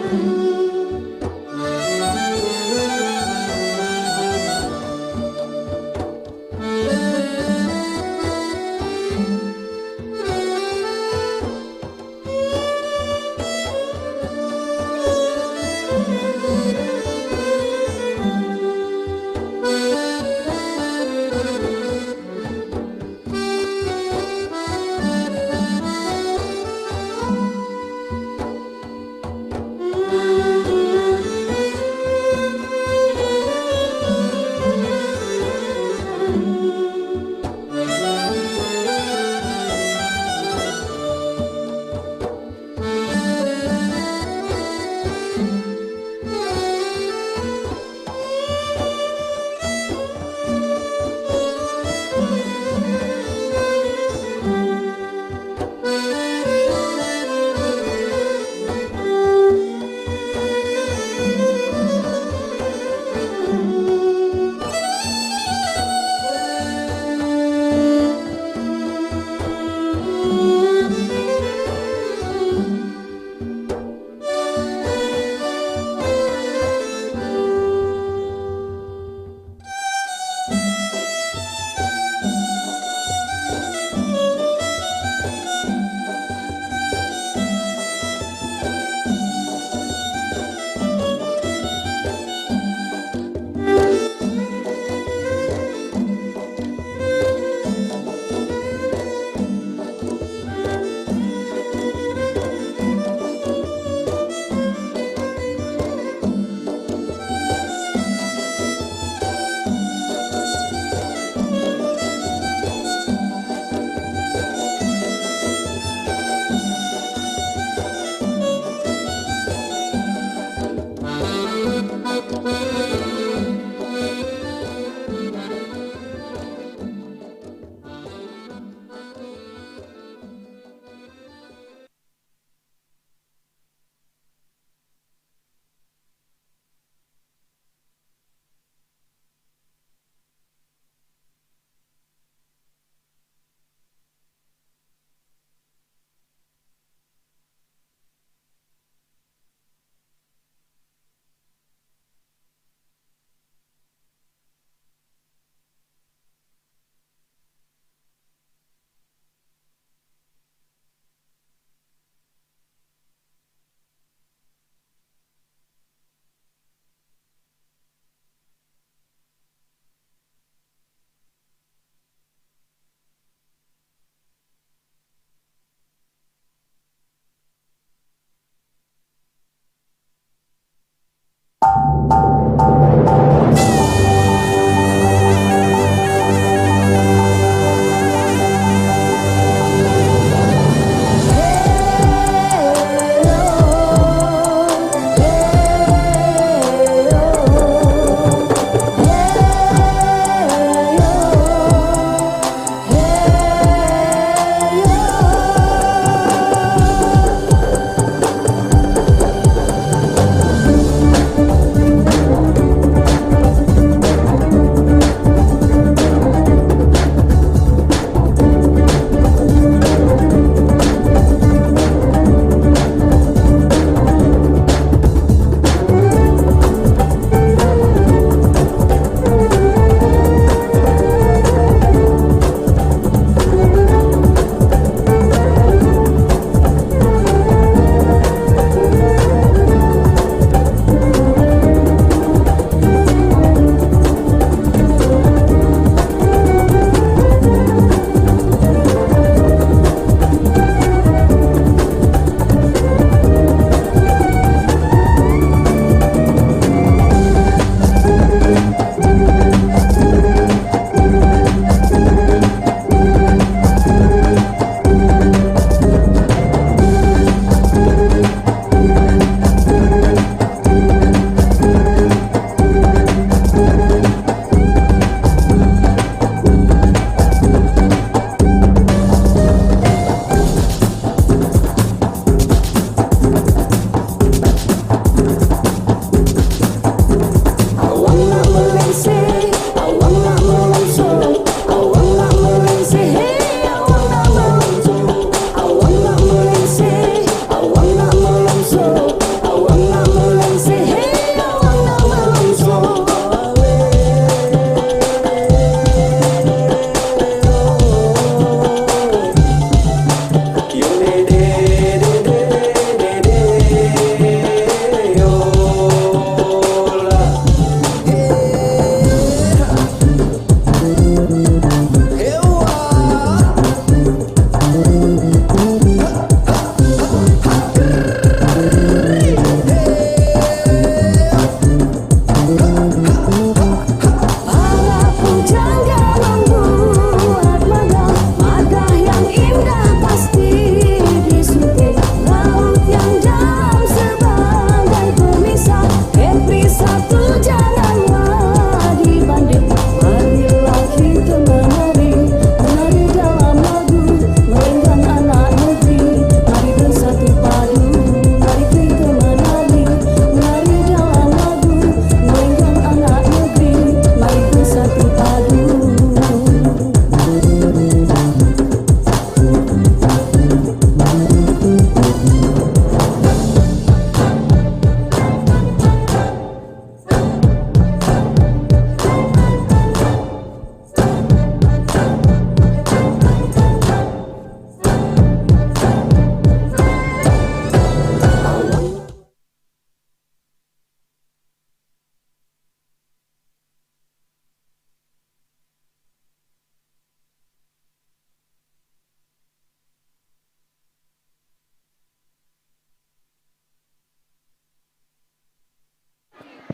Thank you.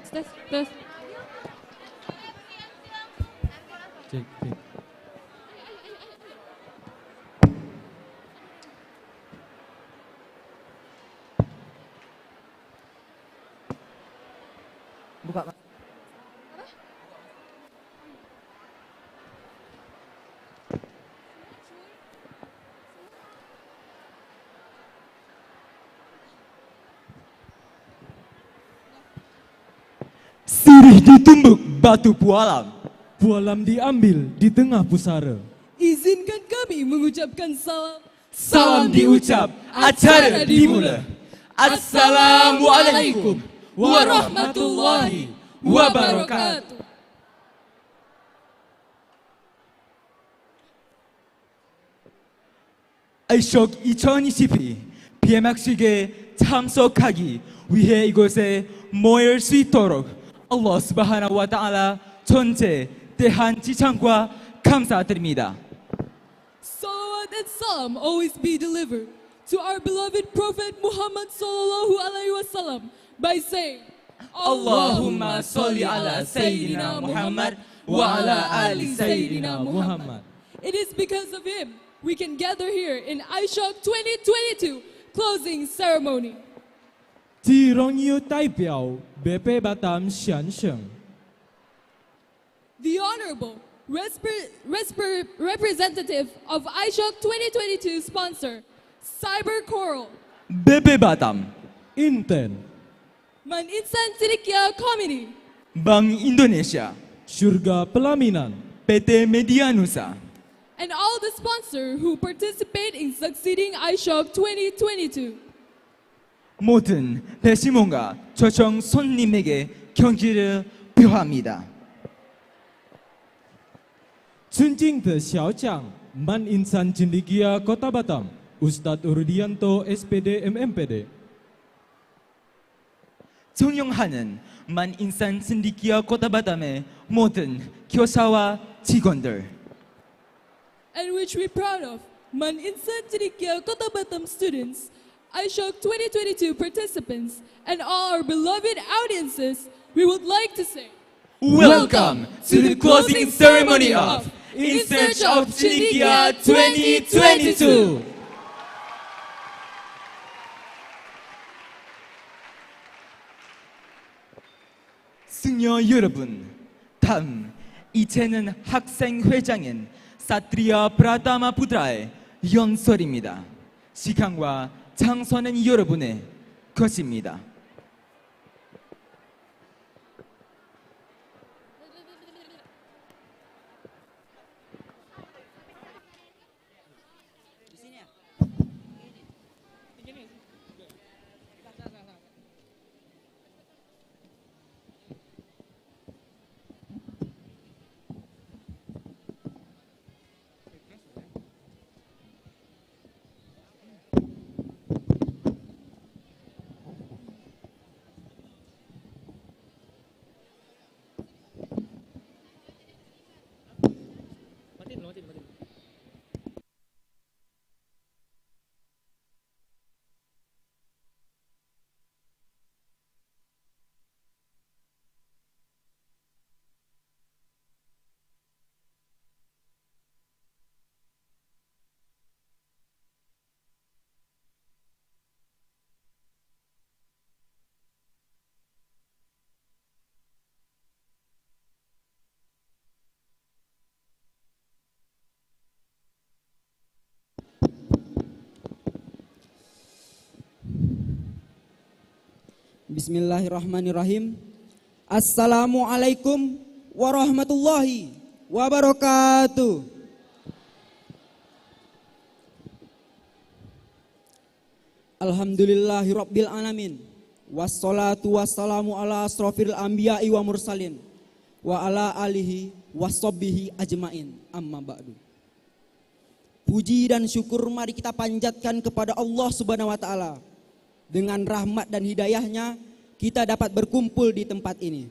Tes. Cek. Buka. Sirih ditumbuk batu pualam. Pualam diambil di tengah pusara. Izinkan kami mengucapkan salam. Salam diucap, acara dimulai. Assalamualaikum warahmatullahi wabarakatuh. 아이쇼 2022 폐막식에 참석하기 위해 이곳에 모일 수 있도록 Allah Subhanahu wa Ta'ala 전체 대한지창과 감사드립니다. Salawat and salam always be delivered to our beloved Prophet Muhammad sallallahu alaihi wasallam by saying, Allahumma salli ala Sayyidina Muhammad wa ala ali Sayyidina Muhammad. It is because of him we can gather here in iShock 2022 closing ceremony. 既荣誉代表北北Batam 先生 The Honorable Representative of iShock 2022 sponsor, Cyber Coral, Bebe Batam, Inten, Man Insan Cendekia Committee, Bank Indonesia, Surga Pelaminan, PT Media Nusa, and all the sponsors who participate in succeeding iShock 2022. 모든 배심원과 초청 손님에게 경기를 표합니다. 尊敬的校长 Man Insan Cendekia Kota Batam, Ustadz Urdianto SPD MMPD. 존경하는 Man Insan Cendekia Kota Batam의 모든 교사와 직원들. And which we proud of, Man Insan Cendekia Kota Batam students, iShock 2022 participants, and all our beloved audiences, we would like to say, Welcome to the closing ceremony of inSearch of Cendekia 2022. 승려 여러분, 다음 이제는 학생회장인 사트리아 브라타마 부드라의 연설입니다. 시간과 장소는 여러분의 것입니다. Bismillahirrahmanirrahim. Assalamualaikum warahmatullahi wabarakatuh. Alhamdulillahi rabbil alamin. Wassalatu wassalamu ala asrofil anbiya'i wa mursalin wa ala alihi wassobbihi ajmain, amma ba'du. Puji dan syukur mari kita panjatkan kepada Allah Subhanahu wa Ta'ala. Dengan rahmat dan hidayahnya kita dapat berkumpul di tempat ini.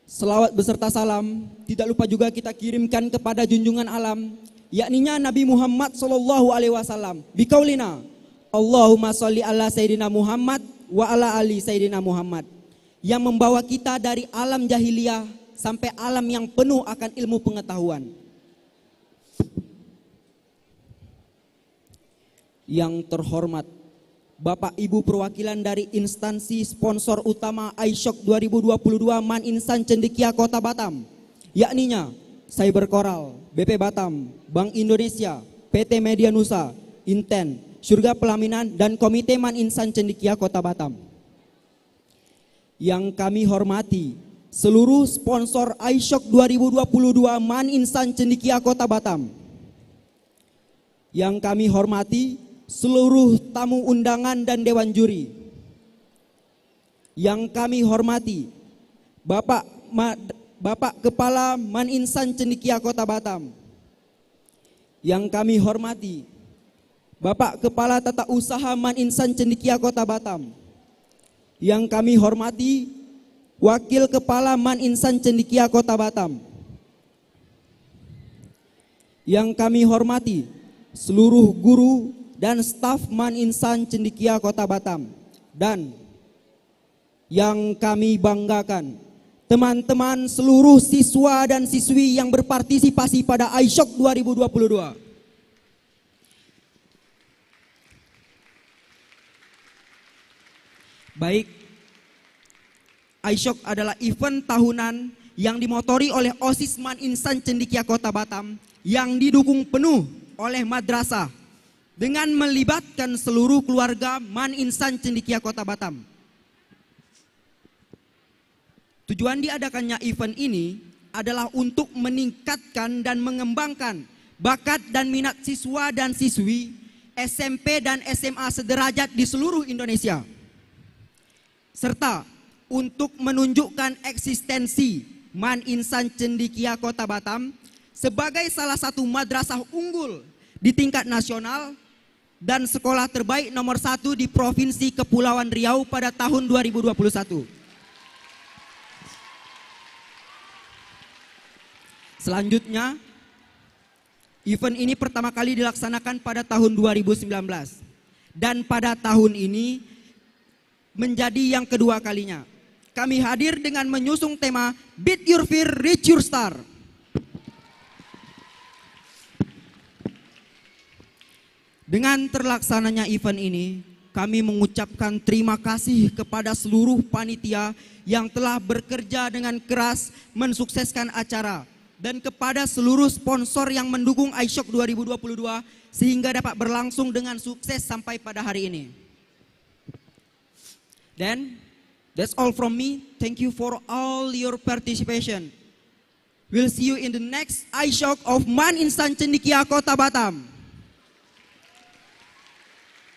Selawat beserta salam tidak lupa juga kita kirimkan kepada junjungan alam, yakninya Nabi Muhammad sallallahu alaihi wasallam. Biqaulina Allahumma sholli ala Sayyidina Muhammad wa ala ali Sayyidina Muhammad yang membawa kita dari alam jahiliyah sampai alam yang penuh akan ilmu pengetahuan. Yang terhormat Bapak Ibu perwakilan dari instansi sponsor utama iShock 2022 Man Insan Cendekia Kota Batam, yakninya Cyber Coral, BP Batam, Bank Indonesia, PT Media Nusa, Inten, Surga Pelaminan, dan Komite Man Insan Cendekia Kota Batam. Yang kami hormati seluruh sponsor iShock 2022 Man Insan Cendekia Kota Batam. Yang kami hormati seluruh tamu undangan dan dewan juri. Yang kami hormati Bapak Kepala Man Insan Cendekia Kota Batam. Yang kami hormati Bapak Kepala Tata Usaha Man Insan Cendekia Kota Batam. Yang kami hormati Wakil Kepala Man Insan Cendekia Kota Batam. Yang kami hormati seluruh guru dan staf Man Insan Cendekia Kota Batam. Dan yang kami banggakan, teman-teman seluruh siswa dan siswi yang berpartisipasi pada iShock 2022. Baik, iShock adalah event tahunan yang dimotori oleh OSIS Man Insan Cendekia Kota Batam yang didukung penuh oleh madrasah dengan melibatkan seluruh keluarga Man Insan Cendekia Kota Batam. Tujuan diadakannya event ini adalah untuk meningkatkan dan mengembangkan bakat dan minat siswa dan siswi SMP dan SMA sederajat di seluruh Indonesia, serta untuk menunjukkan eksistensi Man Insan Cendekia Kota Batam sebagai salah satu madrasah unggul di tingkat nasional dan sekolah terbaik nomor 1 di Provinsi Kepulauan Riau pada tahun 2021. Selanjutnya, event ini pertama kali dilaksanakan pada tahun 2019 dan pada tahun ini menjadi yang kedua kalinya. Kami hadir dengan menyusung tema Beat Your Fear, Reach Your Star. Dengan terlaksananya event ini, kami mengucapkan terima kasih kepada seluruh panitia yang telah bekerja dengan keras mensukseskan acara dan kepada seluruh sponsor yang mendukung iShock 2022 sehingga dapat berlangsung dengan sukses sampai pada hari ini. Then, that's all from me. Thank you for all your participation. We'll see you in the next iShock of Man Insan Cendekia Kota Batam.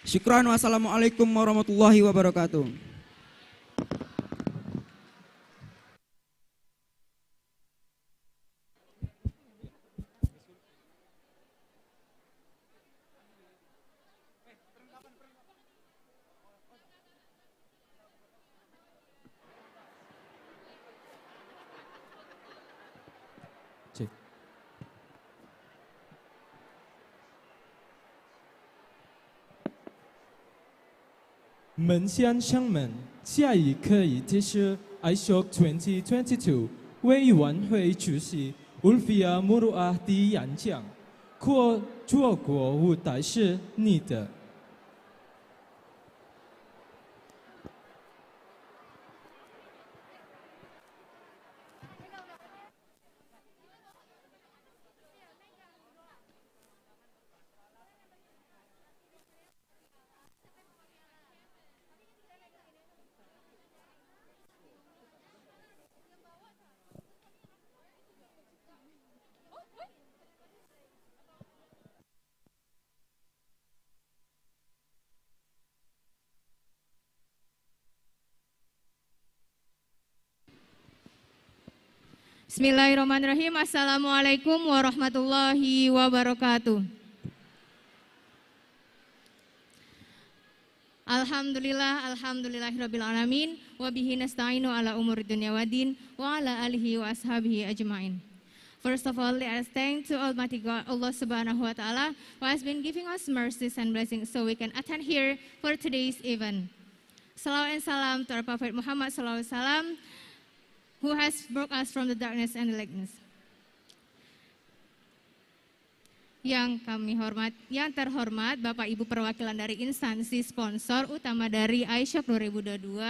Syukran, wassalamualaikum warahmatullahi wabarakatuh. Cek. Men相乡们，下一课已结束 iShock 2022委员会主席 Ulfia Muruah 的演讲，做国务大事你的。Bismillahirrahmanirrahim. Assalamualaikum warahmatullahi wabarakatuh. Alhamdulillahirabbil alamin wa bihi nasta'inu ala umuri dunya waddin wa ala alihi wa ashabihi ajmain. First of all, let us thank to Almighty God, Allah Subhanahu wa Ta'ala, who has been giving us mercies and blessings so we can attend here for today's event. Salawat and salam to our Prophet Muhammad sallallahu alaihi wasallam, who has brought us from the darkness and the likeness. Yang terhormat Bapak Ibu perwakilan dari instansi sponsor utama dari iShop 2022,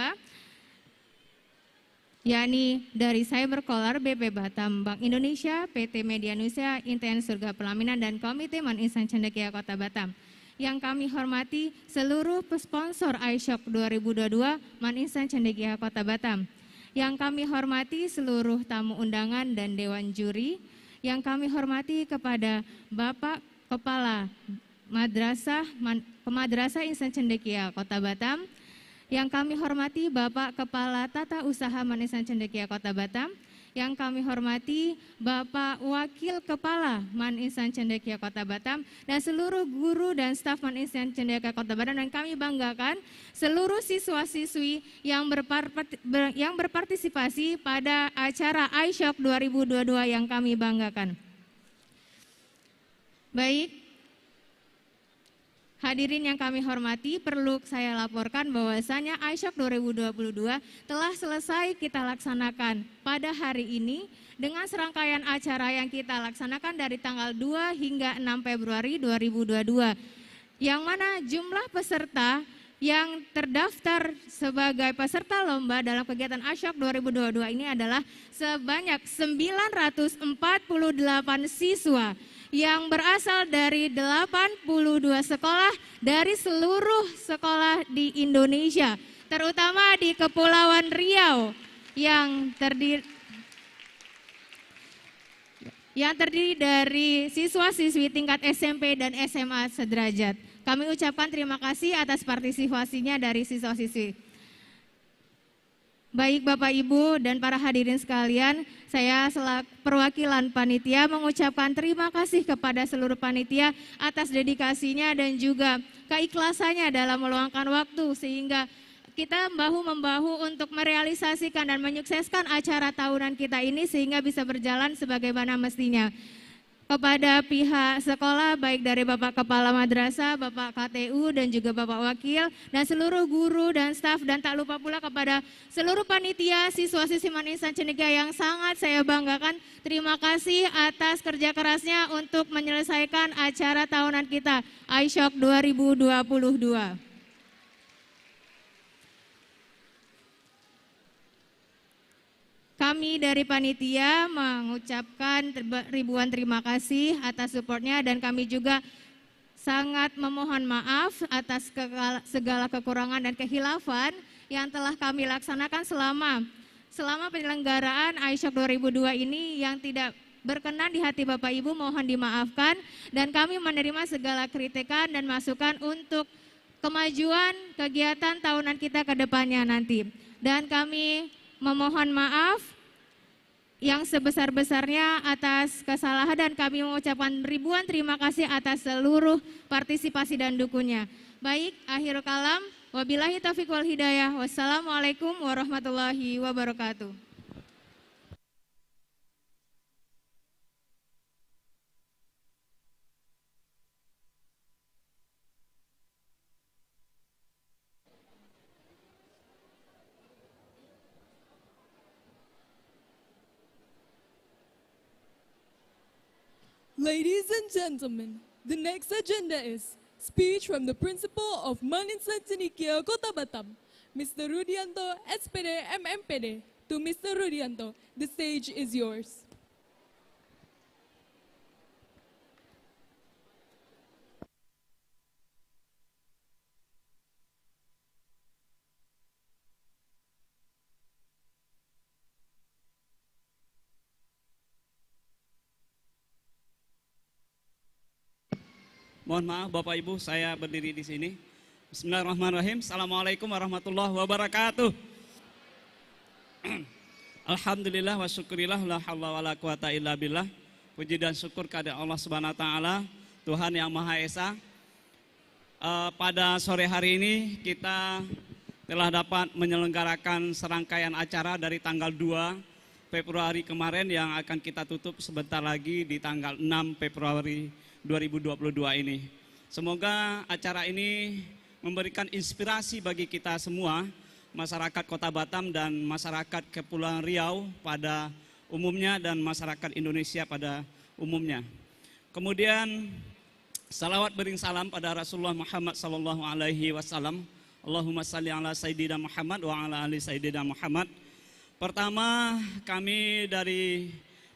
yakni dari Cybercollar BP Batam, Bank Indonesia, PT Media Nusa, Inten Surga Pelaminan, dan Komite Man inSearch Cendekia Kota Batam. Yang kami hormati seluruh sponsor iShop 2022 Man inSearch Cendekia Kota Batam. Yang kami hormati seluruh tamu undangan dan dewan juri. Yang kami hormati kepada Bapak Kepala Madrasah inSearch Cendekia Kota Batam. Yang kami hormati Bapak Kepala Tata Usaha Man inSearch Cendekia Kota Batam. Yang kami hormati Bapak Wakil Kepala Man inSearch Cendekia Kota Batam dan seluruh guru dan staf Man inSearch Cendekia Kota Batam, dan kami banggakan seluruh siswa-siswi yang berpartisipasi pada acara iShop 2022 yang kami banggakan. Baik, hadirin yang kami hormati, perlu saya laporkan bahwasanya iShop 2022 telah selesai kita laksanakan pada hari ini dengan serangkaian acara yang kita laksanakan dari tanggal 2 hingga 6 Februari 2022. Yang mana jumlah peserta yang terdaftar sebagai peserta lomba dalam kegiatan iShop 2022 ini adalah sebanyak 948 siswa yang berasal dari 82 sekolah dari seluruh sekolah di Indonesia, terutama di Kepulauan Riau yang terdiri dari siswa-siswi tingkat SMP dan SMA sederajat. Kami ucapkan terima kasih atas partisipasinya dari siswa-siswi. Baik Bapak Ibu dan para hadirin sekalian, saya selaku perwakilan panitia mengucapkan terima kasih kepada seluruh panitia atas dedikasinya dan juga keikhlasannya dalam meluangkan waktu sehingga kita bahu-membahu untuk merealisasikan dan menyukseskan acara tahunan kita ini sehingga bisa berjalan sebagaimana mestinya. Kepada pihak sekolah, baik dari Bapak Kepala Madrasah, Bapak KTU, dan juga Bapak Wakil, dan seluruh guru dan staf, dan tak lupa pula kepada seluruh panitia, siswa-siswi Man inSearch Cendekia yang sangat saya banggakan. Terima kasih atas kerja kerasnya untuk menyelesaikan acara tahunan kita, iShop 2022. Kami dari panitia mengucapkan ribuan terima kasih atas supportnya dan kami juga sangat memohon maaf atas segala kekurangan dan kehilafan yang telah kami laksanakan selama penyelenggaraan iShop 2002 ini yang tidak berkenan di hati Bapak Ibu, mohon dimaafkan, dan kami menerima segala kritikan dan masukan untuk kemajuan kegiatan tahunan kita ke depannya nanti. Dan kami memohon maaf yang sebesar-besarnya atas kesalahan dan kami mengucapkan ribuan terima kasih atas seluruh partisipasi dan dukungannya. Baik, akhir kalam, wabillahi taufiq wal hidayah. Wassalamualaikum warahmatullahi wabarakatuh. Ladies and gentlemen, the next agenda is speech from the Principal of Man inSearch Cendekia Kota Batam, Mr. Rudianto, SPD, MMPD. To Mr. Rudianto, the stage is yours. Mohon maaf Bapak Ibu, saya berdiri di sini. Bismillahirrahmanirrahim. Assalamualaikum warahmatullahi wabarakatuh. Alhamdulillah wa syukurillah la haula wa la quwata illa billah. Puji dan syukur kepada Allah Subhanahu wa taala, Tuhan yang Maha Esa. Pada sore hari ini kita telah dapat menyelenggarakan serangkaian acara dari tanggal 2 Februari kemarin yang akan kita tutup sebentar lagi di tanggal 6 Februari 2022 ini. Semoga acara ini memberikan inspirasi bagi kita semua, masyarakat Kota Batam dan masyarakat Kepulauan Riau pada umumnya dan masyarakat Indonesia pada umumnya. Kemudian salawat bering salam pada Rasulullah Muhammad sallallahu alaihi wasallam. Allahumma salli ala sayyidina Muhammad wa ala ali sayyidina Muhammad. Pertama, kami dari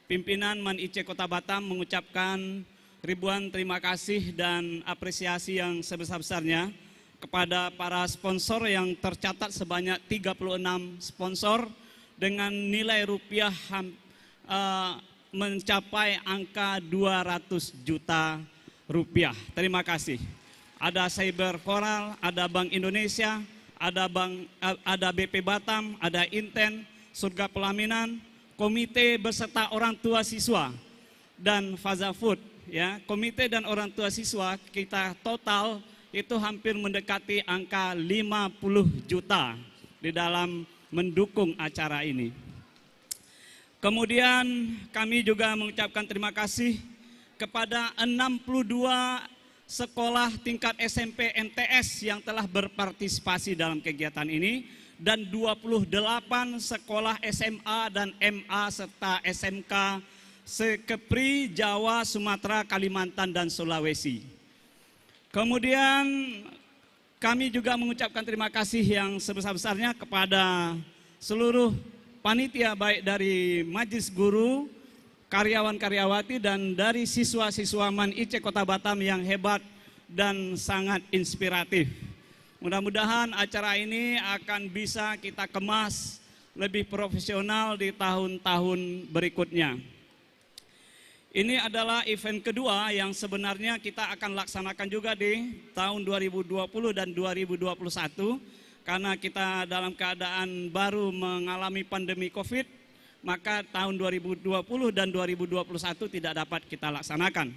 pimpinan Man IC Kota Batam mengucapkan ribuan terima kasih dan apresiasi yang sebesar-besarnya kepada para sponsor yang tercatat sebanyak 36 sponsor dengan nilai rupiah mencapai angka 200 juta rupiah. Terima kasih. Ada Cyber Coral, ada Bank Indonesia, ada BP Batam, ada Inten, Surga Pelaminan, komite beserta orang tua siswa dan Faza Food, ya. Komite dan orang tua siswa kita total itu hampir mendekati angka 50 juta di dalam mendukung acara ini. Kemudian kami juga mengucapkan terima kasih kepada 62 sekolah tingkat SMP MTS yang telah berpartisipasi dalam kegiatan ini dan 28 sekolah SMA dan MA serta SMK se-Kepri, Jawa, Sumatera, Kalimantan, dan Sulawesi. Kemudian kami juga mengucapkan terima kasih yang sebesar-besarnya kepada seluruh panitia baik dari Majelis Guru, karyawan-karyawati dan dari siswa-siswa Man IC Kota Batam yang hebat dan sangat inspiratif. Mudah-mudahan acara ini akan bisa kita kemas lebih profesional di tahun-tahun berikutnya. Ini adalah event kedua yang sebenarnya kita akan laksanakan juga di tahun 2020 dan 2021 karena kita dalam keadaan baru mengalami pandemi COVID, maka tahun 2020 dan 2021 tidak dapat kita laksanakan.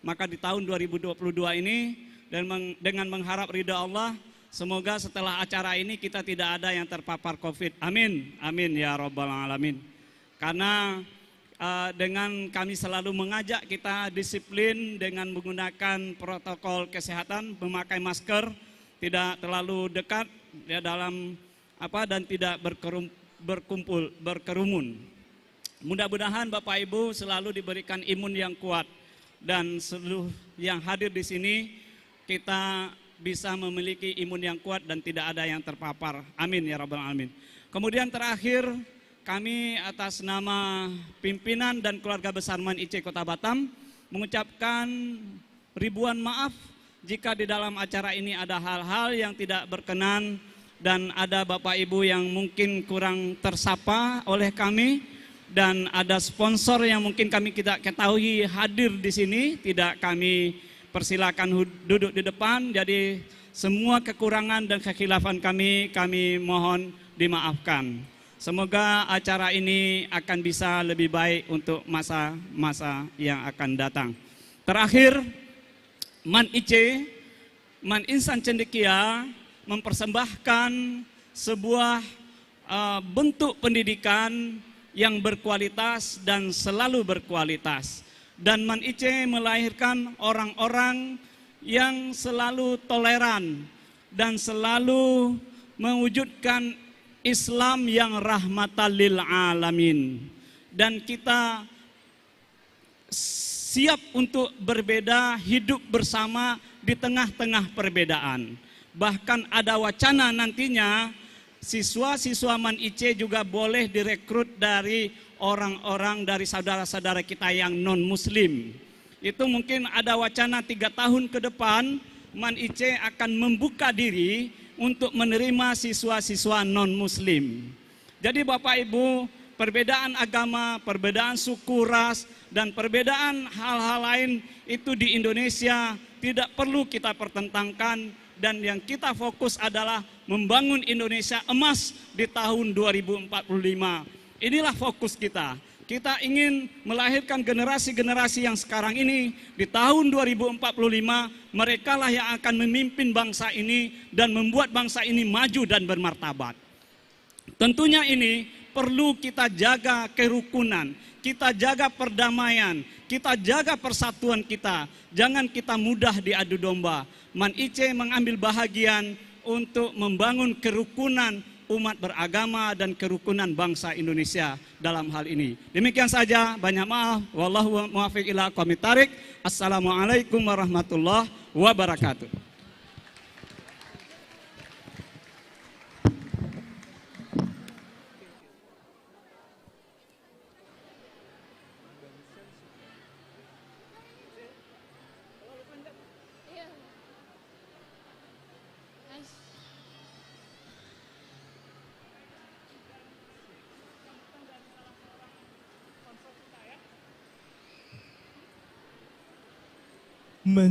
Maka di tahun 2022 ini dan dengan mengharap ridha Allah, semoga setelah acara ini kita tidak ada yang terpapar COVID. Amin, amin ya rabbal alamin. Karena dengan kami selalu mengajak kita disiplin dengan menggunakan protokol kesehatan, memakai masker, tidak terlalu dekat ya dalam dan tidak berkerumun. Mudah-mudahan Bapak Ibu selalu diberikan imun yang kuat dan seluruh yang hadir di sini kita bisa memiliki imun yang kuat dan tidak ada yang terpapar. Amin ya rabbal alamin. Kemudian terakhir, kami atas nama pimpinan dan keluarga besar Man IC Kota Batam mengucapkan ribuan maaf jika di dalam acara ini ada hal-hal yang tidak berkenan dan ada Bapak Ibu yang mungkin kurang tersapa oleh kami dan ada sponsor yang mungkin kami tidak ketahui hadir di sini, tidak kami persilakan duduk di depan. Jadi semua kekurangan dan kekhilafan kami mohon dimaafkan. Semoga acara ini akan bisa lebih baik untuk masa-masa yang akan datang. Terakhir, Man IC, Man inSearch Cendekia mempersembahkan sebuah bentuk pendidikan yang berkualitas dan selalu berkualitas. Dan Man IC melahirkan orang-orang yang selalu toleran dan selalu mewujudkan Islam yang rahmatan lil alamin. Dan kita siap untuk berbeda, hidup bersama di tengah-tengah perbedaan. Bahkan ada wacana nantinya siswa-siswa Man IC juga boleh direkrut dari orang-orang dari saudara-saudara kita yang non-muslim. Itu mungkin ada wacana 3 tahun ke depan Man IC akan membuka diri untuk menerima siswa-siswa non-muslim. Jadi Bapak Ibu, perbedaan agama, perbedaan suku, ras, dan perbedaan hal-hal lain itu di Indonesia tidak perlu kita pertentangkan dan yang kita fokus adalah membangun Indonesia emas di tahun 2045. Inilah fokus kita. Kita ingin melahirkan generasi-generasi yang sekarang ini di tahun 2045, mereka lah yang akan memimpin bangsa ini dan membuat bangsa ini maju dan bermartabat. Tentunya ini perlu kita jaga kerukunan, kita jaga perdamaian, kita jaga persatuan kita. Jangan kita mudah diadu domba. Man Ice mengambil bahagian untuk membangun kerukunan umat beragama dan kerukunan bangsa Indonesia dalam hal ini. Demikian saja, banyak maaf. Wallahu muwaffiq ila aqwamit thariq. Assalamualaikum warahmatullahi wabarakatuh.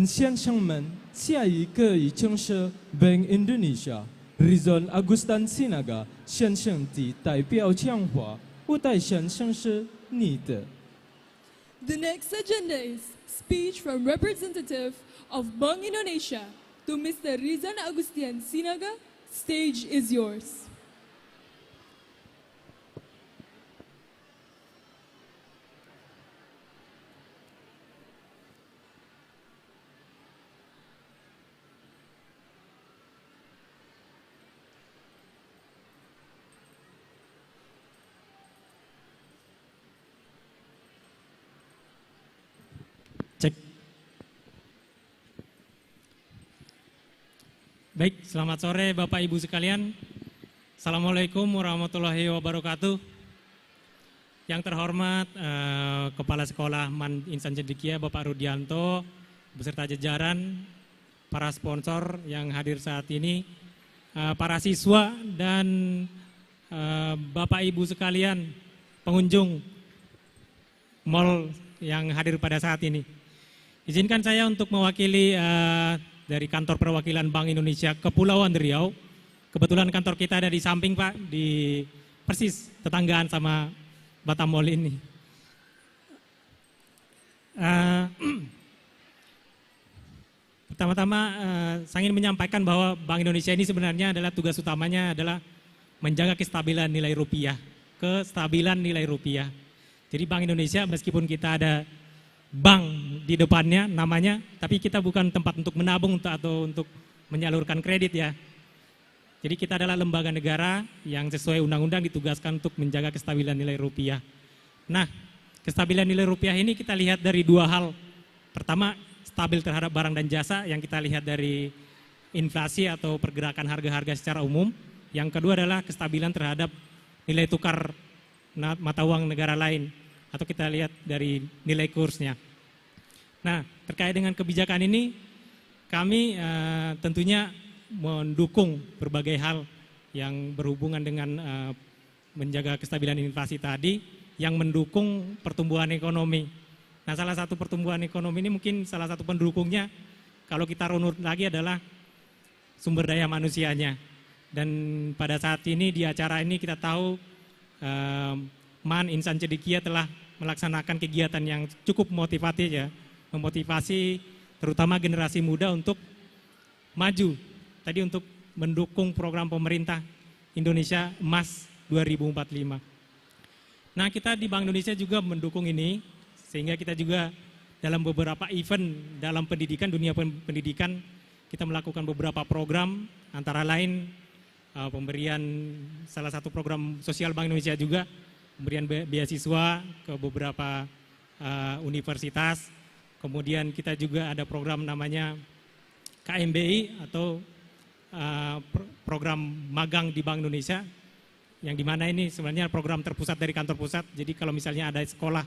先生们，下一个已经是 Bank Indonesia Rizal Agustin Sinaga 先生的代表讲话，我代先生是你的。The next agenda is speech from representative of Bank Indonesia to Mr. Rizal Agustin Sinaga. Stage is yours. Cek. Baik, selamat sore Bapak Ibu sekalian. Assalamualaikum warahmatullahi wabarakatuh. Yang terhormat Kepala Sekolah Man inSearch Cendekia Bapak Rudianto, beserta jajaran, para sponsor yang hadir saat ini, para siswa dan Bapak Ibu sekalian, pengunjung mall yang hadir pada saat ini. Izinkan saya untuk mewakili dari kantor perwakilan Bank Indonesia Kepulauan Riau. Kebetulan kantor kita ada di samping Pak, di persis tetanggaan sama Batam Mall ini. Pertama-tama saya ingin menyampaikan bahwa Bank Indonesia ini sebenarnya adalah tugas utamanya adalah menjaga kestabilan nilai rupiah. Kestabilan nilai rupiah. Jadi Bank Indonesia meskipun kita ada bank di depannya namanya, tapi kita bukan tempat untuk menabung atau untuk menyalurkan kredit ya. Jadi kita adalah lembaga negara yang sesuai undang-undang ditugaskan untuk menjaga kestabilan nilai rupiah. Nah, kestabilan nilai rupiah ini kita lihat dari dua hal. Pertama, stabil terhadap barang dan jasa yang kita lihat dari inflasi atau pergerakan harga-harga secara umum. Yang kedua adalah kestabilan terhadap nilai tukar mata uang negara lain, atau kita lihat dari nilai kursnya. Nah, terkait dengan kebijakan ini, kami tentunya mendukung berbagai hal yang berhubungan dengan menjaga kestabilan inflasi tadi, yang mendukung pertumbuhan ekonomi. Nah, salah satu pertumbuhan ekonomi ini mungkin salah satu pendukungnya, kalau kita runut lagi adalah sumber daya manusianya. Dan pada saat ini di acara ini kita tahu Man inSearch Cendekia telah melaksanakan kegiatan yang cukup motivatif ya, memotivasi terutama generasi muda untuk maju, tadi untuk mendukung program pemerintah Indonesia Emas 2045. Nah, kita di Bank Indonesia juga mendukung ini, sehingga kita juga dalam beberapa event dalam pendidikan, dunia pendidikan, kita melakukan beberapa program, antara lain pemberian salah satu program sosial Bank Indonesia juga, pemberian beasiswa ke beberapa universitas. Kemudian kita juga ada program namanya KMBI atau program magang di Bank Indonesia, yang dimana ini sebenarnya program terpusat dari kantor pusat. Jadi kalau misalnya ada sekolah,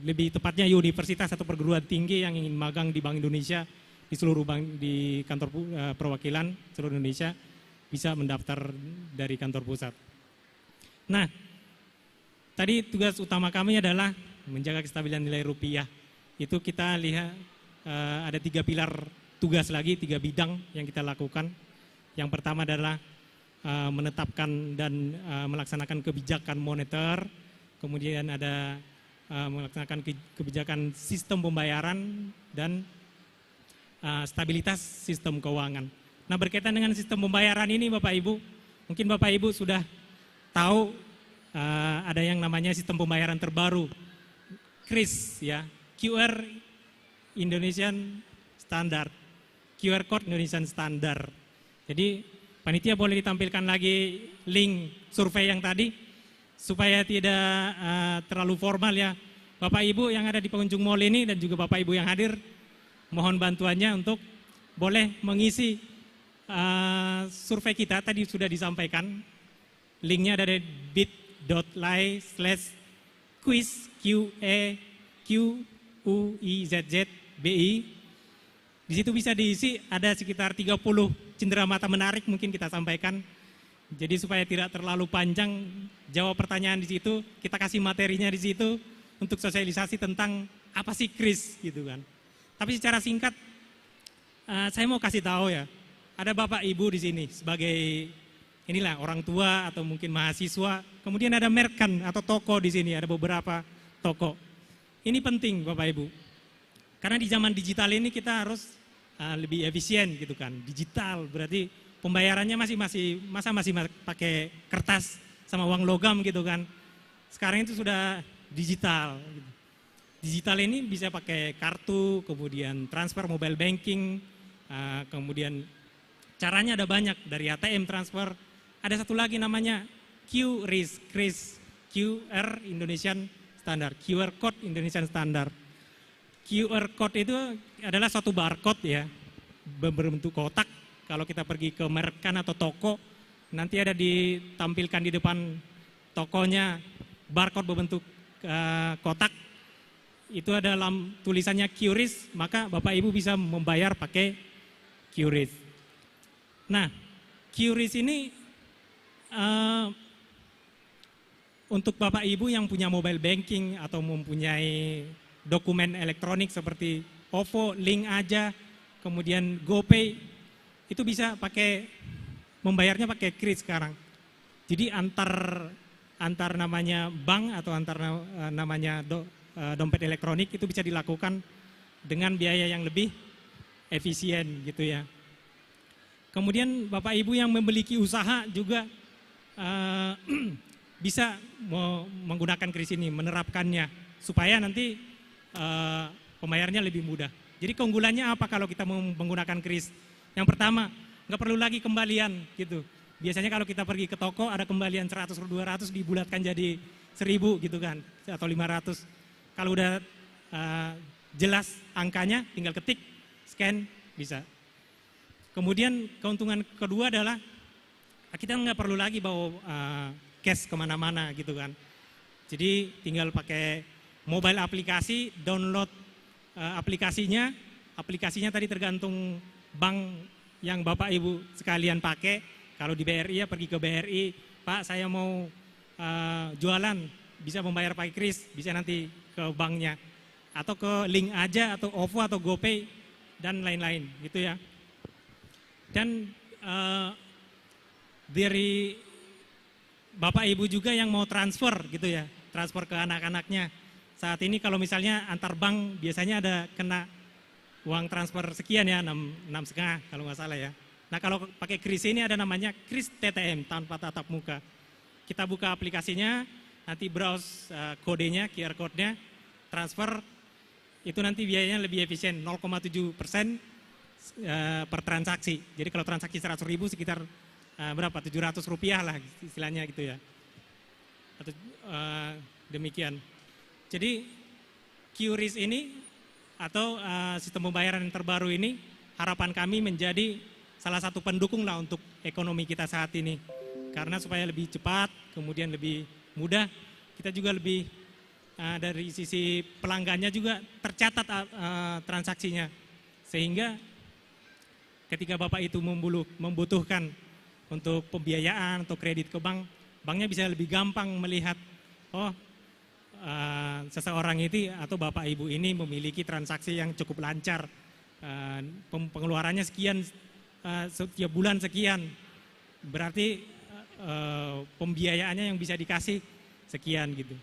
lebih tepatnya universitas atau perguruan tinggi yang ingin magang di Bank Indonesia di seluruh bank, di kantor perwakilan seluruh Indonesia, bisa mendaftar dari kantor pusat. Nah, tadi tugas utama kami adalah menjaga kestabilan nilai rupiah. Itu kita lihat ada 3 pilar tugas lagi, 3 bidang yang kita lakukan. Yang pertama adalah menetapkan dan melaksanakan kebijakan moneter, kemudian ada melaksanakan kebijakan sistem pembayaran dan stabilitas sistem keuangan. Nah, berkaitan dengan sistem pembayaran ini Bapak Ibu, mungkin Bapak Ibu sudah tahu ada yang namanya sistem pembayaran terbaru, KRIS ya, QR Indonesian Standard, QR Code Indonesian Standard. Jadi panitia boleh ditampilkan lagi link survei yang tadi supaya tidak terlalu formal ya. Bapak Ibu yang ada di pengunjung mall ini dan juga Bapak Ibu yang hadir, mohon bantuannya untuk boleh mengisi survei kita. Tadi sudah disampaikan, linknya ada di bit.ly/quiz QUIZZBI. Di situ bisa diisi, ada sekitar 30 cenderamata menarik mungkin kita sampaikan. Jadi supaya tidak terlalu panjang jawab pertanyaan di situ, kita kasih materinya di situ untuk sosialisasi tentang apa sih KRIS gitu kan. Tapi secara singkat saya mau kasih tahu ya, ada Bapak Ibu di sini sebagai inilah orang tua atau mungkin mahasiswa, kemudian ada merchant atau toko di sini, ada beberapa toko. Ini penting Bapak Ibu, karena di zaman digital ini kita harus lebih efisien gitu kan. Digital berarti pembayarannya masih pakai kertas sama uang logam gitu kan. Sekarang itu sudah digital. Digital ini bisa pakai kartu, kemudian transfer mobile banking, kemudian caranya ada banyak, dari ATM transfer. Ada satu lagi namanya QRIS, QR Indonesian Standard, QR Code Indonesian Standard. QR Code itu adalah suatu barcode ya, berbentuk kotak. Kalau kita pergi ke merchant atau toko, nanti ada ditampilkan di depan tokonya barcode berbentuk kotak. Itu ada dalam tulisannya QRIS, maka Bapak Ibu bisa membayar pakai QRIS. Nah, QRIS ini untuk Bapak Ibu yang punya mobile banking atau mempunyai dokumen elektronik seperti OVO, Link Aja, kemudian GoPay, itu bisa pakai membayarnya pakai QRIS sekarang. Jadi antar namanya bank atau antar namanya dompet elektronik itu bisa dilakukan dengan biaya yang lebih efisien gitu ya. Kemudian Bapak Ibu yang memiliki usaha juga bisa menggunakan QRIS ini, menerapkannya supaya nanti pembayarannya lebih mudah. Jadi keunggulannya apa kalau kita menggunakan QRIS? Yang pertama, nggak perlu lagi kembalian gitu. Biasanya kalau kita pergi ke toko ada kembalian 100-200 dibulatkan jadi 1000 gitu kan, atau 500. Kalau udah jelas angkanya tinggal ketik, scan, bisa. Kemudian keuntungan kedua adalah kita nggak perlu lagi bawa cash kemana-mana gitu kan. Jadi tinggal pakai mobile aplikasi, download aplikasinya tadi tergantung bank yang Bapak Ibu sekalian pakai. Kalau di BRI ya pergi ke BRI, Pak saya mau jualan, bisa membayar pakai QRIS, bisa nanti ke banknya. Atau ke Link Aja, atau OVO, atau GoPay, dan lain-lain gitu ya. Dan dari Bapak Ibu juga yang mau transfer gitu ya, transfer ke anak-anaknya. Saat ini kalau misalnya antar bank biasanya ada kena uang transfer sekian ya, 6,5 kalau nggak salah ya. Nah kalau pakai QRIS ini ada namanya QRIS TTM, tanpa tatap muka. Kita buka aplikasinya, nanti browse kodenya, QR code-nya, transfer, itu nanti biayanya lebih efisien, 0,7% per transaksi. Jadi kalau transaksi 100.000 sekitar berapa? 700 rupiah lah istilahnya gitu ya. Atau demikian. Jadi QRIS ini atau sistem pembayaran yang terbaru ini harapan kami menjadi salah satu pendukung lah untuk ekonomi kita saat ini. Karena supaya lebih cepat, kemudian lebih mudah, kita juga lebih dari sisi pelanggannya juga tercatat transaksinya. Sehingga ketika Bapak itu membutuhkan untuk pembiayaan atau kredit ke bank, banknya bisa lebih gampang melihat, oh seseorang itu atau Bapak Ibu ini memiliki transaksi yang cukup lancar, pengeluarannya sekian, setiap bulan sekian, berarti pembiayaannya yang bisa dikasih sekian gitu.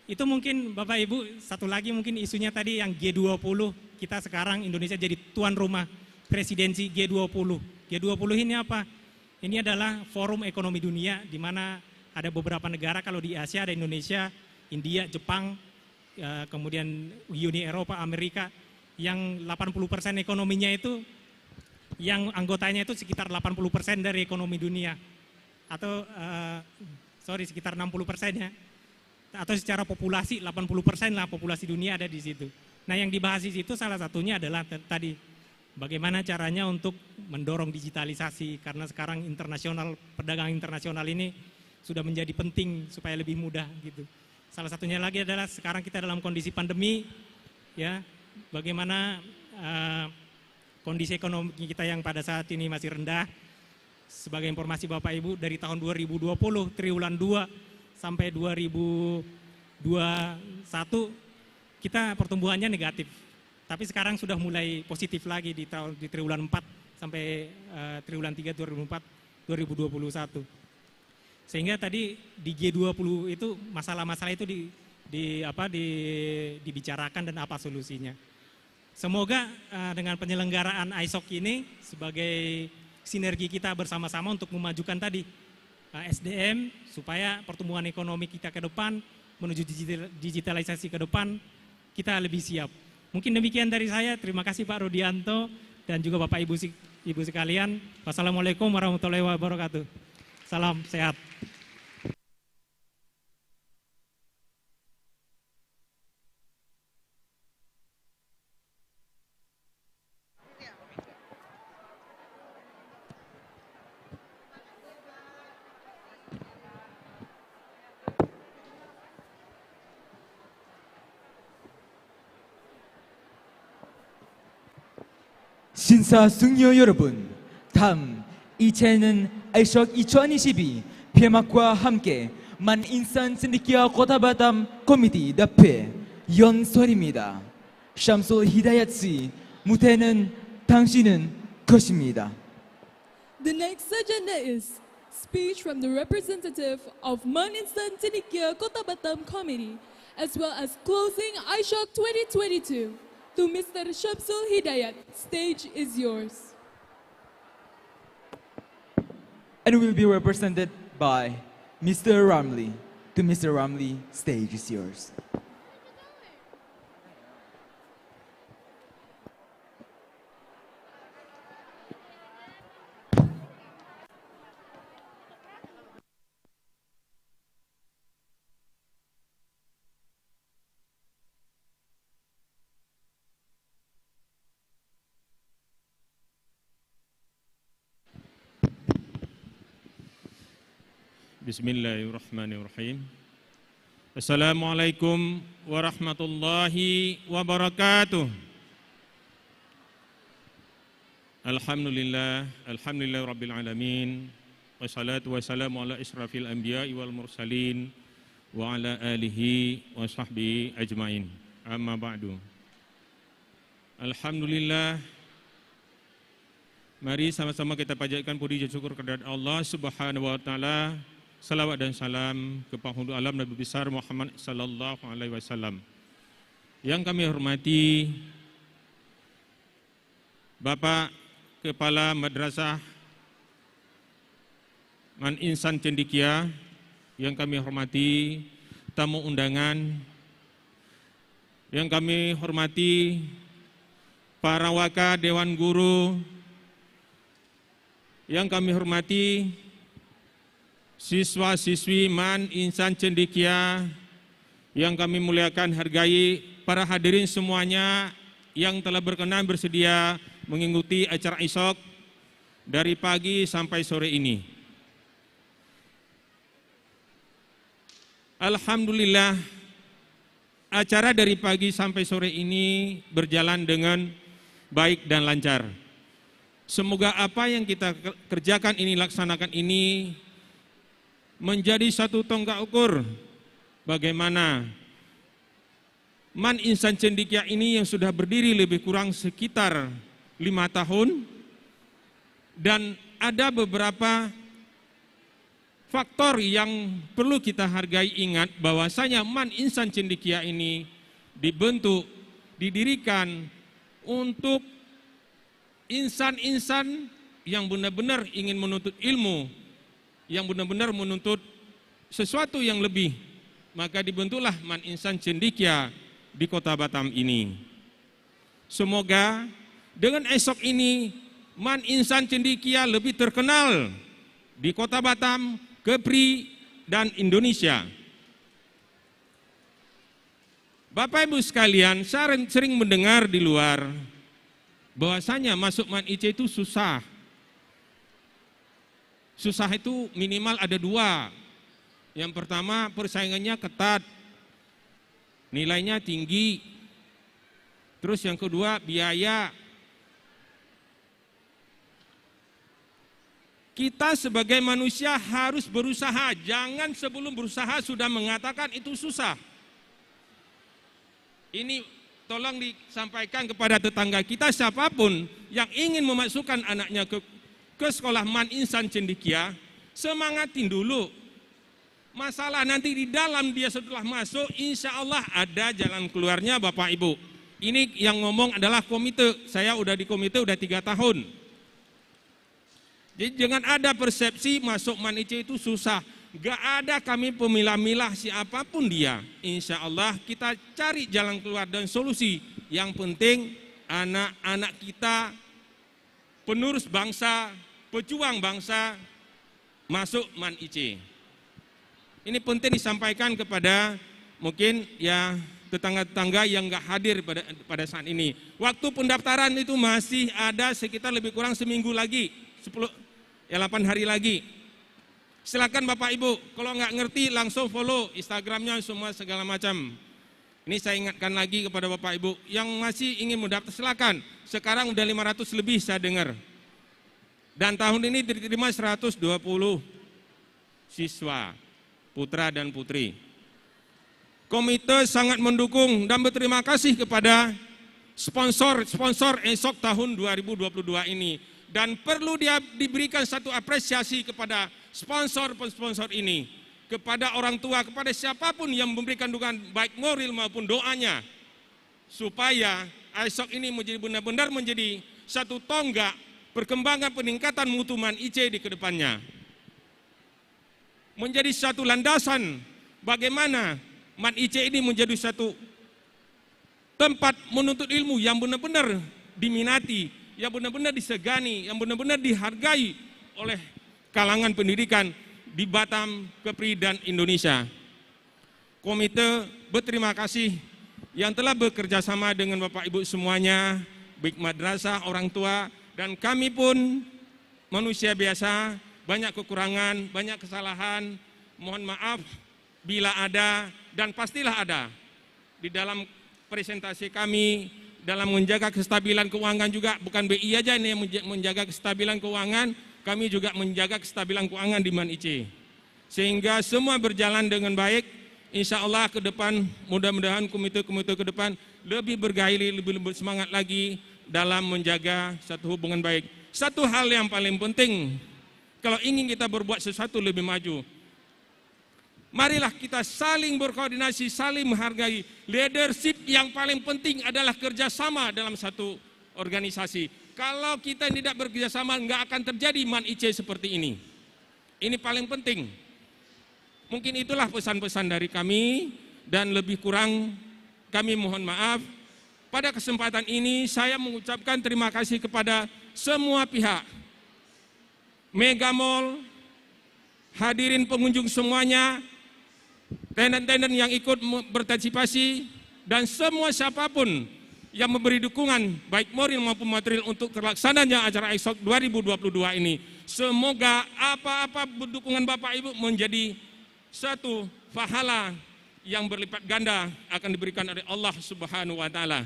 Itu mungkin Bapak Ibu, satu lagi mungkin isunya tadi yang G20, kita sekarang Indonesia jadi tuan rumah presidensi G20. G20 ini apa? Ini adalah forum ekonomi dunia di mana ada beberapa negara, kalau di Asia ada Indonesia, India, Jepang, kemudian Uni Eropa, Amerika, yang 80% ekonominya itu, yang anggotanya itu sekitar 80% dari ekonomi dunia. Atau, sekitar 60% ya. Atau secara populasi, 80% lah populasi dunia ada di situ. Nah yang dibahas di situ salah satunya adalah tadi, bagaimana caranya untuk mendorong digitalisasi, karena sekarang perdagangan internasional ini sudah menjadi penting supaya lebih mudah gitu. Salah satunya lagi adalah sekarang kita dalam kondisi pandemi, ya, bagaimana kondisi ekonomi kita yang pada saat ini masih rendah. Sebagai informasi Bapak Ibu, dari tahun 2020 triwulan 2 sampai 2021 kita pertumbuhannya negatif. Tapi sekarang sudah mulai positif lagi di triwulan 4 sampai triwulan 3 2021. Sehingga tadi di G20 itu masalah-masalah itu dibicarakan dan apa solusinya. Semoga dengan penyelenggaraan ISOC ini sebagai sinergi kita bersama-sama untuk memajukan tadi SDM supaya pertumbuhan ekonomi kita ke depan menuju digitalisasi ke depan kita lebih siap. Mungkin demikian dari saya. Terima kasih Pak Rudianto dan juga Bapak Ibu sekalian. Wassalamualaikum warahmatullahi wabarakatuh. Salam sehat. 신사숙녀 여러분, 다음 이체는 아이쇼 2022 폐막과 함께 만인산 cendekia Kota Batam 코미디 대표 연설입니다. 샴솔 히다얏 씨, 무대는 당신은 것입니다. The next agenda is speech from the representative of Man-insan Cendekia Kota Batam Committee, as well as closing iShock 2022. To Mr. Shamsul Hidayat, stage is yours. And will be represented by Mr. Ramli. To Mr. Ramli, stage is yours. Bismillahirrahmanirrahim. Assalamualaikum warahmatullahi wabarakatuh. Alhamdulillah rabbil alamin. Wassalatu wassalamu ala isyrafil anbiya'i wal mursalin wa ala alihi wa sahbihi ajmain. Amma ba'du. Alhamdulillah. Mari sama-sama kita panjatkan puji dan syukur kepada Allah Subhanahu wa taala. Salawat dan salam kepada penghulu alam Nabi besar Muhammad sallallahu alaihi wasallam. Yang kami hormati Bapak Kepala Madrasah Man-insan Cendekia, yang kami hormati tamu undangan, yang kami hormati para waka Dewan Guru, yang kami hormati siswa-siswi Man-insan Cendekia, yang kami muliakan, hargai para hadirin semuanya yang telah berkenan bersedia mengikuti acara ISOC dari pagi sampai sore ini. Alhamdulillah, acara dari pagi sampai sore ini berjalan dengan baik dan lancar. Semoga apa yang kita kerjakan ini, laksanakan ini, menjadi satu tonggak ukur bagaimana Man-insan Cendekia ini yang sudah berdiri lebih kurang sekitar 5 tahun, dan ada beberapa faktor yang perlu kita hargai. Ingat bahwasanya Man-insan Cendekia ini dibentuk, didirikan untuk insan-insan yang benar-benar ingin menuntut ilmu, yang benar-benar menuntut sesuatu yang lebih, maka dibentuklah Man inSearch Cendekia di Kota Batam ini. Semoga dengan esok ini Man inSearch Cendekia lebih terkenal di Kota Batam, Kepri, dan Indonesia. Bapak Ibu sekalian, saya sering mendengar di luar bahwasanya masuk Man IC itu susah. Susah itu minimal ada dua. Yang pertama, persaingannya ketat, nilainya tinggi. Terus yang kedua, biaya. Kita sebagai manusia harus berusaha, jangan sebelum berusaha sudah mengatakan itu susah. Ini tolong disampaikan kepada tetangga kita siapapun yang ingin memasukkan anaknya ke sekolah Man inSearch Cendekia, semangatin dulu. Masalah nanti di dalam dia setelah masuk, insya Allah ada jalan keluarnya Bapak Ibu. Ini yang ngomong adalah komite, saya udah di komite udah 3 tahun. Jadi jangan ada persepsi masuk Man IC itu susah. Gak ada kami pemilah-milah siapapun dia. Insya Allah kita cari jalan keluar dan solusi. Yang penting anak-anak kita, penerus bangsa, pejuang bangsa, masuk Man IC. Ini penting disampaikan kepada mungkin ya tetangga-tetangga yang gak hadir pada saat ini. Waktu pendaftaran itu masih ada sekitar lebih kurang seminggu lagi, 8 hari lagi. Silakan Bapak Ibu, kalau nggak ngerti langsung follow Instagramnya semua segala macam. Ini saya ingatkan lagi kepada Bapak Ibu yang masih ingin mendaftar, silakan. Sekarang udah 500 lebih saya dengar. Dan tahun ini diterima 120 siswa, putra dan putri. Komite sangat mendukung dan berterima kasih kepada sponsor esok tahun 2022 ini. Dan perlu diberikan satu apresiasi kepada sponsor ini, kepada orang tua, kepada siapapun yang memberikan dukungan baik moral maupun doanya, supaya esok ini menjadi benar-benar menjadi satu tonggak perkembangan peningkatan mutu Man IC di kedepannya. Menjadi satu landasan bagaimana Man IC ini menjadi satu tempat menuntut ilmu yang benar-benar diminati, yang benar-benar disegani, yang benar-benar dihargai oleh kalangan pendidikan di Batam, Kepri, dan Indonesia. Komite berterima kasih yang telah bekerja sama dengan Bapak Ibu semuanya, baik madrasah, orang tua, dan kami pun manusia biasa, banyak kekurangan, banyak kesalahan, mohon maaf bila ada, dan pastilah ada. Di dalam presentasi kami, dalam menjaga kestabilan keuangan juga, bukan BI aja ini yang menjaga kestabilan keuangan, kami juga menjaga kestabilan keuangan di Man IC. Sehingga semua berjalan dengan baik, insya Allah ke depan, mudah-mudahan komite-komite ke depan lebih bergairah, lebih semangat lagi dalam menjaga satu hubungan baik. Satu hal yang paling penting, kalau ingin kita berbuat sesuatu lebih maju, marilah kita saling berkoordinasi, saling menghargai. Leadership yang paling penting adalah kerjasama dalam satu organisasi. Kalau kita tidak bekerjasama, nggak akan terjadi Man IC seperti ini. Ini paling penting. Mungkin itulah pesan-pesan dari kami, dan lebih kurang kami mohon maaf. Pada kesempatan ini saya mengucapkan terima kasih kepada semua pihak. Mega Mall, hadirin pengunjung semuanya, tenen-tenen yang ikut berpartisipasi, dan semua siapapun yang memberi dukungan baik moral maupun material untuk terlaksananya acara esok 2022 ini. Semoga apa-apa dukungan Bapak Ibu menjadi satu pahala yang berlipat ganda akan diberikan oleh Allah Subhanahu wa taala.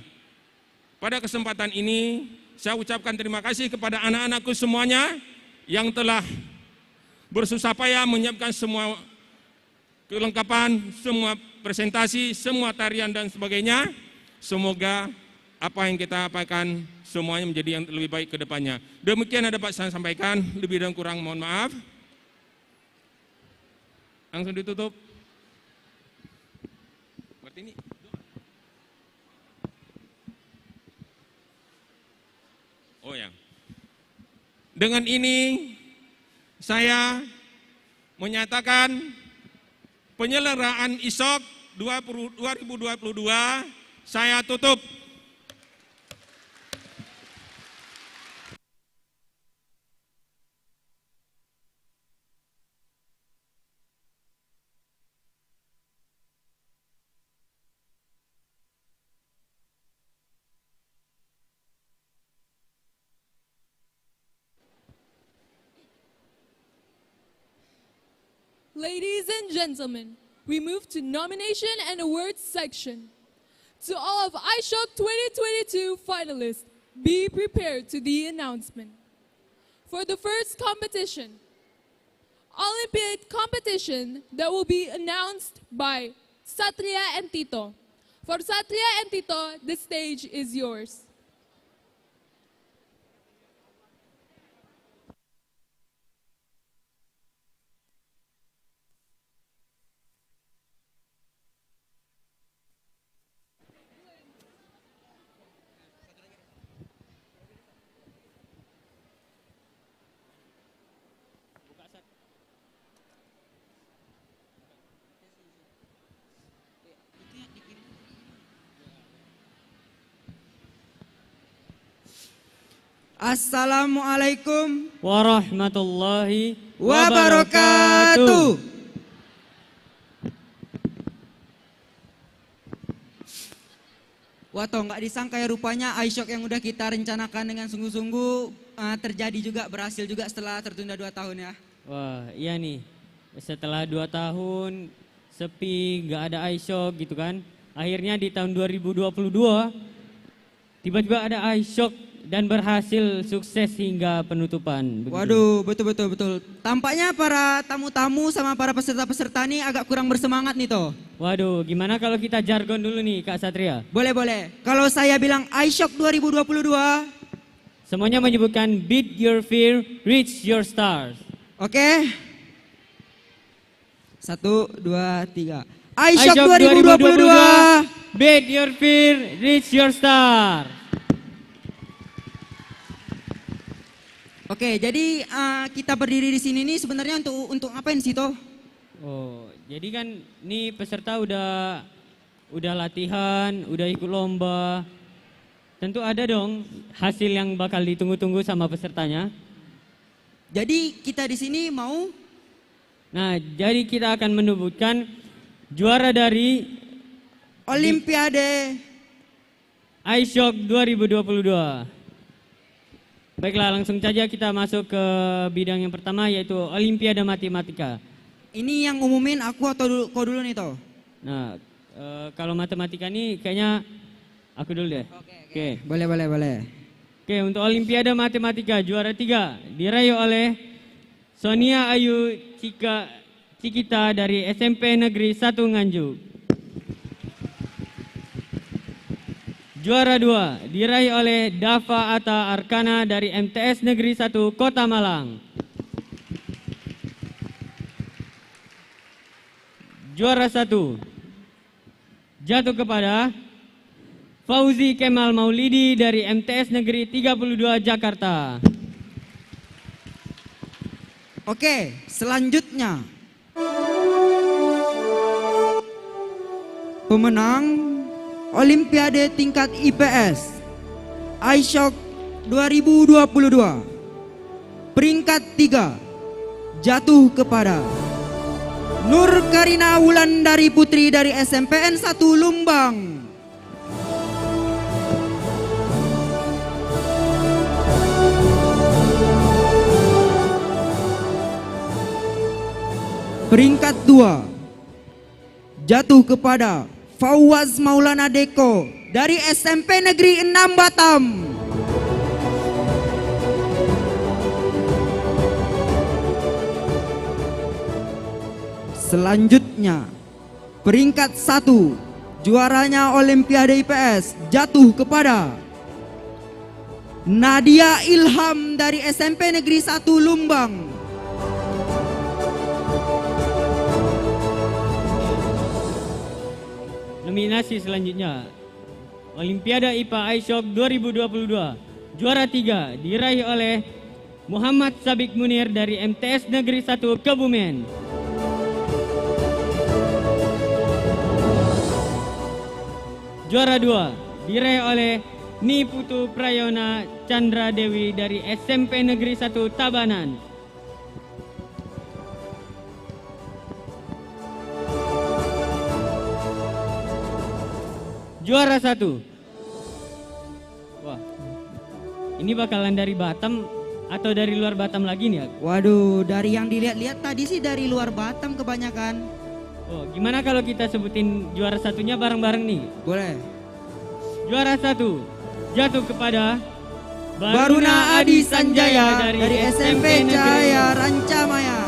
Pada kesempatan ini saya ucapkan terima kasih kepada anak-anakku semuanya yang telah bersusah payah menyiapkan semua kelengkapan, semua presentasi, semua tarian dan sebagainya. Semoga apa yang kita apakan semuanya menjadi yang lebih baik ke depannya. Demikian ada Pak saya sampaikan, lebih dan kurang mohon maaf. Langsung ditutup. Berarti ini oh ya. Dengan ini saya menyatakan penyelenggaraan ISOC 2022 saya tutup. Ladies and gentlemen, we move to nomination and awards section. To all of iShock 2022 finalists, be prepared to the announcement. For the first competition, Olympiad competition that will be announced by Satria and Tito. For Satria and Tito, the stage is yours. Assalamualaikum warahmatullahi wabarakatuh. Wah toh nggak disangka ya rupanya iShock yang udah kita rencanakan dengan sungguh-sungguh terjadi juga, berhasil juga setelah tertunda 2 tahun ya. Wah iya nih, setelah 2 tahun sepi, nggak ada iShock gitu kan. Akhirnya di tahun 2022 tiba-tiba ada iShock dan berhasil sukses hingga penutupan. Begitu. Waduh, betul. Tampaknya para tamu-tamu sama para peserta-peserta nih agak kurang bersemangat nih toh. Waduh, gimana kalau kita jargon dulu nih Kak Satria? Boleh. Kalau saya bilang iShock 2022, semuanya menyebutkan beat your fear, reach your stars. Oke. 1, 2, 3. iShock 2022, beat your fear, reach your stars. Oke, jadi kita berdiri di sini nih sebenarnya untuk ngapain sih toh? Oh, jadi kan nih peserta udah latihan, udah ikut lomba. Tentu ada dong hasil yang bakal ditunggu-tunggu sama pesertanya. Jadi kita di sini mau? Nah, jadi kita akan menyebutkan juara dari Olimpiade iShock 2022. Baiklah, langsung saja kita masuk ke bidang yang pertama, yaitu Olimpiade Matematika. Ini yang umumin aku atau kau dulu nih toh? Nah, kalau matematika nih kayaknya aku dulu deh. Oke. Boleh. Oke, untuk Olimpiade Matematika juara 3 diraih oleh Sonia Ayu Cikita dari SMP Negeri 1 Nganjuk. Juara 2 diraih oleh Dava Atta Arkana dari MTS Negeri 1 Kota Malang. Juara 1 jatuh kepada Fauzi Kemal Maulidi dari MTS Negeri 32 Jakarta. Oke, selanjutnya pemenang Olimpiade tingkat IPS iShock 2022 peringkat 3 jatuh kepada Nur Karina Wulandari Putri dari SMPN 1 Lumbang. Peringkat 2 jatuh kepada Fawaz Maulana Deko dari SMP Negeri 6 Batam. Selanjutnya, peringkat 1 juaranya Olimpiade IPS jatuh kepada Nadia Ilham dari SMP Negeri 1 Lumbang. Nominasi selanjutnya Olimpiade IPA iShock 2022 juara 3 diraih oleh Muhammad Sabik Munir dari MTS Negeri 1 Kebumen. Juara 2 diraih oleh Niputu Prayona Chandra Dewi dari SMP Negeri 1 Tabanan. Juara 1. Wah, ini bakalan dari Batam atau dari luar Batam lagi nih? Waduh, dari yang dilihat-lihat tadi sih dari luar Batam kebanyakan. Oh, gimana kalau kita sebutin juara satunya bareng-bareng nih? Boleh. Juara 1 jatuh kepada Baruna Adi Sanjaya dari SMP Jaya Rancamaya.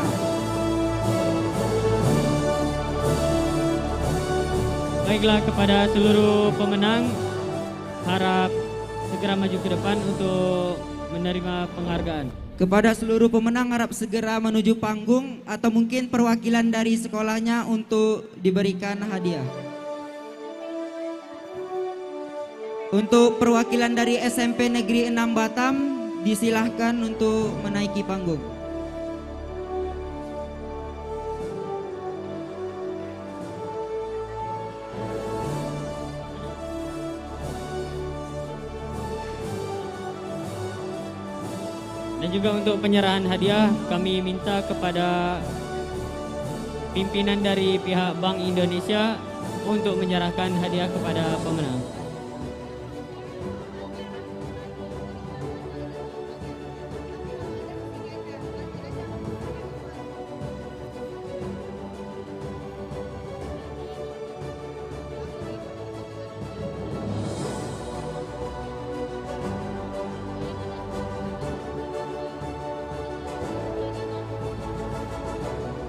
Baiklah, kepada seluruh pemenang, harap segera maju ke depan untuk menerima penghargaan. Kepada seluruh pemenang harap segera menuju panggung atau mungkin perwakilan dari sekolahnya untuk diberikan hadiah. Untuk perwakilan dari SMP Negeri 6 Batam, disilahkan untuk menaiki panggung. Dan juga untuk penyerahan hadiah, kami minta kepada pimpinan dari pihak Bank Indonesia untuk menyerahkan hadiah kepada pemenang.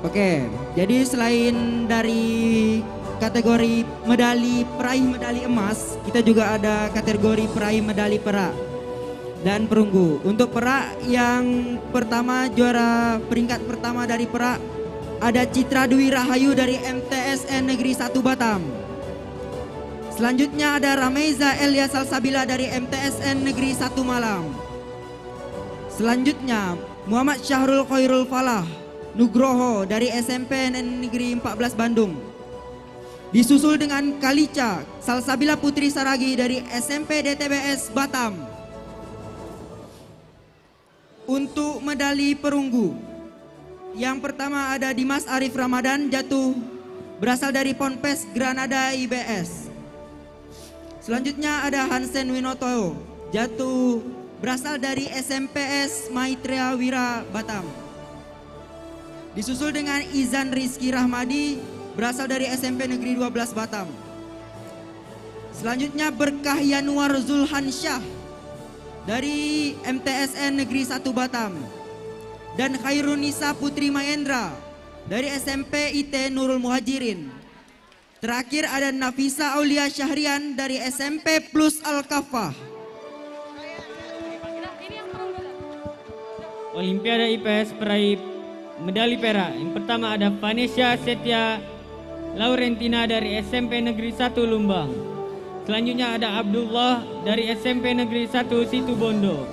Oke, jadi selain dari kategori medali peraih medali emas, kita juga ada kategori peraih medali perak dan perunggu. Untuk perak yang pertama, juara peringkat pertama dari perak ada Citra Dwi Rahayu dari MTSN Negeri 1 Batam. Selanjutnya ada Rameza Elia Salsabila dari MTSN Negeri 1 Malang. Selanjutnya Muhammad Syahrul Khairul Falah Nugroho dari SMP Negeri 14 Bandung. Disusul dengan Kalica Salsabila Putri Saragi dari SMP DTBS Batam. Untuk medali perunggu, yang pertama ada Dimas Arif Ramadan jatuh berasal dari Ponpes Granada IBS. Selanjutnya ada Hansen Winoto jatuh berasal dari SMPS Maitreya Wira Batam. Disusul dengan Izan Rizky Rahmadi berasal dari SMP Negeri 12 Batam. Selanjutnya Berkah Yanuar Zulhansyah dari MTSN Negeri 1 Batam. Dan Khairunisa Putri Mahendra dari SMP IT Nurul Muhajirin. Terakhir ada Nafisa Aulia Syahrian dari SMP Plus Al-Kafah. Olimpiade IPS peraih medali perak. Yang pertama ada Vanessa Setia Laurentina dari SMP Negeri 1 Lumbang. Selanjutnya ada Abdullah dari SMP Negeri 1 Situbondo.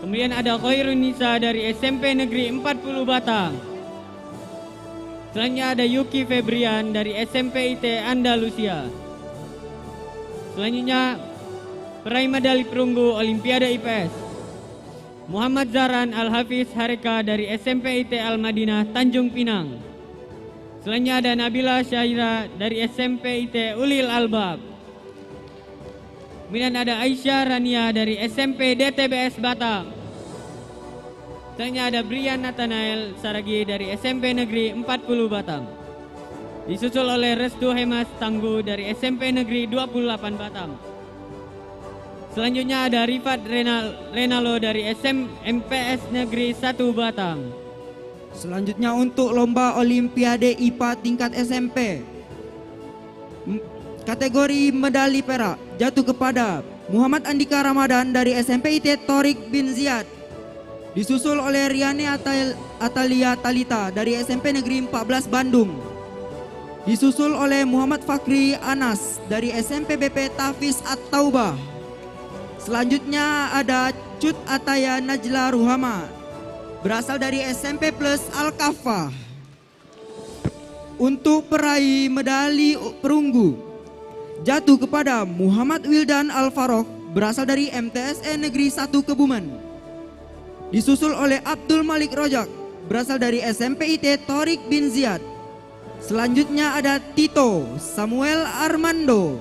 Kemudian ada Khairunisa dari SMP Negeri 40 Batang. Selanjutnya ada Yuki Febrian dari SMP IT Andalusia. Selanjutnya peraih medali perunggu Olimpiade IPS Muhammad Zaran Al-Hafiz Hareka dari SMP IT Al-Madinah Tanjung Pinang. Selanjutnya ada Nabila Syahira dari SMP IT Ulil Albab. Kemudian ada Aisyah Rania dari SMP DTBS Batam. Selanjutnya ada Brian Nathanael Saragi dari SMP Negeri 40 Batam. Disusul oleh Restu Hemas Tangguh dari SMP Negeri 28 Batam. Selanjutnya ada Rifat Renalo dari MPS Negeri 1 Batam. Selanjutnya untuk lomba Olimpiade IPA tingkat SMP, kategori medali perak jatuh kepada Muhammad Andika Ramadan dari SMP IT Torik bin Ziyad. Disusul oleh Riane Atalia Talita dari SMP Negeri 14 Bandung. Disusul oleh Muhammad Fakri Anas dari SMP BP Tafiz At-Taubah. Selanjutnya ada Cut Ataya Najla Ruhama berasal dari SMP Plus Al-Kafah. Untuk peraih medali perunggu jatuh kepada Muhammad Wildan Al-Farouk berasal dari MTSN Negeri 1 Kebumen. Disusul oleh Abdul Malik Rojak berasal dari SMP IT Torik bin Ziyad. Selanjutnya ada Tito Samuel Armando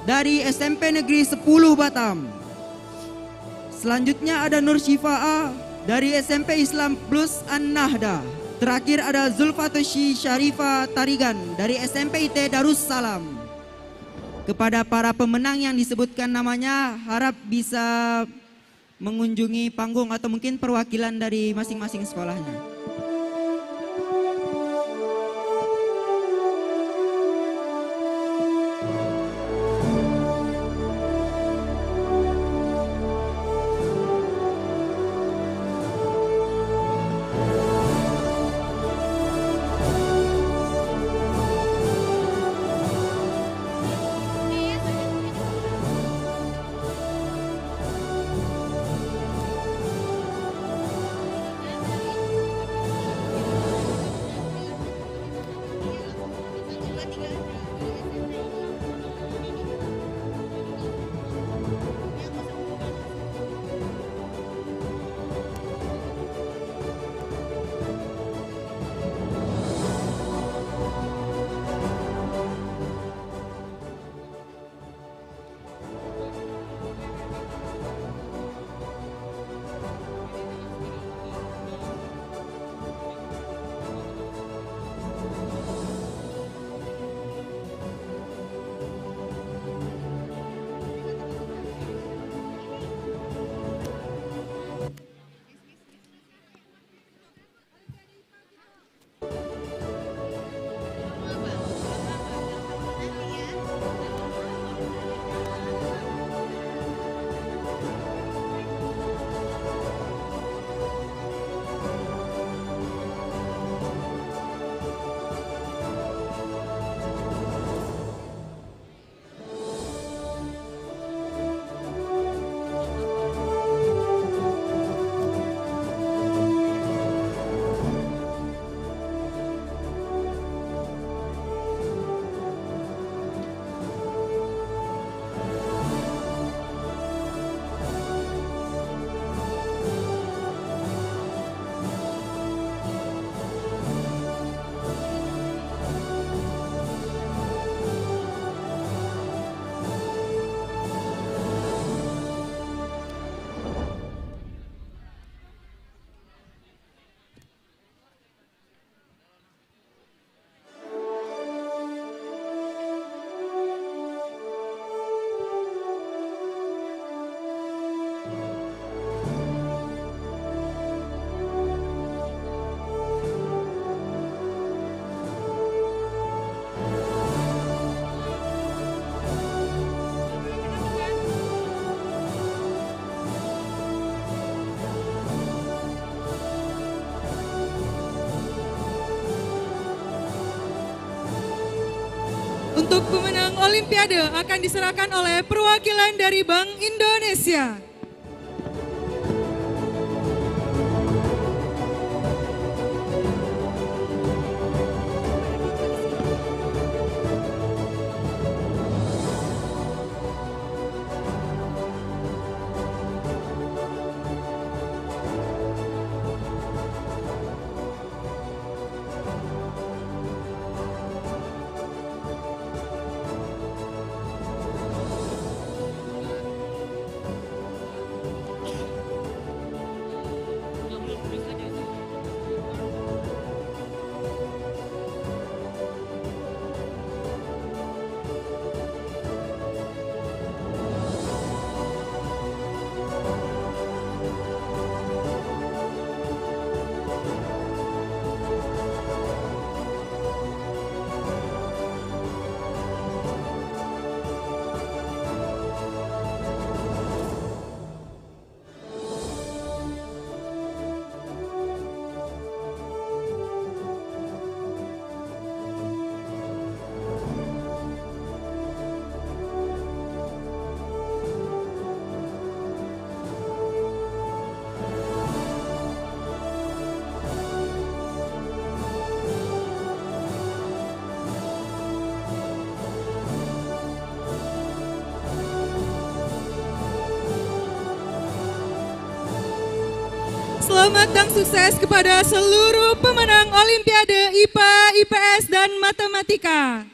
dari SMP Negeri 10 Batam. Selanjutnya ada Nur Syifaa dari SMP Islam Plus An-Nahda. Terakhir ada Zulfatoshi Syarifa Tarigan dari SMP IT Darussalam. Kepada para pemenang yang disebutkan namanya, harap bisa mengunjungi panggung atau mungkin perwakilan dari masing-masing sekolahnya. Untuk pemenang Olimpiade akan diserahkan oleh perwakilan dari Bank Indonesia. Selamat dan sukses kepada seluruh pemenang Olimpiade IPA, IPS, dan Matematika.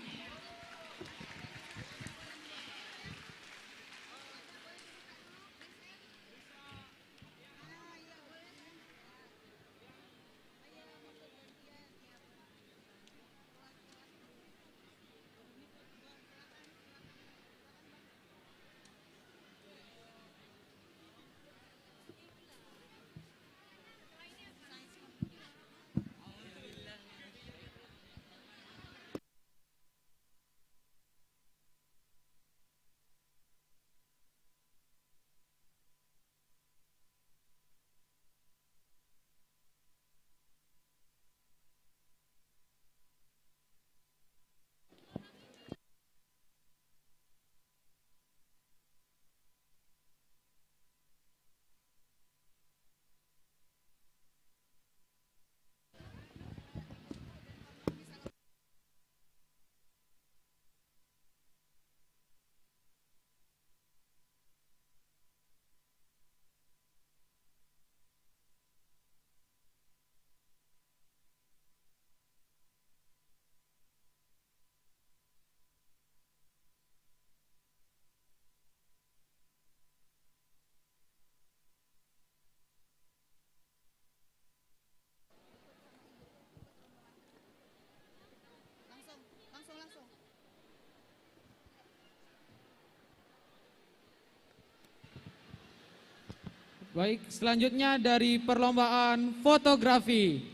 Baik, selanjutnya dari perlombaan fotografi.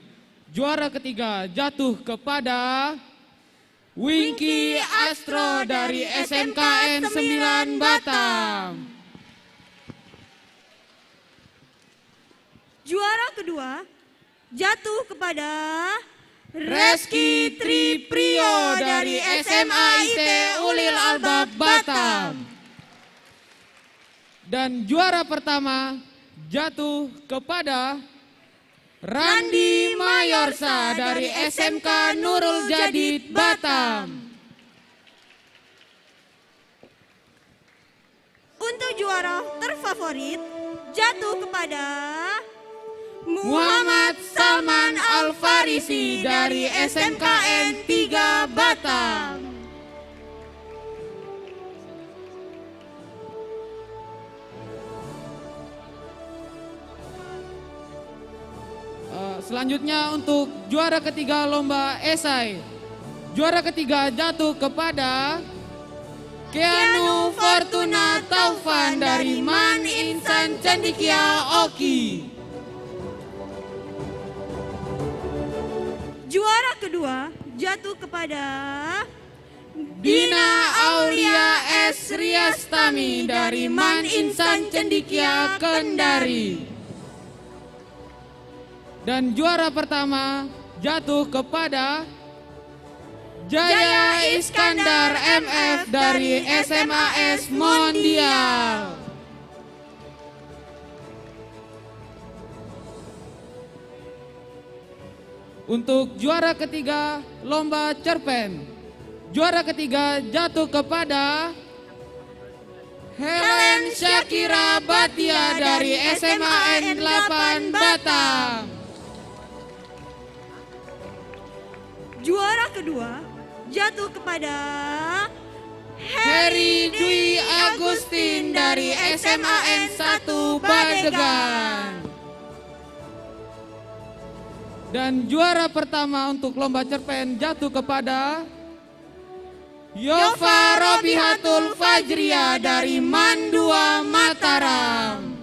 Juara ketiga jatuh kepada Winky Astro dari SMKN 9 Batam. Juara kedua jatuh kepada Reski Triprio dari SMA IT Ulil Albab Batam. Dan juara pertama jatuh kepada Randi Mayorsa dari SMK Nurul Jadid Batam. Untuk juara terfavorit jatuh kepada Muhammad Salman Al-Farisi dari SMKN 3 Batam. Selanjutnya untuk juara ketiga lomba esai. Juara ketiga jatuh kepada Keanu Fortuna Taufan dari Man Insan Cendekia Oki. Juara kedua jatuh kepada Dina Aulia S. Riastami dari Man Insan Cendekia Kendari. Dan juara pertama jatuh kepada Jaya Iskandar MF dari SMAS Mondial. Untuk juara ketiga lomba cerpen, juara ketiga jatuh kepada Helen Syakira Batia dari SMAN 8 Batam. Juara kedua jatuh kepada Heri Dwi Agustin dari SMAN 1 Badegan. Dan juara pertama untuk lomba cerpen jatuh kepada Yova Robihatul Fajria dari Man 2 Mataram.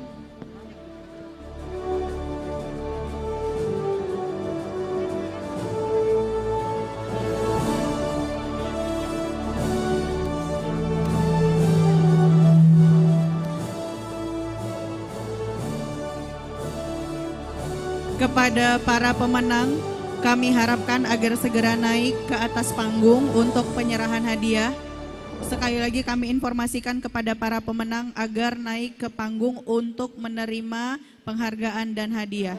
Kepada para pemenang, kami harapkan agar segera naik ke atas panggung untuk penyerahan hadiah. Sekali lagi kami informasikan kepada para pemenang agar naik ke panggung untuk menerima penghargaan dan hadiah.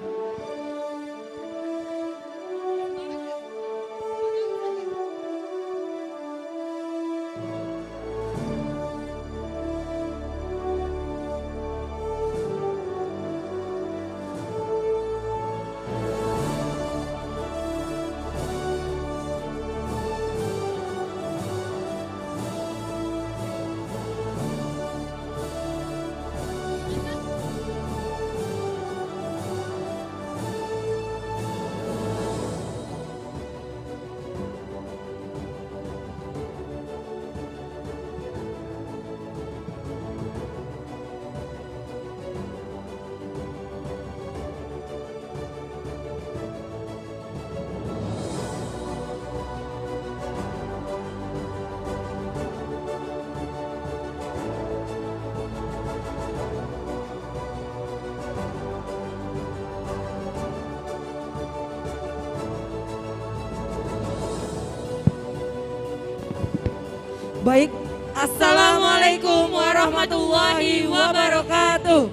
Baik, Assalamualaikum warahmatullahi wabarakatuh.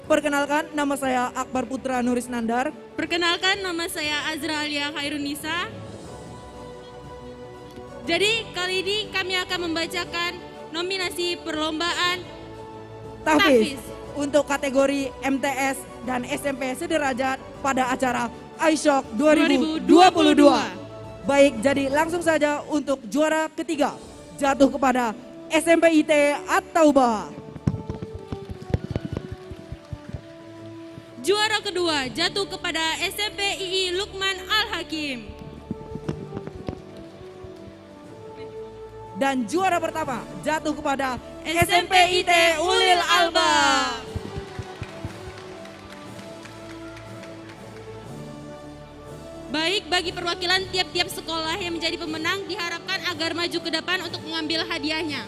Perkenalkan, nama saya Akbar Putra Nuris Nandar. Perkenalkan, nama saya Azra Alia Khairunisa. Jadi kali ini kami akan membacakan nominasi perlombaan Tahfiz untuk kategori MTS dan SMP sederajat pada acara iShock 2022. Baik, jadi langsung saja untuk juara ketiga jatuh kepada SMP IT At-Taubah. Juara kedua jatuh kepada SMP II Lukman Al-Hakim. Dan juara pertama jatuh kepada SMP IT Ulil Albab. Baik, bagi perwakilan tiap-tiap sekolah yang menjadi pemenang diharapkan agar maju ke depan untuk mengambil hadiahnya.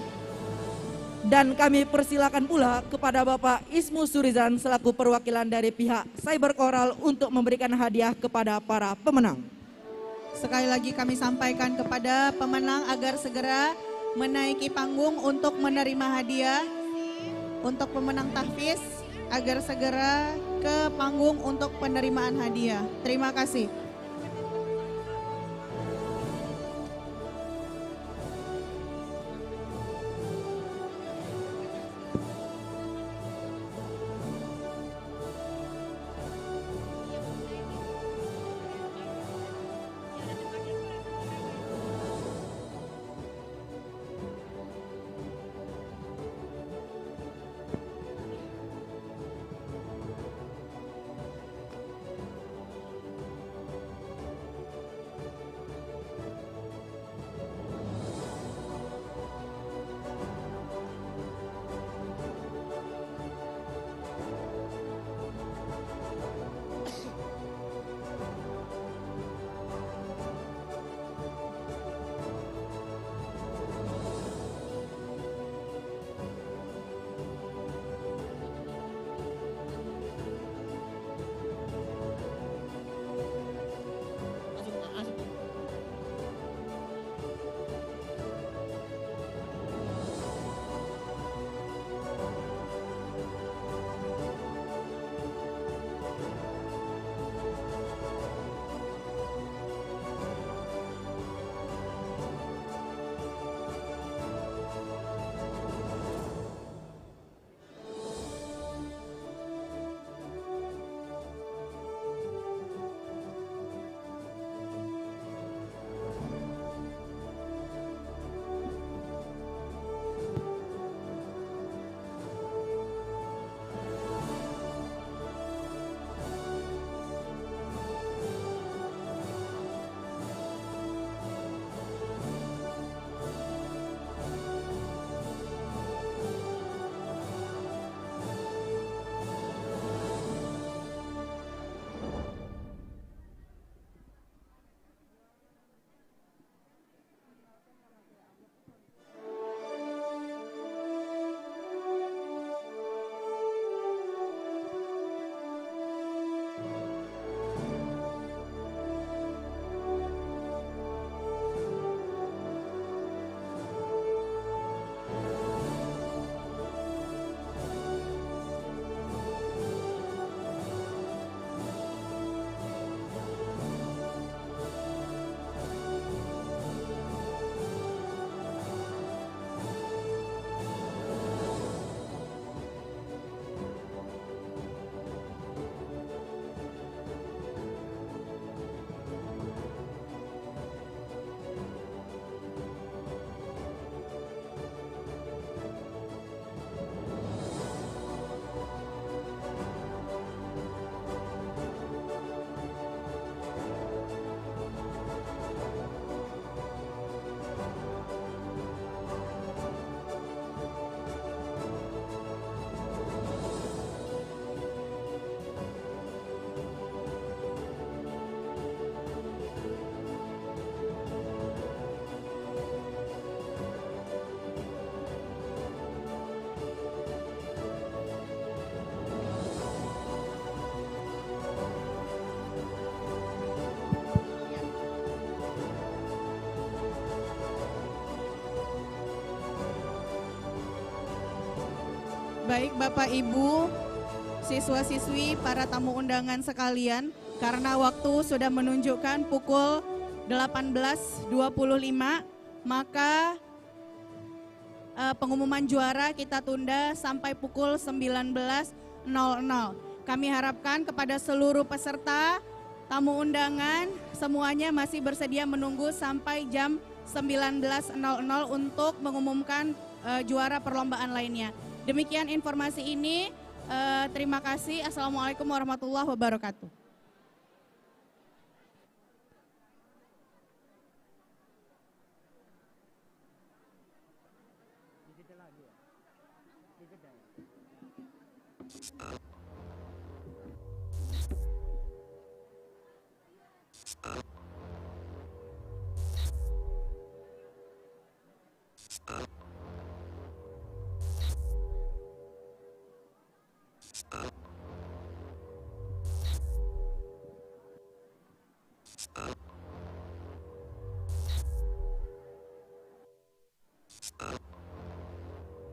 Dan kami persilakan pula kepada Bapak Ismu Surizan selaku perwakilan dari pihak Cyber Coral untuk memberikan hadiah kepada para pemenang. Sekali lagi kami sampaikan kepada pemenang agar segera menaiki panggung untuk menerima hadiah. Untuk pemenang tahfiz agar segera ke panggung untuk penerimaan hadiah. Terima kasih. Baik Bapak Ibu, siswa-siswi, para tamu undangan sekalian, karena waktu sudah menunjukkan pukul 18.25, maka pengumuman juara kita tunda sampai pukul 19.00. Kami harapkan kepada seluruh peserta, tamu undangan, semuanya masih bersedia menunggu sampai jam 19.00 untuk mengumumkan juara perlombaan lainnya. Demikian informasi ini, terima kasih. Assalamualaikum warahmatullahi wabarakatuh. Uh.